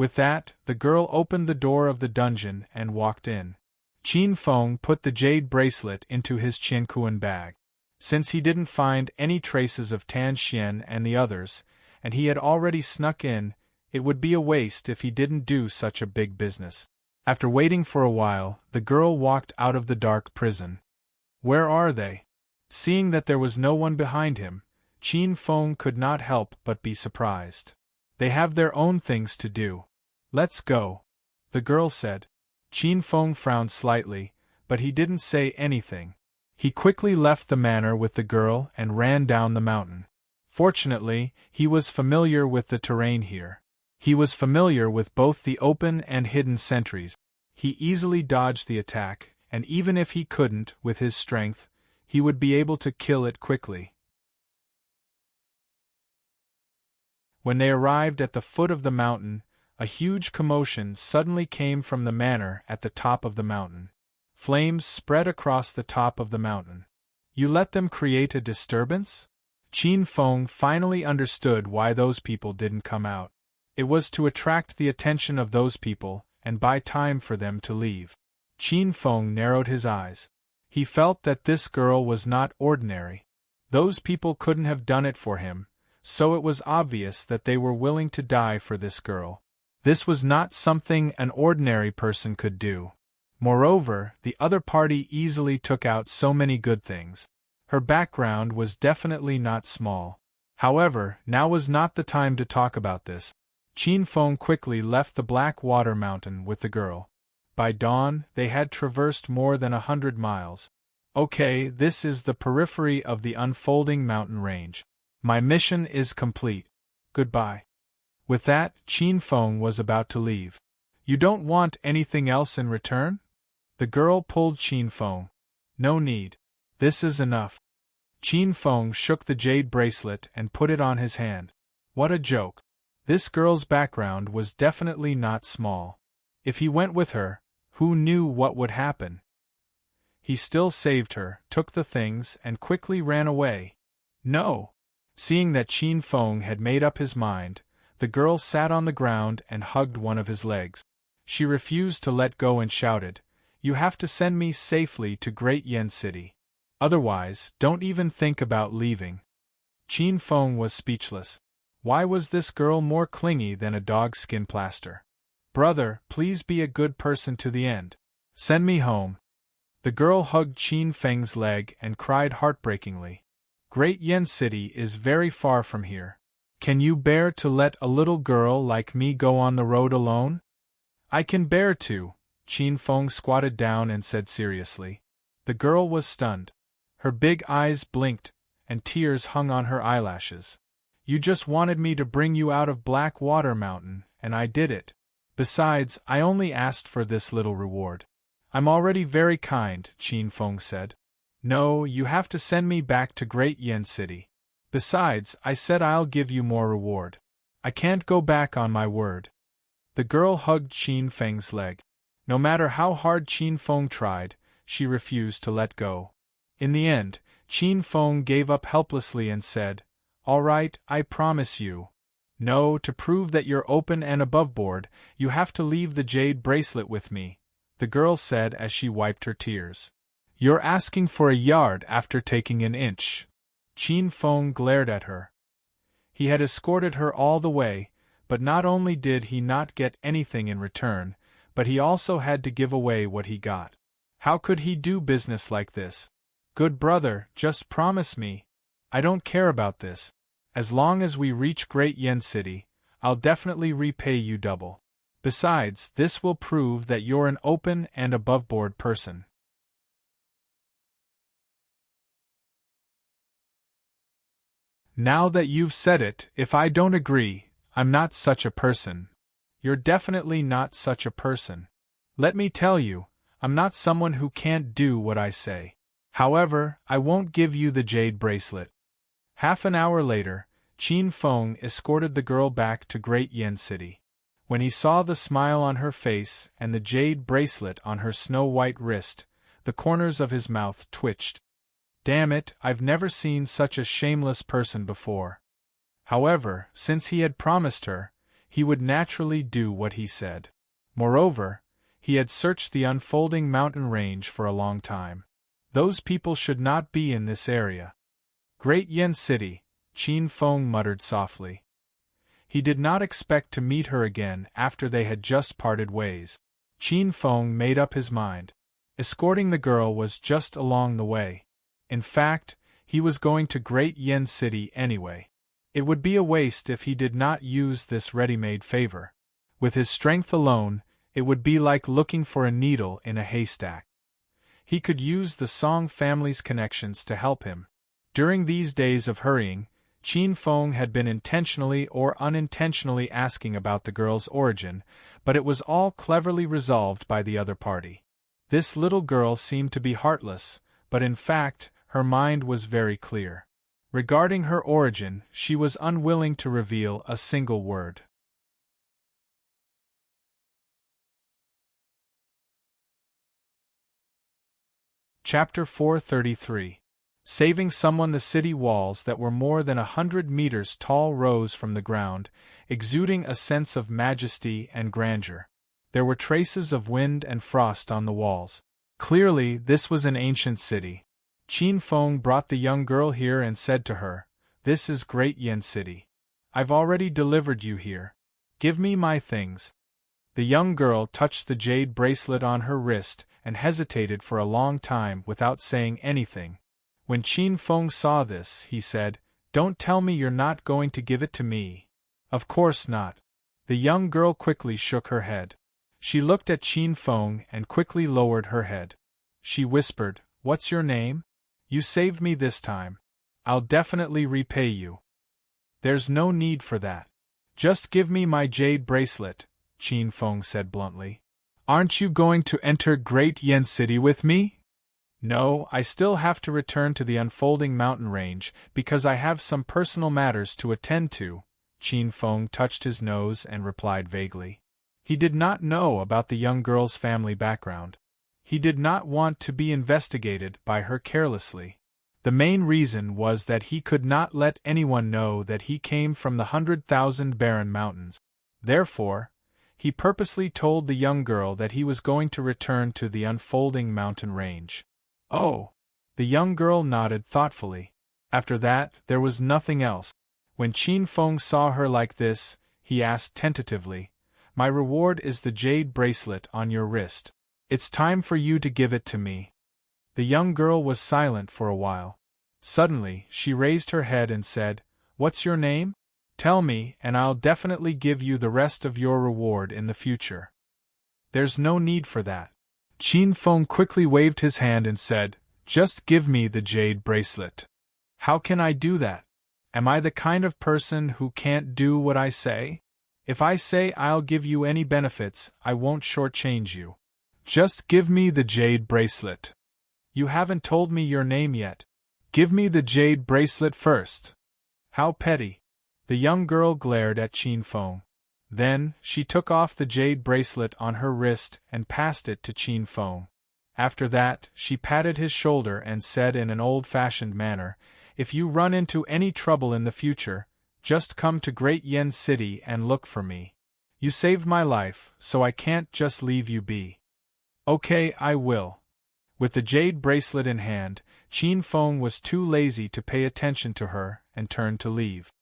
With that, the girl opened the door of the dungeon and walked in. Qin Feng put the jade bracelet into his Qianquan bag. Since he didn't find any traces of Tan Xian and the others, and he had already snuck in, it would be a waste if he didn't do such a big business. After waiting for a while, the girl walked out of the dark prison. Where are they? Seeing that there was no one behind him, Qin Feng could not help but be surprised. They have their own things to do. Let's go, the girl said. Qin Feng frowned slightly, but he didn't say anything. He quickly left the manor with the girl and ran down the mountain. Fortunately, he was familiar with the terrain here. He was familiar with both the open and hidden sentries. He easily dodged the attack, and even if he couldn't, with his strength, he would be able to kill it quickly. When they arrived at the foot of the mountain, a huge commotion suddenly came from the manor at the top of the mountain. Flames spread across the top of the mountain. You let them create a disturbance? Qin Feng finally understood why those people didn't come out. It was to attract the attention of those people and buy time for them to leave. Qin Feng narrowed his eyes. He felt that this girl was not ordinary. Those people couldn't have done it for him, so it was obvious that they were willing to die for this girl. This was not something an ordinary person could do. Moreover, the other party easily took out so many good things. Her background was definitely not small. However, now was not the time to talk about this. Qin Feng quickly left the Black Water Mountain with the girl. By dawn, they had traversed more than 100 miles. Okay, this is the periphery of the unfolding mountain range. My mission is complete. Goodbye. With that, Qin Feng was about to leave. You don't want anything else in return? The girl pulled Qin Feng. No need. This is enough. Qin Feng shook the jade bracelet and put it on his hand. What a joke. This girl's background was definitely not small. If he went with her, who knew what would happen? He still saved her, took the things, and quickly ran away. No! Seeing that Qin Feng had made up his mind, the girl sat on the ground and hugged one of his legs. She refused to let go and shouted, "You have to send me safely to Great Yen City. Otherwise, don't even think about leaving." Qin Feng was speechless. Why was this girl more clingy than a dog's skin plaster? Brother, please be a good person to the end. Send me home. The girl hugged Qin Feng's leg and cried heartbreakingly. Great Yen City is very far from here. Can you bear to let a little girl like me go on the road alone? I can bear to. Qin Feng squatted down and said seriously. The girl was stunned. Her big eyes blinked, and tears hung on her eyelashes. You just wanted me to bring you out of Black Water Mountain, and I did it. Besides, I only asked for this little reward. I'm already very kind, Qin Feng said. No, you have to send me back to Great Yen City. Besides, I said I'll give you more reward. I can't go back on my word. The girl hugged Qin Feng's leg. No matter how hard Qin Feng tried, she refused to let go. In the end, Qin Feng gave up helplessly and said, All right, I promise you. No, to prove that you're open and aboveboard, you have to leave the jade bracelet with me, the girl said as she wiped her tears. You're asking for a yard after taking an inch. Qin Feng glared at her. He had escorted her all the way, but not only did he not get anything in return, but he also had to give away what he got. How could he do business like this? Good brother, just promise me. I don't care about this. As long as we reach Great Yen City, I'll definitely repay you double. Besides, this will prove that you're an open and aboveboard person. Now that you've said it, if I don't agree, I'm not such a person. You're definitely not such a person. Let me tell you, I'm not someone who can't do what I say. However, I won't give you the jade bracelet. Half an hour later, Qin Feng escorted the girl back to Great Yen City. When he saw the smile on her face and the jade bracelet on her snow-white wrist, the corners of his mouth twitched. Damn it, I've never seen such a shameless person before. However, since he had promised her, he would naturally do what he said. Moreover, he had searched the unfolding mountain range for a long time. Those people should not be in this area. Great Yen City, Qin Feng muttered softly. He did not expect to meet her again after they had just parted ways. Qin Feng made up his mind. Escorting the girl was just along the way. In fact, he was going to Great Yen City anyway. It would be a waste if he did not use this ready-made favor. With his strength alone, it would be like looking for a needle in a haystack. He could use the Song family's connections to help him. During these days of hurrying, Qin Feng had been intentionally or unintentionally asking about the girl's origin, but it was all cleverly resolved by the other party. This little girl seemed to be heartless, but in fact, her mind was very clear. Regarding her origin, she was unwilling to reveal a single word. Chapter 433. Saving someone. The city walls that were more than 100 meters tall rose from the ground, exuding a sense of majesty and grandeur. There were traces of wind and frost on the walls. Clearly, this was an ancient city. Qin Feng brought the young girl here and said to her, "This is Great Yen City. I've already delivered you here. Give me my things." The young girl touched the jade bracelet on her wrist and hesitated for a long time without saying anything. When Qin Feng saw this, he said, "Don't tell me you're not going to give it to me." "Of course not." The young girl quickly shook her head. She looked at Qin Feng and quickly lowered her head. She whispered, "What's your name? You saved me this time. I'll definitely repay you." "There's no need for that. Just give me my jade bracelet," Qin Feng said bluntly. "Aren't you going to enter Great Yen City with me?" "No, I still have to return to the unfolding mountain range because I have some personal matters to attend to." Qin Feng touched his nose and replied vaguely. He did not know about the young girl's family background. He did not want to be investigated by her carelessly. The main reason was that he could not let anyone know that he came from the 100,000 barren mountains. Therefore, he purposely told the young girl that he was going to return to the unfolding mountain range. "Oh!" The young girl nodded thoughtfully. After that, there was nothing else. When Qin Feng saw her like this, he asked tentatively, "My reward is the jade bracelet on your wrist. It's time for you to give it to me." The young girl was silent for a while. Suddenly, she raised her head and said, "What's your name? Tell me, and I'll definitely give you the rest of your reward in the future." "There's no need for that." Qin Feng quickly waved his hand and said, "Just give me the jade bracelet." "How can I do that? Am I the kind of person who can't do what I say? If I say I'll give you any benefits, I won't shortchange you. Just give me the jade bracelet." "You haven't told me your name yet. Give me the jade bracelet first." "How petty." The young girl glared at Qin Feng. Then, she took off the jade bracelet on her wrist and passed it to Qin Feng. After that, she patted his shoulder and said in an old-fashioned manner, "If you run into any trouble in the future, just come to Great Yen City and look for me. You saved my life, so I can't just leave you be." "Okay, I will." With the jade bracelet in hand, Qin Feng was too lazy to pay attention to her and turned to leave.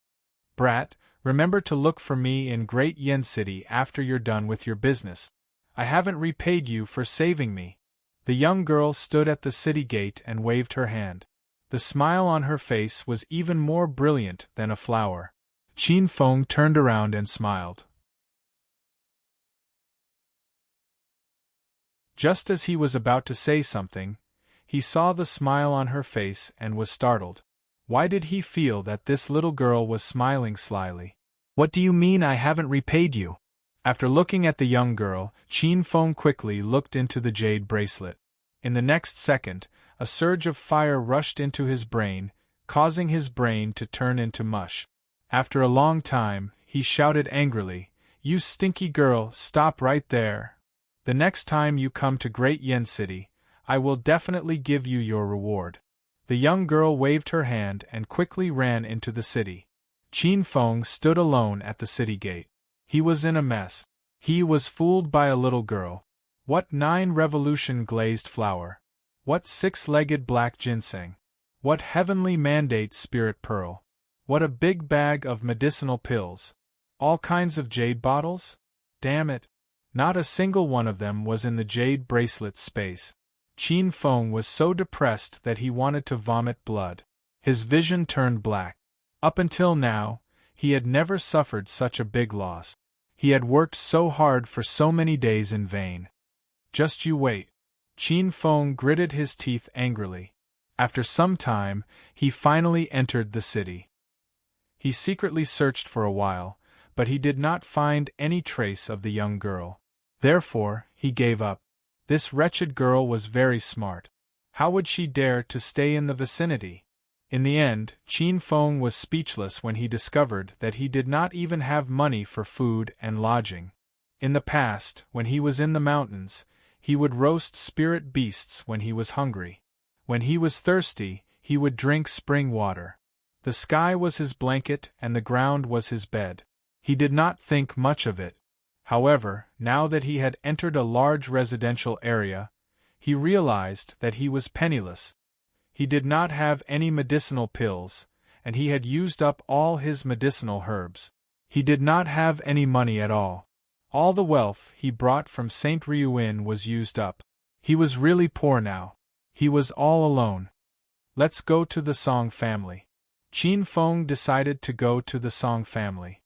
"Brat, remember to look for me in Great Yen City after you're done with your business. I haven't repaid you for saving me." The young girl stood at the city gate and waved her hand. The smile on her face was even more brilliant than a flower. Qin Feng turned around and smiled. Just as he was about to say something, he saw the smile on her face and was startled. Why did he feel that this little girl was smiling slyly? "What do you mean I haven't repaid you?" After looking at the young girl, Qin Feng quickly looked into the jade bracelet. In the next second, a surge of fire rushed into his brain, causing his brain to turn into mush. After a long time, he shouted angrily, "You stinky girl, stop right there! The next time you come to Great Yen City, I will definitely give you your reward." The young girl waved her hand and quickly ran into the city. Qin Feng stood alone at the city gate. He was in a mess. He was fooled by a little girl. What 9 revolution glazed flower? What 6-legged black ginseng? What heavenly mandate spirit pearl? What a big bag of medicinal pills? All kinds of jade bottles? Damn it! Not a single one of them was in the jade bracelet's space. Qin Feng was so depressed that he wanted to vomit blood. His vision turned black. Up until now, he had never suffered such a big loss. He had worked so hard for so many days in vain. Just you wait. Qin Feng gritted his teeth angrily. After some time, he finally entered the city. He secretly searched for a while, but he did not find any trace of the young girl. Therefore, he gave up. This wretched girl was very smart. How would she dare to stay in the vicinity? In the end, Qin Feng was speechless when he discovered that he did not even have money for food and lodging. In the past, when he was in the mountains, he would roast spirit beasts when he was hungry. When he was thirsty, he would drink spring water. The sky was his blanket and the ground was his bed. He did not think much of it. However, now that he had entered a large residential area, he realized that he was penniless. He did not have any medicinal pills, and he had used up all his medicinal herbs. He did not have any money at all. All the wealth he brought from St. Ryuin was used up. He was really poor now. He was all alone. Let's go to the Song family. Qin Feng decided to go to the Song family.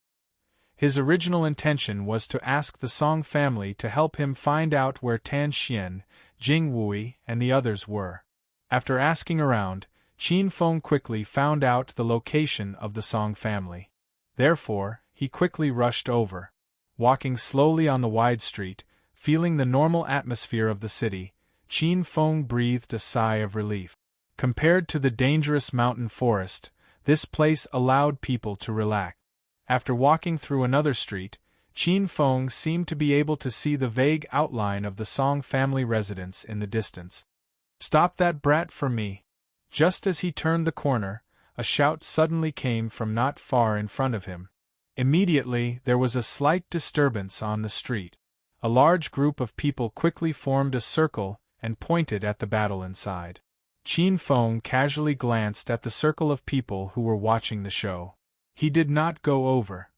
His original intention was to ask the Song family to help him find out where Tan Xian, Jing Wui, and the others were. After asking around, Qin Feng quickly found out the location of the Song family. Therefore, he quickly rushed over. Walking slowly on the wide street, feeling the normal atmosphere of the city, Qin Feng breathed a sigh of relief. Compared to the dangerous mountain forest, this place allowed people to relax. After walking through another street, Qin Feng seemed to be able to see the vague outline of the Song family residence in the distance. "Stop that brat for me!" Just as he turned the corner, a shout suddenly came from not far in front of him. Immediately, there was a slight disturbance on the street. A large group of people quickly formed a circle and pointed at the battle inside. Qin Feng casually glanced at the circle of people who were watching the show. He did not go over.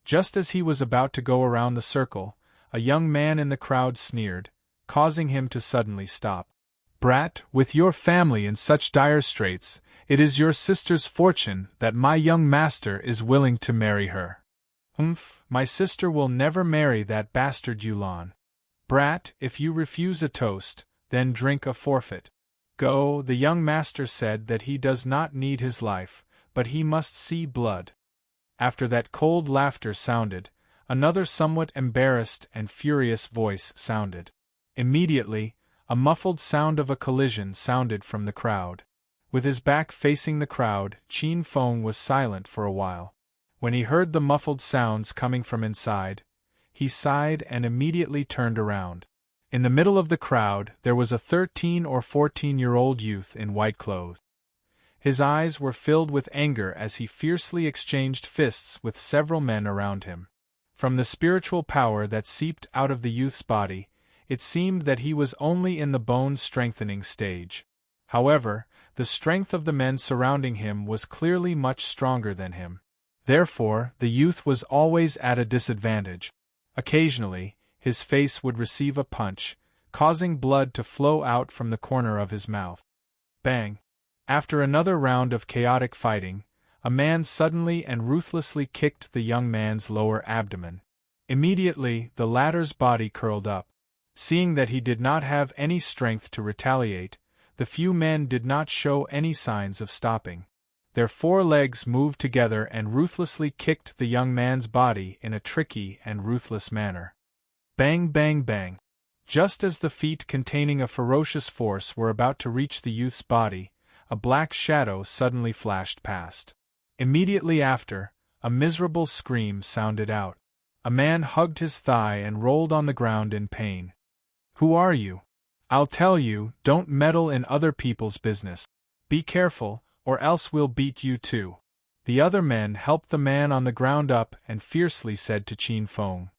Just as he was about to go around the circle, a young man in the crowd sneered, causing him to suddenly stop. "Brat, with your family in such dire straits, it is your sister's fortune that my young master is willing to marry her." My sister will never marry that bastard Yulan." "Brat, if you refuse a toast, then drink a forfeit." "Go," the young master said that he does not need his life, but he must see blood. After that cold laughter sounded, another somewhat embarrassed and furious voice sounded. Immediately, a muffled sound of a collision sounded from the crowd. With his back facing the crowd, Qin Feng was silent for a while. When he heard the muffled sounds coming from inside, he sighed and immediately turned around. In the middle of the crowd, there was a 13 or 14-year-old youth in white clothes. His eyes were filled with anger as he fiercely exchanged fists with several men around him. From the spiritual power that seeped out of the youth's body, it seemed that he was only in the bone-strengthening stage. However, the strength of the men surrounding him was clearly much stronger than him. Therefore, the youth was always at a disadvantage. Occasionally, his face would receive a punch, causing blood to flow out from the corner of his mouth. Bang! After another round of chaotic fighting, a man suddenly and ruthlessly kicked the young man's lower abdomen. Immediately, the latter's body curled up. Seeing that he did not have any strength to retaliate, the few men did not show any signs of stopping. Their 4 legs moved together and ruthlessly kicked the young man's body in a tricky and ruthless manner. Bang, bang, bang. Just as the feet containing a ferocious force were about to reach the youth's body, a black shadow suddenly flashed past. Immediately after, a miserable scream sounded out. A man hugged his thigh and rolled on the ground in pain. "Who are you? I'll tell you, don't meddle in other people's business. Be careful, or else we'll beat you too." The other men helped the man on the ground up and fiercely said to Qin Feng,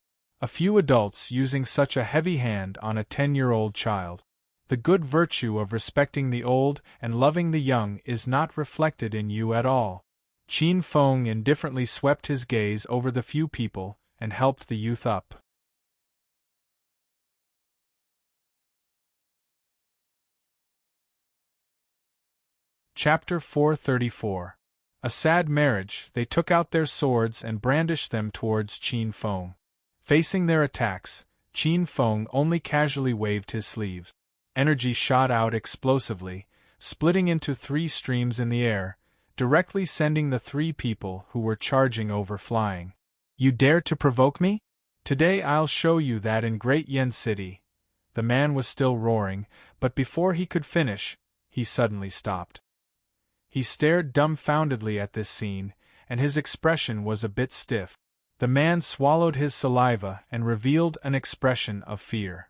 "A few adults using such a heavy hand on a 10-year-old child. The good virtue of respecting the old and loving the young is not reflected in you at all." Qin Feng indifferently swept his gaze over the few people and helped the youth up. Chapter 434. A sad marriage. They took out their swords and brandished them towards Qin Feng. Facing their attacks, Qin Feng only casually waved his sleeves. Energy shot out explosively, splitting into 3 streams in the air, directly sending the 3 people who were charging over flying. "You dare to provoke me? Today I'll show you that in Great Yen City." The man was still roaring, but before he could finish, he suddenly stopped. He stared dumbfoundedly at this scene, and his expression was a bit stiff. The man swallowed his saliva and revealed an expression of fear.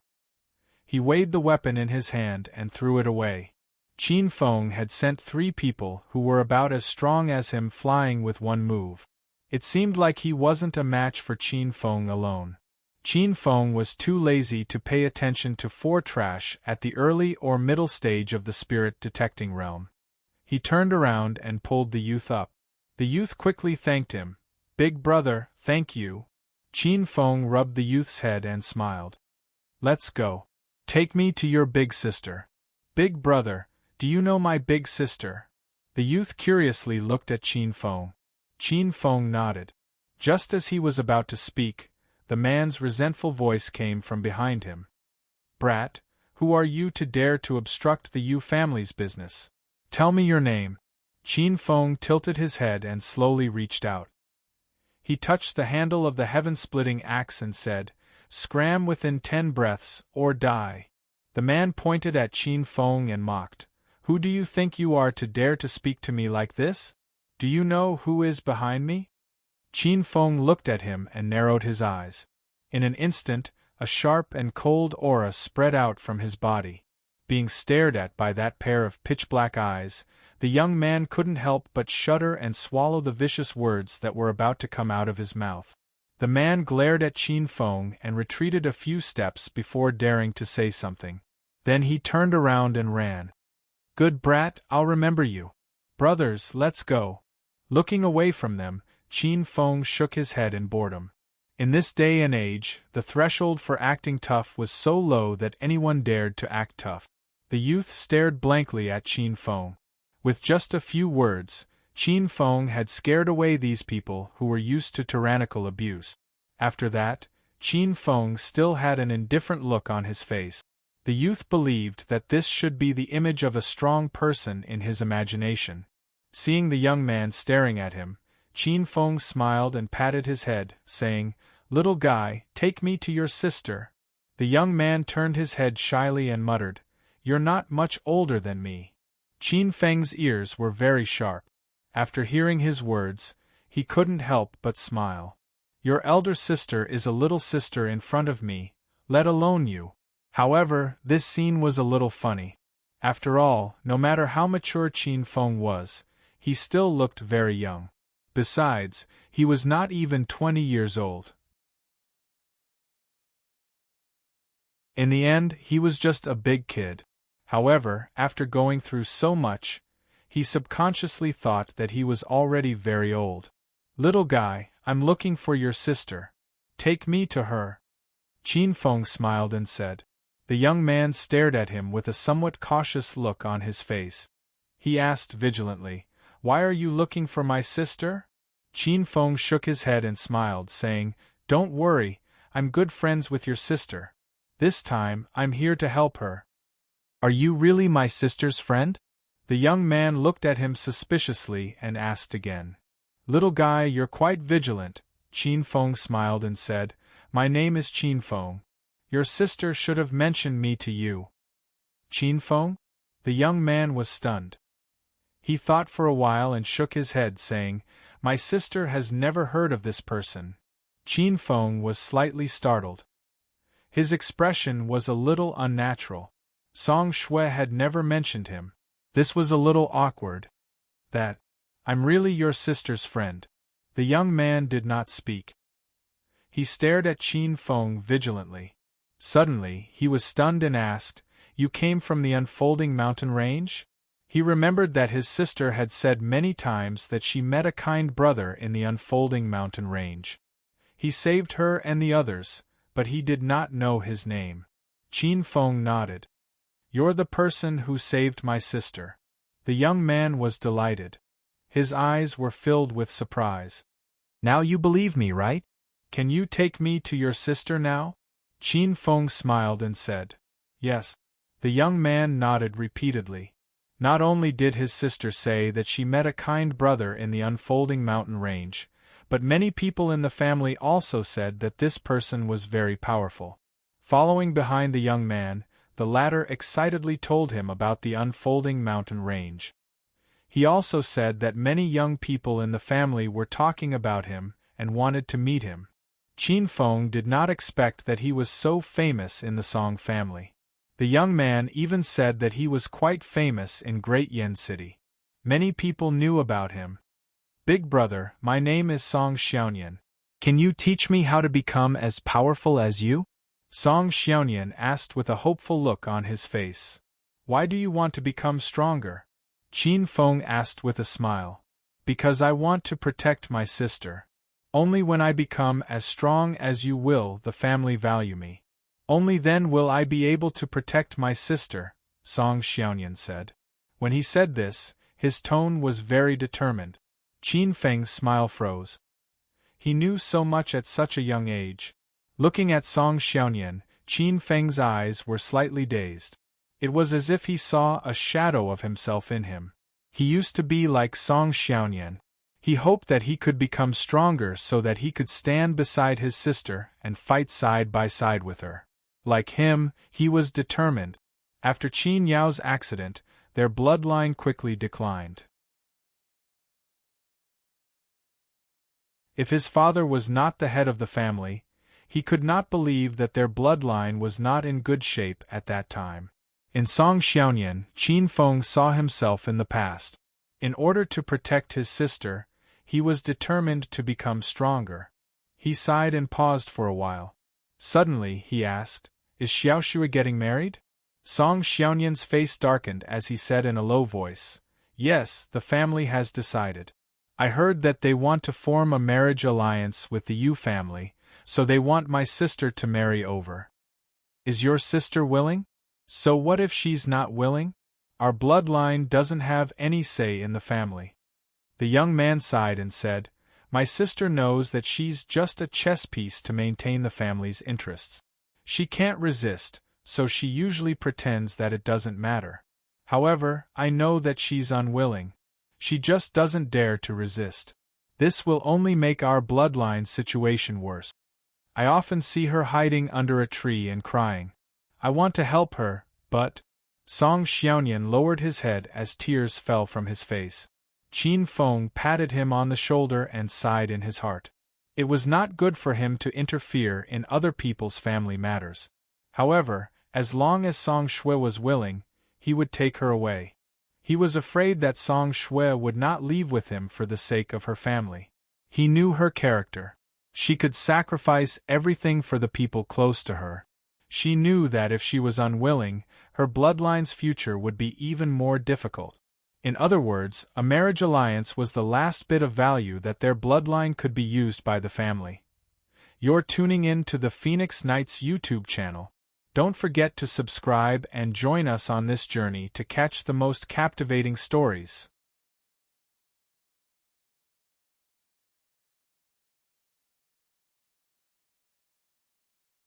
He weighed the weapon in his hand and threw it away. Qin Feng had sent 3 people who were about as strong as him flying with one move. It seemed like he wasn't a match for Qin Feng alone. Qin Feng was too lazy to pay attention to foretrash at the early or middle stage of the spirit detecting realm. He turned around and pulled the youth up. The youth quickly thanked him. "Big brother, thank you." Qin Feng rubbed the youth's head and smiled. "Let's go. Take me to your big sister." "Big brother, do you know my big sister?" The youth curiously looked at Qin Feng. Qin Feng nodded. Just as he was about to speak, the man's resentful voice came from behind him. "Brat, who are you to dare to obstruct the Yu family's business? Tell me your name." Qin Feng tilted his head and slowly reached out. He touched the handle of the heaven-splitting axe and said, "Scram within 10 breaths, or die." The man pointed at Qin Feng and mocked. "Who do you think you are to dare to speak to me like this? Do you know who is behind me?" Qin Feng looked at him and narrowed his eyes. In an instant, a sharp and cold aura spread out from his body. Being stared at by that pair of pitch-black eyes, the young man couldn't help but shudder and swallow the vicious words that were about to come out of his mouth. The man glared at Qin Feng and retreated a few steps before daring to say something. Then he turned around and ran. "Good brat, I'll remember you. Brothers, let's go." Looking away from them, Qin Feng shook his head in boredom. In this day and age, the threshold for acting tough was so low that anyone dared to act tough. The youth stared blankly at Qin Feng. With just a few words, Qin Feng had scared away these people who were used to tyrannical abuse. After that, Qin Feng still had an indifferent look on his face. The youth believed that this should be the image of a strong person in his imagination. Seeing the young man staring at him, Qin Feng smiled and patted his head, saying, "Little guy, take me to your sister." The young man turned his head shyly and muttered, "You're not much older than me." Qin Feng's ears were very sharp. After hearing his words, he couldn't help but smile. "Your elder sister is a little sister in front of me, let alone you." However, this scene was a little funny. After all, no matter how mature Qin Feng was, he still looked very young. Besides, he was not even 20 years old. In the end, he was just a big kid. However, after going through so much, he subconsciously thought that he was already very old. "Little guy, I'm looking for your sister. Take me to her." Qin Feng smiled and said. The young man stared at him with a somewhat cautious look on his face. He asked vigilantly, "Why are you looking for my sister?" Qin Feng shook his head and smiled, saying, "Don't worry, I'm good friends with your sister. This time, I'm here to help her." "Are you really my sister's friend?" The young man looked at him suspiciously and asked again. "Little guy, you're quite vigilant." Qin Feng smiled and said, "My name is Qin Feng. Your sister should have mentioned me to you." "Qin Feng?" The young man was stunned. He thought for a while and shook his head, saying, "My sister has never heard of this person." Qin Feng was slightly startled. His expression was a little unnatural. Song Shui had never mentioned him. This was a little awkward. That I'm really your sister's friend. The young man did not speak. He stared at Qin Feng vigilantly. Suddenly, he was stunned and asked, "You came from the unfolding mountain range?" He remembered that his sister had said many times that she met a kind brother in the unfolding mountain range. He saved her and the others, but he did not know his name. Qin Feng nodded. "You're the person who saved my sister." The young man was delighted. His eyes were filled with surprise. "Now you believe me, right? Can you take me to your sister now?" Qin Feng smiled and said, "Yes." The young man nodded repeatedly. Not only did his sister say that she met a kind brother in the unfolding mountain range, but many people in the family also said that this person was very powerful. Following behind the young man, the latter excitedly told him about the unfolding mountain range. He also said that many young people in the family were talking about him and wanted to meet him. Qin Feng did not expect that he was so famous in the Song family. The young man even said that he was quite famous in Great Yen City. Many people knew about him. "Big brother, my name is Song Xiaonian. Can you teach me how to become as powerful as you?" Song Xiaonian asked with a hopeful look on his face. "Why do you want to become stronger?" Qin Feng asked with a smile. "Because I want to protect my sister. Only when I become as strong as you will the family value me. Only then will I be able to protect my sister," Song Xiaonian said. When he said this, his tone was very determined. Qin Feng's smile froze. He knew so much at such a young age. Looking at Song Xiaonian, Qin Feng's eyes were slightly dazed. It was as if he saw a shadow of himself in him. He used to be like Song Xiaonian. He hoped that he could become stronger so that he could stand beside his sister and fight side by side with her. Like him, he was determined. After Qin Yao's accident, their bloodline quickly declined. If his father was not the head of the family, he could not believe that their bloodline was not in good shape at that time. In Song Xiaonian, Qin Feng saw himself in the past. In order to protect his sister, he was determined to become stronger. He sighed and paused for a while. Suddenly, he asked, "Is Xiaoshui getting married?" Song Xiaonian's face darkened as he said in a low voice, "Yes, the family has decided. I heard that they want to form a marriage alliance with the Yu family, so they want my sister to marry over. Is your sister willing? So what if she's not willing? Our bloodline doesn't have any say in the family." The young man sighed and said, "My sister knows that she's just a chess piece to maintain the family's interests. She can't resist, so she usually pretends that it doesn't matter. However, I know that she's unwilling. She just doesn't dare to resist. This will only make our bloodline situation worse. I often see her hiding under a tree and crying. I want to help her, but—" Song Xiaonian lowered his head as tears fell from his face. Qin Feng patted him on the shoulder and sighed in his heart. It was not good for him to interfere in other people's family matters. However, as long as Song Shui was willing, he would take her away. He was afraid that Song Shui would not leave with him for the sake of her family. He knew her character. She could sacrifice everything for the people close to her. She knew that if she was unwilling, her bloodline's future would be even more difficult. In other words, a marriage alliance was the last bit of value that their bloodline could be used by the family. You're tuning in to the Phoenix Knights YouTube channel. Don't forget to subscribe and join us on this journey to catch the most captivating stories.